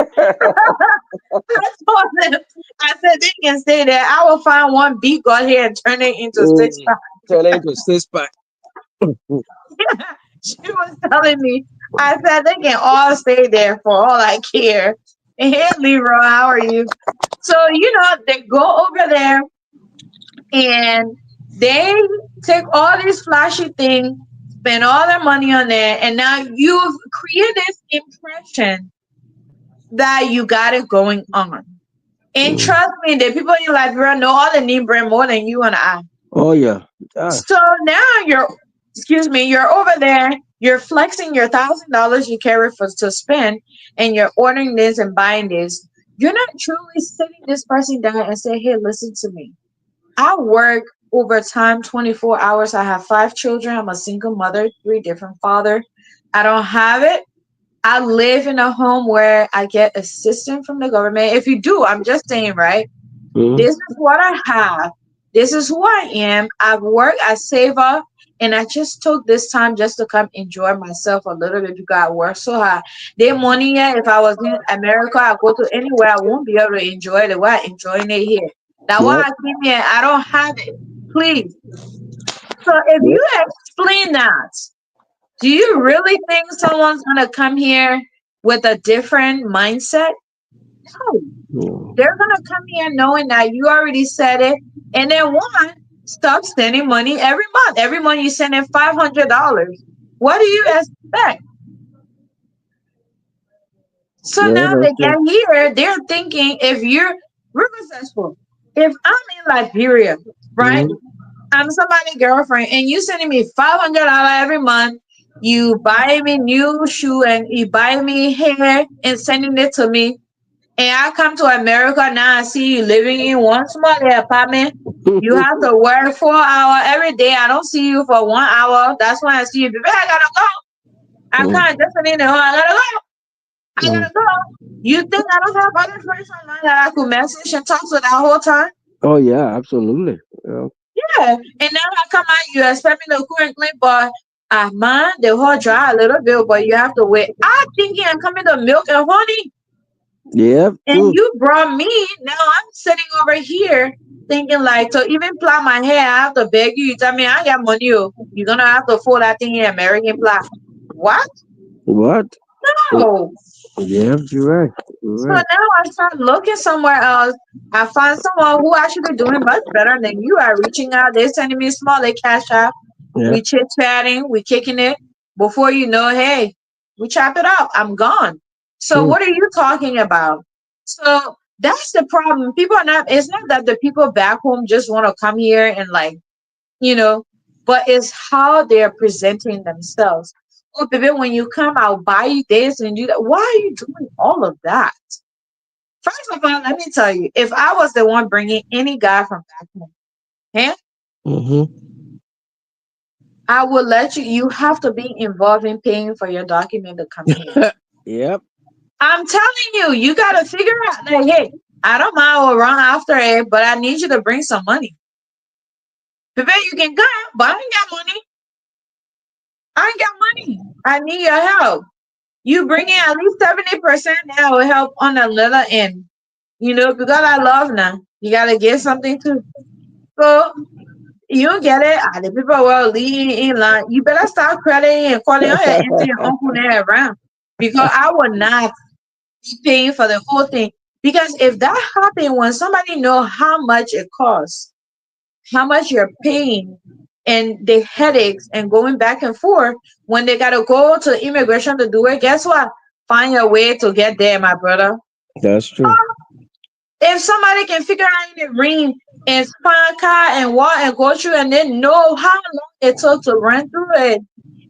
I told them, I said they can stay there. I will find one big girl here and turn it into six Mm. pack. Turn it into six pack. She was telling me, I said they can all stay there for all I care. And hey, Leroy, how are you? So, they go over there and they take all these flashy things, spend all their money on there, and now you've created this impression that you got it going on. And Mm. trust me, the people in Liberia know all the name brand more than you and I. Oh yeah. Ah. So now excuse me, you're over there, you're flexing your $1,000 you carry for to spend, and you're ordering this and buying this. You're not truly sitting this person down and say, hey, listen to me. I work overtime 24 hours. I have 5 children. I'm a single mother, 3 different father. I don't have it. I live in a home where I get assistance from the government. If you do, I'm just saying, right? Mm. This is what I have. This is who I am. I've worked, I save up, and I just took this time just to come enjoy myself a little bit because I work so hard. The money here, if I was in America, I go to anywhere, I won't be able to enjoy it the way I enjoying it here. That's why Yep. I came here. I don't have it. Please. So if Yep. you explain that, do you really think someone's gonna come here with a different mindset? No. Mm. They're gonna come here knowing that you already said it, and then one, stop sending money every month. Every month you send in $500. What do you expect? So Yeah, now that's they true. get here, they're thinking if you're real successful. If I'm in Liberia, right? Mm. I'm somebody's girlfriend, and you sending me $500 every month. You buy me new shoe and you buy me hair and sending it to me. And I come to America now. I see you living in one small little apartment. You have to work 4 hours every day. I don't see you for 1 hour. That's when I see you. Baby, I gotta go. I Mm, can't just in the home. I gotta go. I mm. gotta go. You think I don't have other friends online that I could message and talk to that whole time? Oh yeah, absolutely. Yeah. Yeah. And now I come out, you expect me to cook and clean, but man, the whole dry a little bit, but you have to wait. I think I'm coming to milk and honey. Yeah, And true. you brought me. Now I'm sitting over here thinking like to even plat my hair, I have to beg you. You tell me I got money. You're gonna have to fold that thing in American plat. What? What? Mm, No. yeah, you're right. You're So right. now I start looking somewhere else. I find someone who actually doing much better than you are reaching out. They're sending me small they cash app. Yeah, We chit chatting, we kicking it. Before you know, hey, we chop it up. I'm gone. So true. what are you talking about? So that's the problem. People are not. It's not that the people back home just want to come here and like you know, but it's how they're presenting themselves. Oh, baby, when you come, I'll buy you this and do that. Why are you doing all of that? First of all, let me tell you, if I was the one bringing any guy from back home, eh, Mm-hmm. I would let you. You have to be involved in paying for your document to come here. Yep. I'm telling you, you got to figure out that, hey, I don't mind what run after it, but I need you to bring some money. Baby, you can go, but I ain't got money. I ain't got money. I need your help. You bring in at least 70%, that will help on the little end. Because I love now. You got to give something too. So you get it. The people will leave in line. You better start crediting and calling your auntie and uncle there around. Because I will not be paying for the whole thing. Because if that happens when somebody know how much it costs, how much you're paying, and the headaches and going back and forth, when they gotta go to immigration to do it, guess what? Find a way to get there, my brother. That's true. If somebody can figure out in the ring and span car and walk and go through and then know how long it took to run through it,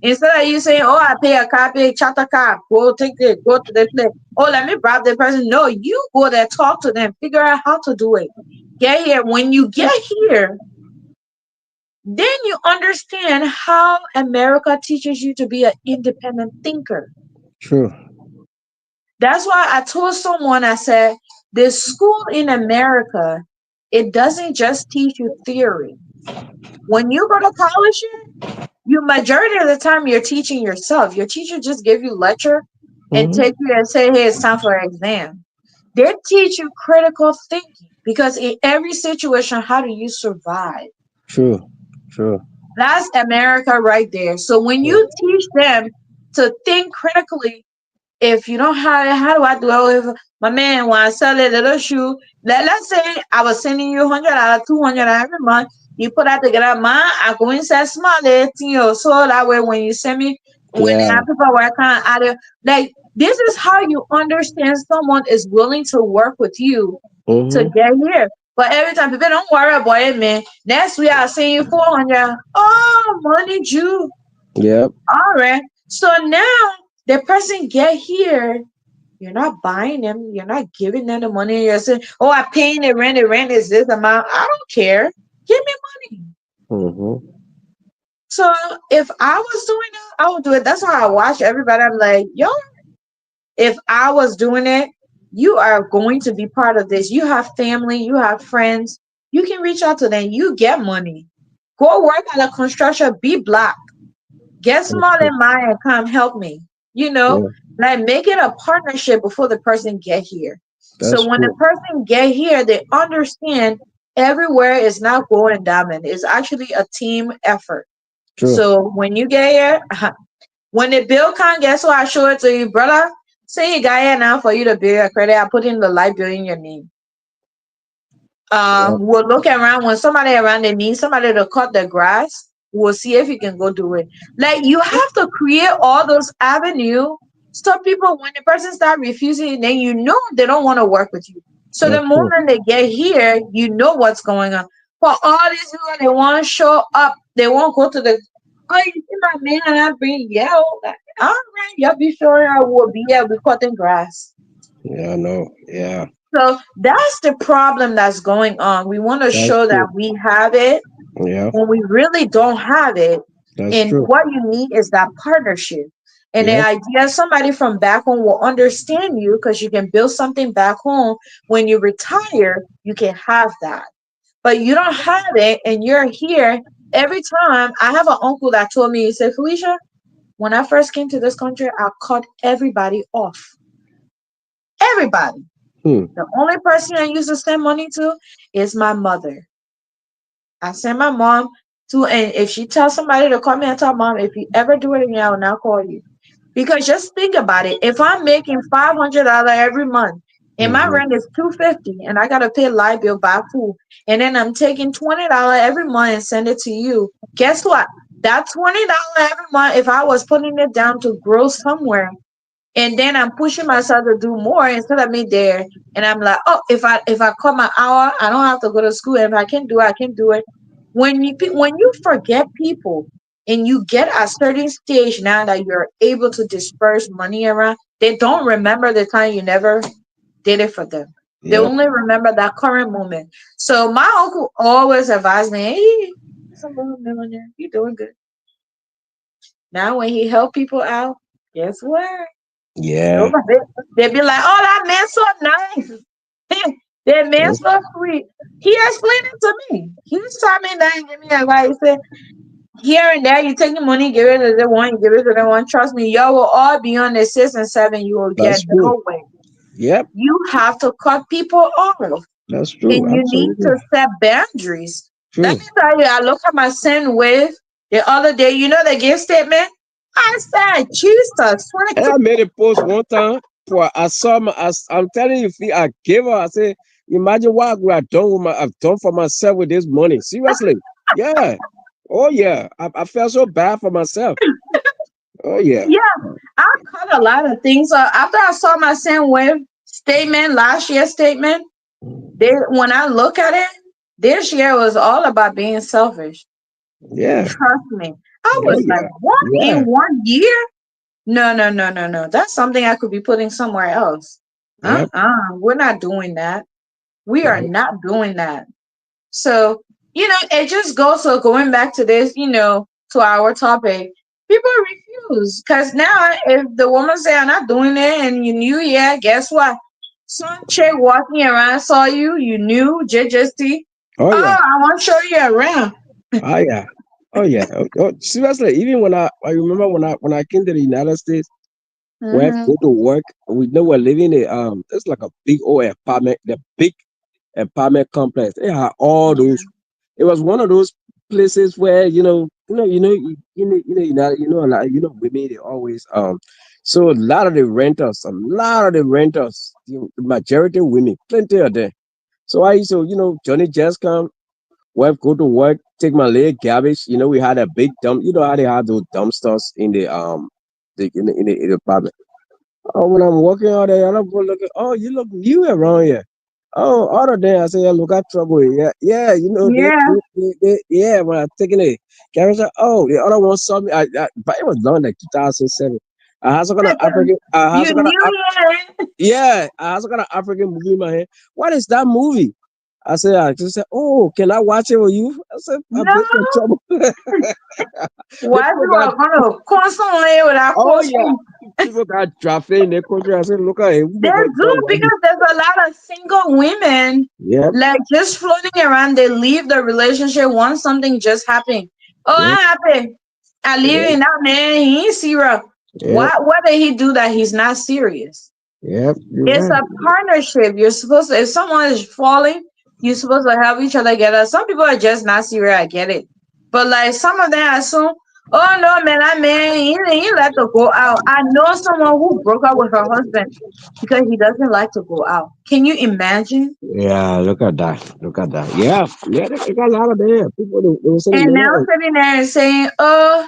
instead of you saying, "Oh, I pay a car, pay charter car, go take it, go to the place. Oh, let me bribe the person." No, you go there, talk to them, figure out how to do it. Get here. When you get here, then you understand how America teaches you to be an independent thinker. True. That's why I told someone, I said, the school in America, it doesn't just teach you theory. When you go to college here, you majority of the time you're teaching yourself. Your teacher just give you lecture and take Mm-hmm. you and say, hey, it's time for an exam. They teach you critical thinking because in every situation, how do you survive? True. True. That's America right there. So when you teach them to think critically, if you don't have it, how do I do it? If my man want to sell a little shoe, let's say I was sending you $100, $200 every month. You put that together, man. I go inside small little thing, so that way when you send me, when they Yeah. have people work on out like this is how you understand someone is willing to work with you to Mm-hmm. get here. But every time people don't worry about it, man. Next week I'll send you 400. Oh, money Jew. Yep. All right. So now the person get here, you're not buying them, you're not giving them the money. You're saying, "Oh, I'm paying the rent. The rent is this amount." I don't care. Give me money. Mm-hmm. So if I was doing that, I would do it. That's why I watch everybody. I'm like, yo, if I was doing it, you are going to be part of this. You have family, you have friends. You can reach out to them. You get money. Go work at a construction. Be black. Get That's small true. in mine and come help me. You know, Yeah. like make it a partnership before the person get here. So That's when the true. person get here, they understand everywhere is not going diamond. It's actually a team effort. True. So when you get here, when the bill come, guess what? I show it to you, brother. Say you got here now for you to bill your credit. I put in the light bill in your name. Yep. We'll look around when somebody around they need somebody to cut the grass. We'll see if you can go do it. Like you have to create all those avenue so people when the person start refusing, then you know they don't want to work with you. So the That's true. moment they get here, you know what's going on. For all these people, they want to show up. They won't go to the. Oh, you see my man and I bring yell. Like, all right, y'all be sure I will be here. We cutting grass. Yeah, no, yeah, So that's the problem that's going on. We want to that's show that true. we have it Yeah, when we really don't have it. that's And true. what you need is that partnership. And the Yeah, idea somebody from back home will understand you because you can build something back home. When you retire, you can have that. But you don't have it and you're here. Every time I have an uncle that told me, he said, Felicia, when I first came to this country, I cut everybody off. Everybody. hmm. The only person I used to send money to is my mother. I send my mom to, and if she tells somebody to call me, I tell mom, if you ever do it again, I will not call you. Because just think about it. If I'm making $500 every month and my Hmm. rent is $250 and I gotta pay light bill, buy food, and then I'm taking $20 every month and send it to you, guess what? That $20 every month, if I was putting it down to grow somewhere, and then I'm pushing myself to do more instead of me there. And I'm like, oh, if I cut my hour, I don't have to go to school. And if I can do it, I can do it. When you forget people and you get a certain stage now that you're able to disperse money around, they don't remember the time you never did it for them. They Yep. only remember that current moment. So my uncle always advised me, hey, it's a little millionaire. You're doing good. Now when he help people out, guess what? Yeah. Nobody. They be like, "Oh, that man so nice. That man That's, so sweet." He explained it to me. He was telling me that and give me advice. He said, "Here and there, you take the money, give it to the one, you give it to the one. Trust me, y'all will all be on the 6 and 7. You will get that's true. nowhere. Yep. You have to cut people off, and That's true. you need Absolutely to set boundaries." Let true. me tell you, I look at my sin wave the other day. You know the gift statement. I said, Jesus, And I made a post one time for I saw my. I'm telling you, Fee, I gave her. I said, imagine what I would have done with my. I've done for myself with this money. Seriously. Yeah. Oh yeah. I felt so bad for myself. Oh yeah. yeah, I cut a lot of things. After I saw my Sam Wave statement, last year's statement, when I look at it, this year was all about being selfish. Yeah. Trust me. I Oh was like, yeah. what in Yeah. 1 year? No, no, no, no, no. That's something I could be putting somewhere else. Yep. We're not doing that. We are Yep. not doing that. So, it just goes, so going back to this, to our topic, people refuse. Because now, if the woman say, I'm not doing it, and you knew, yeah, guess what? Some chick walking around saw you, you knew, JJC. Oh Oh, yeah. I want to show you around. Oh yeah. Oh yeah. Seriously, even I remember when I came to the United States, when I Mm-hmm. go to work, we know we're living in it's like a big old apartment, the big apartment complex. They had all those. It was one of those places where like women they always So a lot of the renters, the majority women, plenty of them. So I used to, Johnny just come, wife go to work, take my leg garbage. We had a big dump. You know how they had those dumpsters in the apartment. Oh, when I'm walking out there, and I'm looking, oh, you look new around here. Oh, other day I say, yeah, look at trouble. Yeah, yeah, Yeah. yeah, when I'm taking it, Karen said, oh, the other one saw me. But it was done like 2007. I had some kind of African, I had You some kind of, knew, yeah. yeah, I had some kind of African movie in my head. What is that movie? I just said, oh, can I watch it with you? I said, I'm No. in trouble. The Why people you got, are going to constantly with that oh yeah, costume? people got drafted in their country. I said, look at it, we They go for do, job. because there's a lot of single women Yep, like just floating around. They leave the relationship once something just happened. Oh, yep, I happy. I leave yep, it now, man. He ain't serious. yep, Why did he do that? He's not serious. yep. You're It's right. a partnership. You're supposed to, if someone is falling, you're supposed to help each other get up. Some people are just not serious. I get it. But like some of them assume, oh no, man, that man, he let her go out. I know someone who broke up with her husband because he doesn't like to go out. Can you imagine? Yeah, look at that. Look at that. Yeah, yeah. They got a lot of there. People they were saying, And now yeah, sitting there and saying, oh,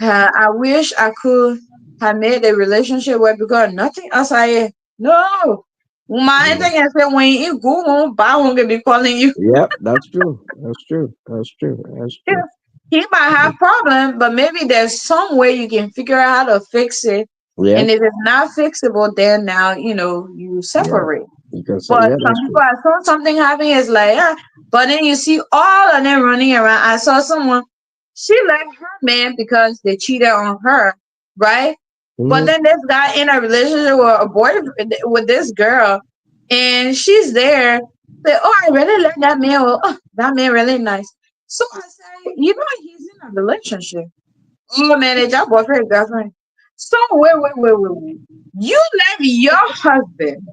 I wish I could have made a relationship where because nothing else I no. My Yeah. thing is that when you go home, I won't be calling you. Yep, that's true. That's true. That's true. That's true. He might have problem, but maybe there's some way you can figure out how to fix it. And Yep. if it's not fixable, then now you Yeah. separate. Because But yeah, some that's people, true. I saw something happening, it's like, but then you see all of them running around. I saw someone, she left her man because they cheated on her, right? But Hmm. then this guy in a relationship with a boy with this girl, and she's there. Say, oh, I really like that man. Oh, that man really nice. So I say, he's in a relationship. Oh man, it's your boyfriend, girlfriend. So wait. You left your husband,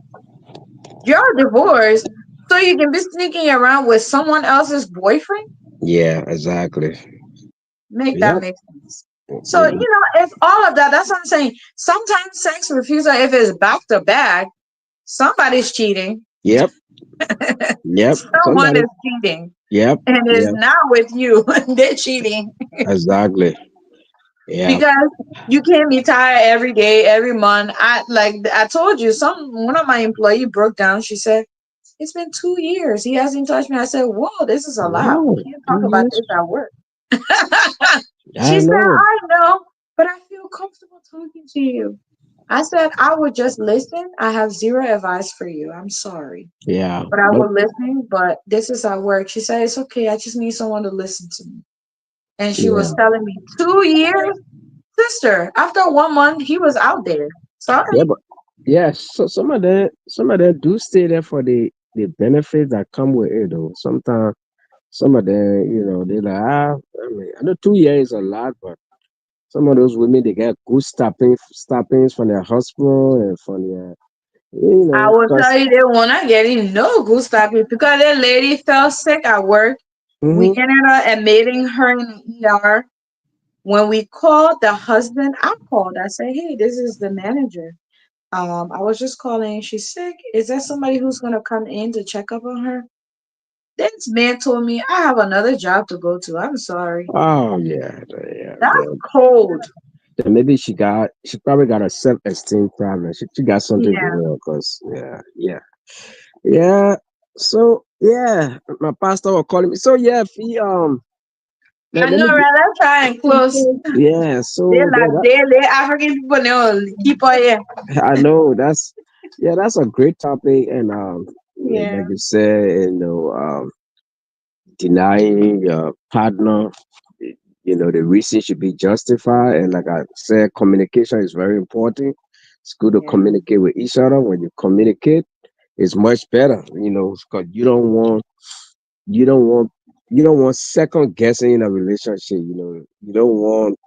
you're divorced, so you can be sneaking around with someone else's boyfriend? Yeah, exactly. Make that Yep. make sense. So, Yeah. if all of that, that's what I'm saying. Sometimes sex refusal, if it's back to back, somebody's cheating. Yep. Yep. Someone Somebody. is cheating. Yep. And it's Yep. not with you. They're cheating. Exactly. Yeah. Because you can't be tired every day, every month. I told you, one of my employee broke down. She said, it's been 2 years. He hasn't touched me. I said, whoa, this is a lot. We Wow. can't talk two about years. this at work. She I said, know. I know, but I feel comfortable talking to you. I said, I would just listen. I have zero advice for you. I'm sorry. Yeah. But I But will listen. But this is our work. She said, it's okay. I just need someone to listen to me. And she was yeah. telling me, 2 years? Sister, after 1 month, he was out there. Yeah. Sorry. But yeah. So some of them do stay there for the benefits that come with it. Though sometimes some of them, they're like, I mean, I know 2 years is a lot, but some of those women they get good stoppings from their husband and from their, I will tell because. you, they were not getting no good stuff because that lady fell sick at work. We Hmm. ended up admitting her in the ER. When we called the husband, I called. I said, hey, this is the manager. I was just calling. She's sick. Is there somebody who's gonna come in to check up on her? This man told me I have another job to go to. I'm sorry. Oh yeah, yeah. That's cold. Then maybe she probably got a self-esteem problem. She got something Yeah. going on, cause yeah. Yeah. So yeah, my pastor was calling me. So yeah, he I let know, me right? Let's try and close. yeah. They So like they African people know keep on here. I know that's a great topic, and Yeah. like you said, denying your partner, the reason should be justified, and like I said, communication is very important. It's good to Yeah. communicate with each other. When you communicate, it's much better, because you don't want you don't want second guessing in a relationship. You don't want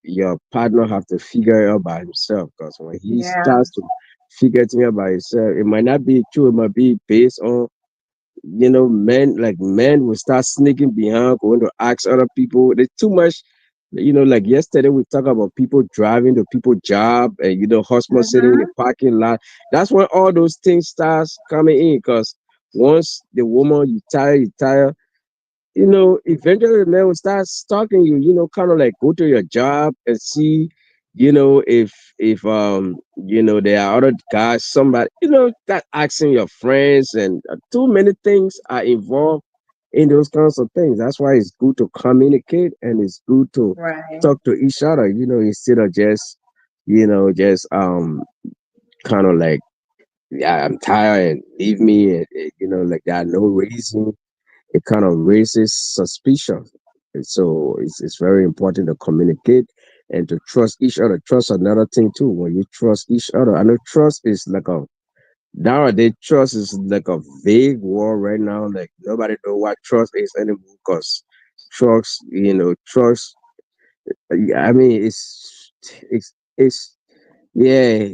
your partner have to figure it out by himself, because when he Yeah. starts to figure things out by himself, it might not be true. It might be based on, men will start sneaking behind, going to ask other people. There's too much. Like yesterday, we talked about people driving to people's job, and husband sitting in the Mm-hmm. parking lot. That's when all those things starts coming in. Because once the woman you tire, eventually the man will start stalking you, kind of like go to your job and see, if there are other guys, somebody, that asking your friends, and too many things are involved in those kinds of things. That's why it's good to communicate, and it's good to Right. talk to each other, instead of just kind of like, yeah, I'm tired and leave me, and like that, no reason. It kind of raises suspicion. And so it's very important to communicate and to trust each other. Trust another thing too. When you trust each other, I know trust is like a nowadays trust is like a vague word right now. Like nobody know what trust is anymore, because trust. I mean, it's yeah.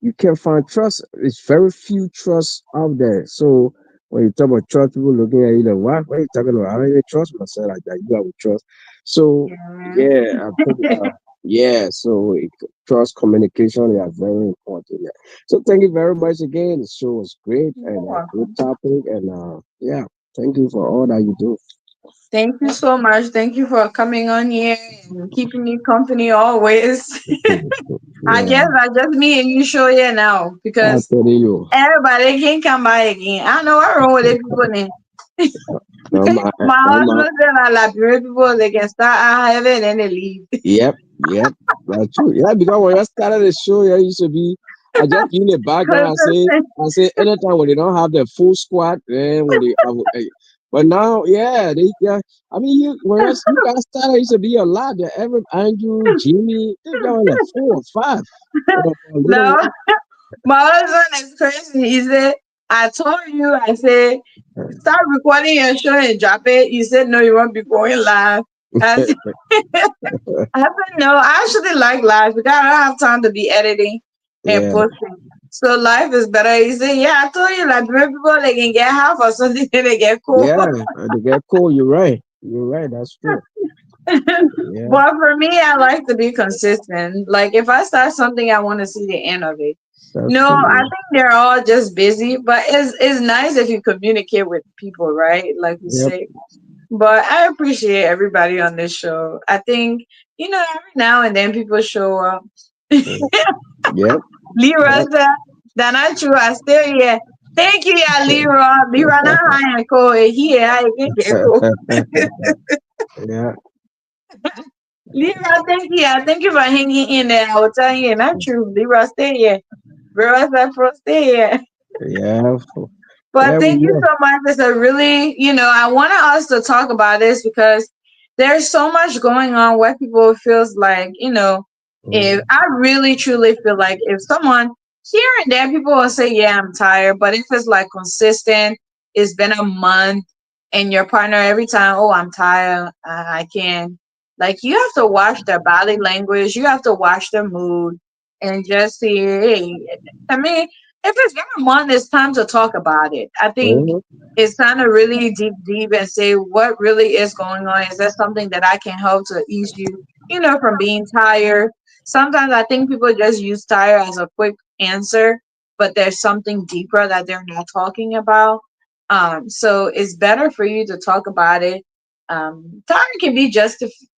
You can't find trust. It's very few trust out there. So when you talk about trust, people looking at you like, what are you talking about? I don't even trust myself like that. You have to trust. So Yeah. yeah, I think yeah. So trust, communication, are very important. Yeah. So thank you very much again. The show was great You're and a good welcome. topic. And yeah, thank you for all that you do. Thank you so much. Thank you for coming on here and keeping me company always. I Yeah, guess that's just me and you sure yeah now I'm because telling you. everybody can come by again. I don't know what wrong with the people then. Um, I, My I'm a, husband said I like people they can start out heaven and they leave. yep, yep. That's true. Yeah, because when I started the show, yeah, used to be, I just be in the background. Consistent. I say, anytime when they don't have the full squad, then when they, but now, yeah, they, yeah. I mean, you guys started, used to be a lot. There, every Andrew, Jimmy, I think y'all like 4 or 5. But a little No, my husband is crazy. He said, I told you, I said, start recording your show and drop it. You said, no, you won't be going live. I said, one. I said, no, I actually like live because I don't have time to be editing and Yeah, posting. So life is better. He said, yeah, I told you, like, people, they can get half or something, they get cool. yeah. They get cool. You're right. You're right. That's true. Yeah, But for me, I like to be consistent. Like if I start something, I want to see the end of it. that's No, I true. think they're all just busy, but it's nice if you communicate with people, right? Like you Yep. say. But I appreciate everybody on this show. I think every now and then people show up. Mm. Yep. Leroy Yep. said, "That not true. I still here. Thank you, yeah, Leroy. Leroy, not high and cold. Here, I can get cool. Yeah. Leroy, thank you. I thank you for hanging in there. I will tell you, not true. Leroy, stay here. Leroy said, "For stay here." Yeah. But Yeah. thank We you yeah. so much. It's a really, I wanted us to talk about this because there's so much going on where people feels like, if Mm. I really truly feel like if someone here and there people will say, yeah, I'm tired, but if it's like consistent, it's been a month and your partner every time, oh, I'm tired, I can't. Like you have to watch their body language, you have to watch their mood and just see, hey, I mean, if it's been a month, it's time to talk about it. I think Mhm. it's time to really deep and say what really is going on. Is there something that I can help to ease you, from being tired? Sometimes I think people just use tired as a quick answer, but there's something deeper that they're not talking about. So it's better for you to talk about it. Tired can be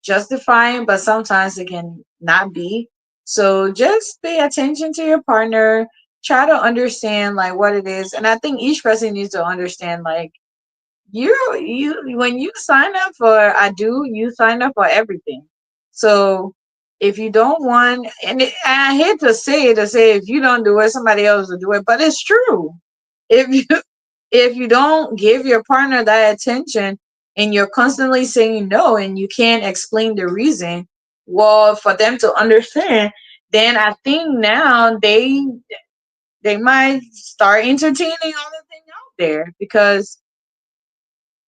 justifying, but sometimes it can not be. So just pay attention to your partner, try to understand like what it is, and I think each person needs to understand like you when you sign up for I do, you sign up for everything. So if you don't want, I hate to say if you don't do it, somebody else will do it, but it's true. If you if you don't give your partner that attention and you're constantly saying no and you can't explain the reason, well, for them to understand, then I think now they might start entertaining other things out there because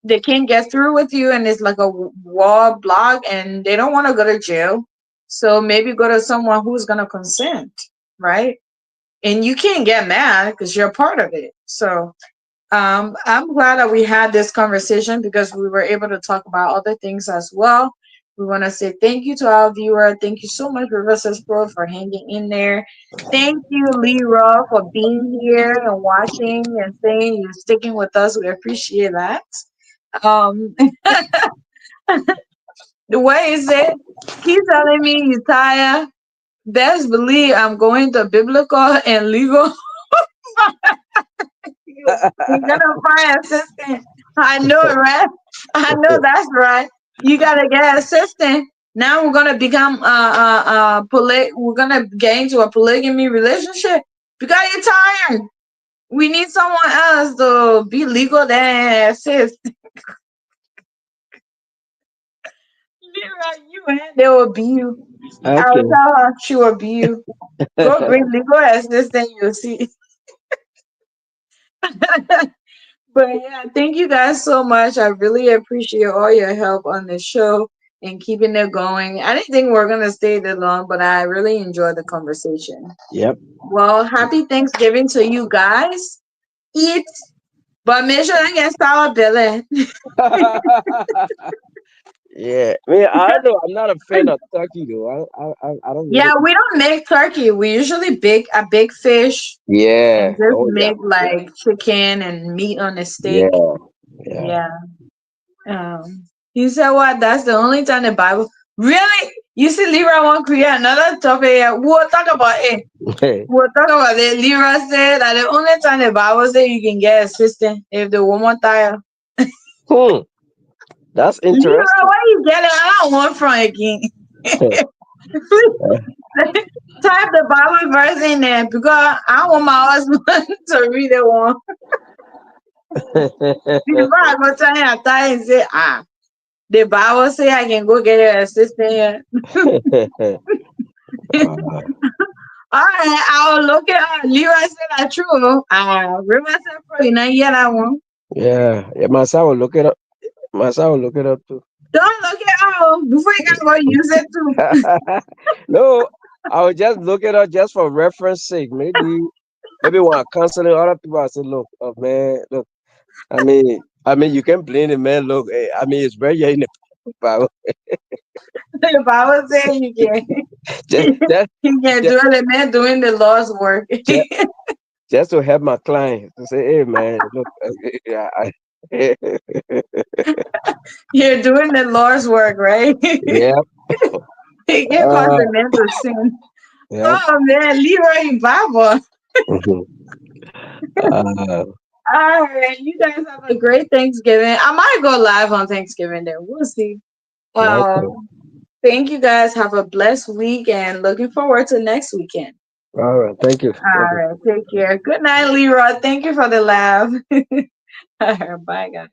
they can't get through with you and it's like a wall block and they don't want to go to jail. So maybe go to someone who's going to consent, right? And you can't get mad because you're part of it. So I'm glad that we had this conversation because we were able to talk about other things as well. We want to say thank you to our viewer. Thank you so much, Riverside Pro, for hanging in there. Thank you, Leroy, for being here and watching and saying you're sticking with us. We appreciate that. Um, the way is it? Keep telling me you tired. Best believe I'm going to biblical and legal. You're gonna find assistant. I know it, right? I know that's right. You gotta get assistant. Now we're gonna become we're gonna get into a polygamy relationship because you're tired. We need someone else to be legal than assist. Leroy, you and they will be you. I will Okay. tell her she will be you. Go bring legal assistant, you'll see. But yeah, thank you guys so much. I really appreciate all your help on the show and keeping it going. I didn't think we are gonna stay that long, but I really enjoyed the conversation. Yep. Well, happy Thanksgiving to you guys. Eat, but make sure I get sour belly. Yeah. I mean, I know I'm not a fan of turkey though. I don't really. Yeah, we don't make turkey. We usually bake a big fish and Yeah. just Oh yeah. make like chicken and meat on a Yeah. stick. Yeah. Yeah. Um, you said what? That's the only time the Bible really. You see, Libra won't create another topic. We'll talk about it. We'll talk about it. Libra said that the only time the Bible says you can get assistant if the woman tired. Hmm, that's Libra, interesting. where you get it? I don't want from again. Please type the Bible verse in there because I want my husband to read it one. Before I go tell him, I tell him say, the Bible say I can go get an assistant here. Uh, All right, I will look it up. Leroy said that true. River said pro, you know, yeah, that one. yeah, yeah, my son will look it up. My son will look it up too. Don't look it up before you gotta go use it too. No, I will just look it up just for reference sake. Maybe when I counseling other people, I say, look, man, look. I mean, you can blame the man. Look, I mean, it's very in the Bible. The Bible said you can. Just, just, You can just, do it, man, doing the Lord's work. just, just to help my client to say, hey, man, look, yeah, You're doing the Lord's work, right? yeah, It can cause uh, the man to sin. yeah, Oh man, Leroy in Bible. mhm, uh, All right, you guys have a great Thanksgiving. I might go live on Thanksgiving then. We'll see. okay, Thank you guys. Have a blessed week and looking forward to next weekend. all right, thank All you. right, take care. Good night, Leroy. Thank you for the laugh. All right, bye, guys.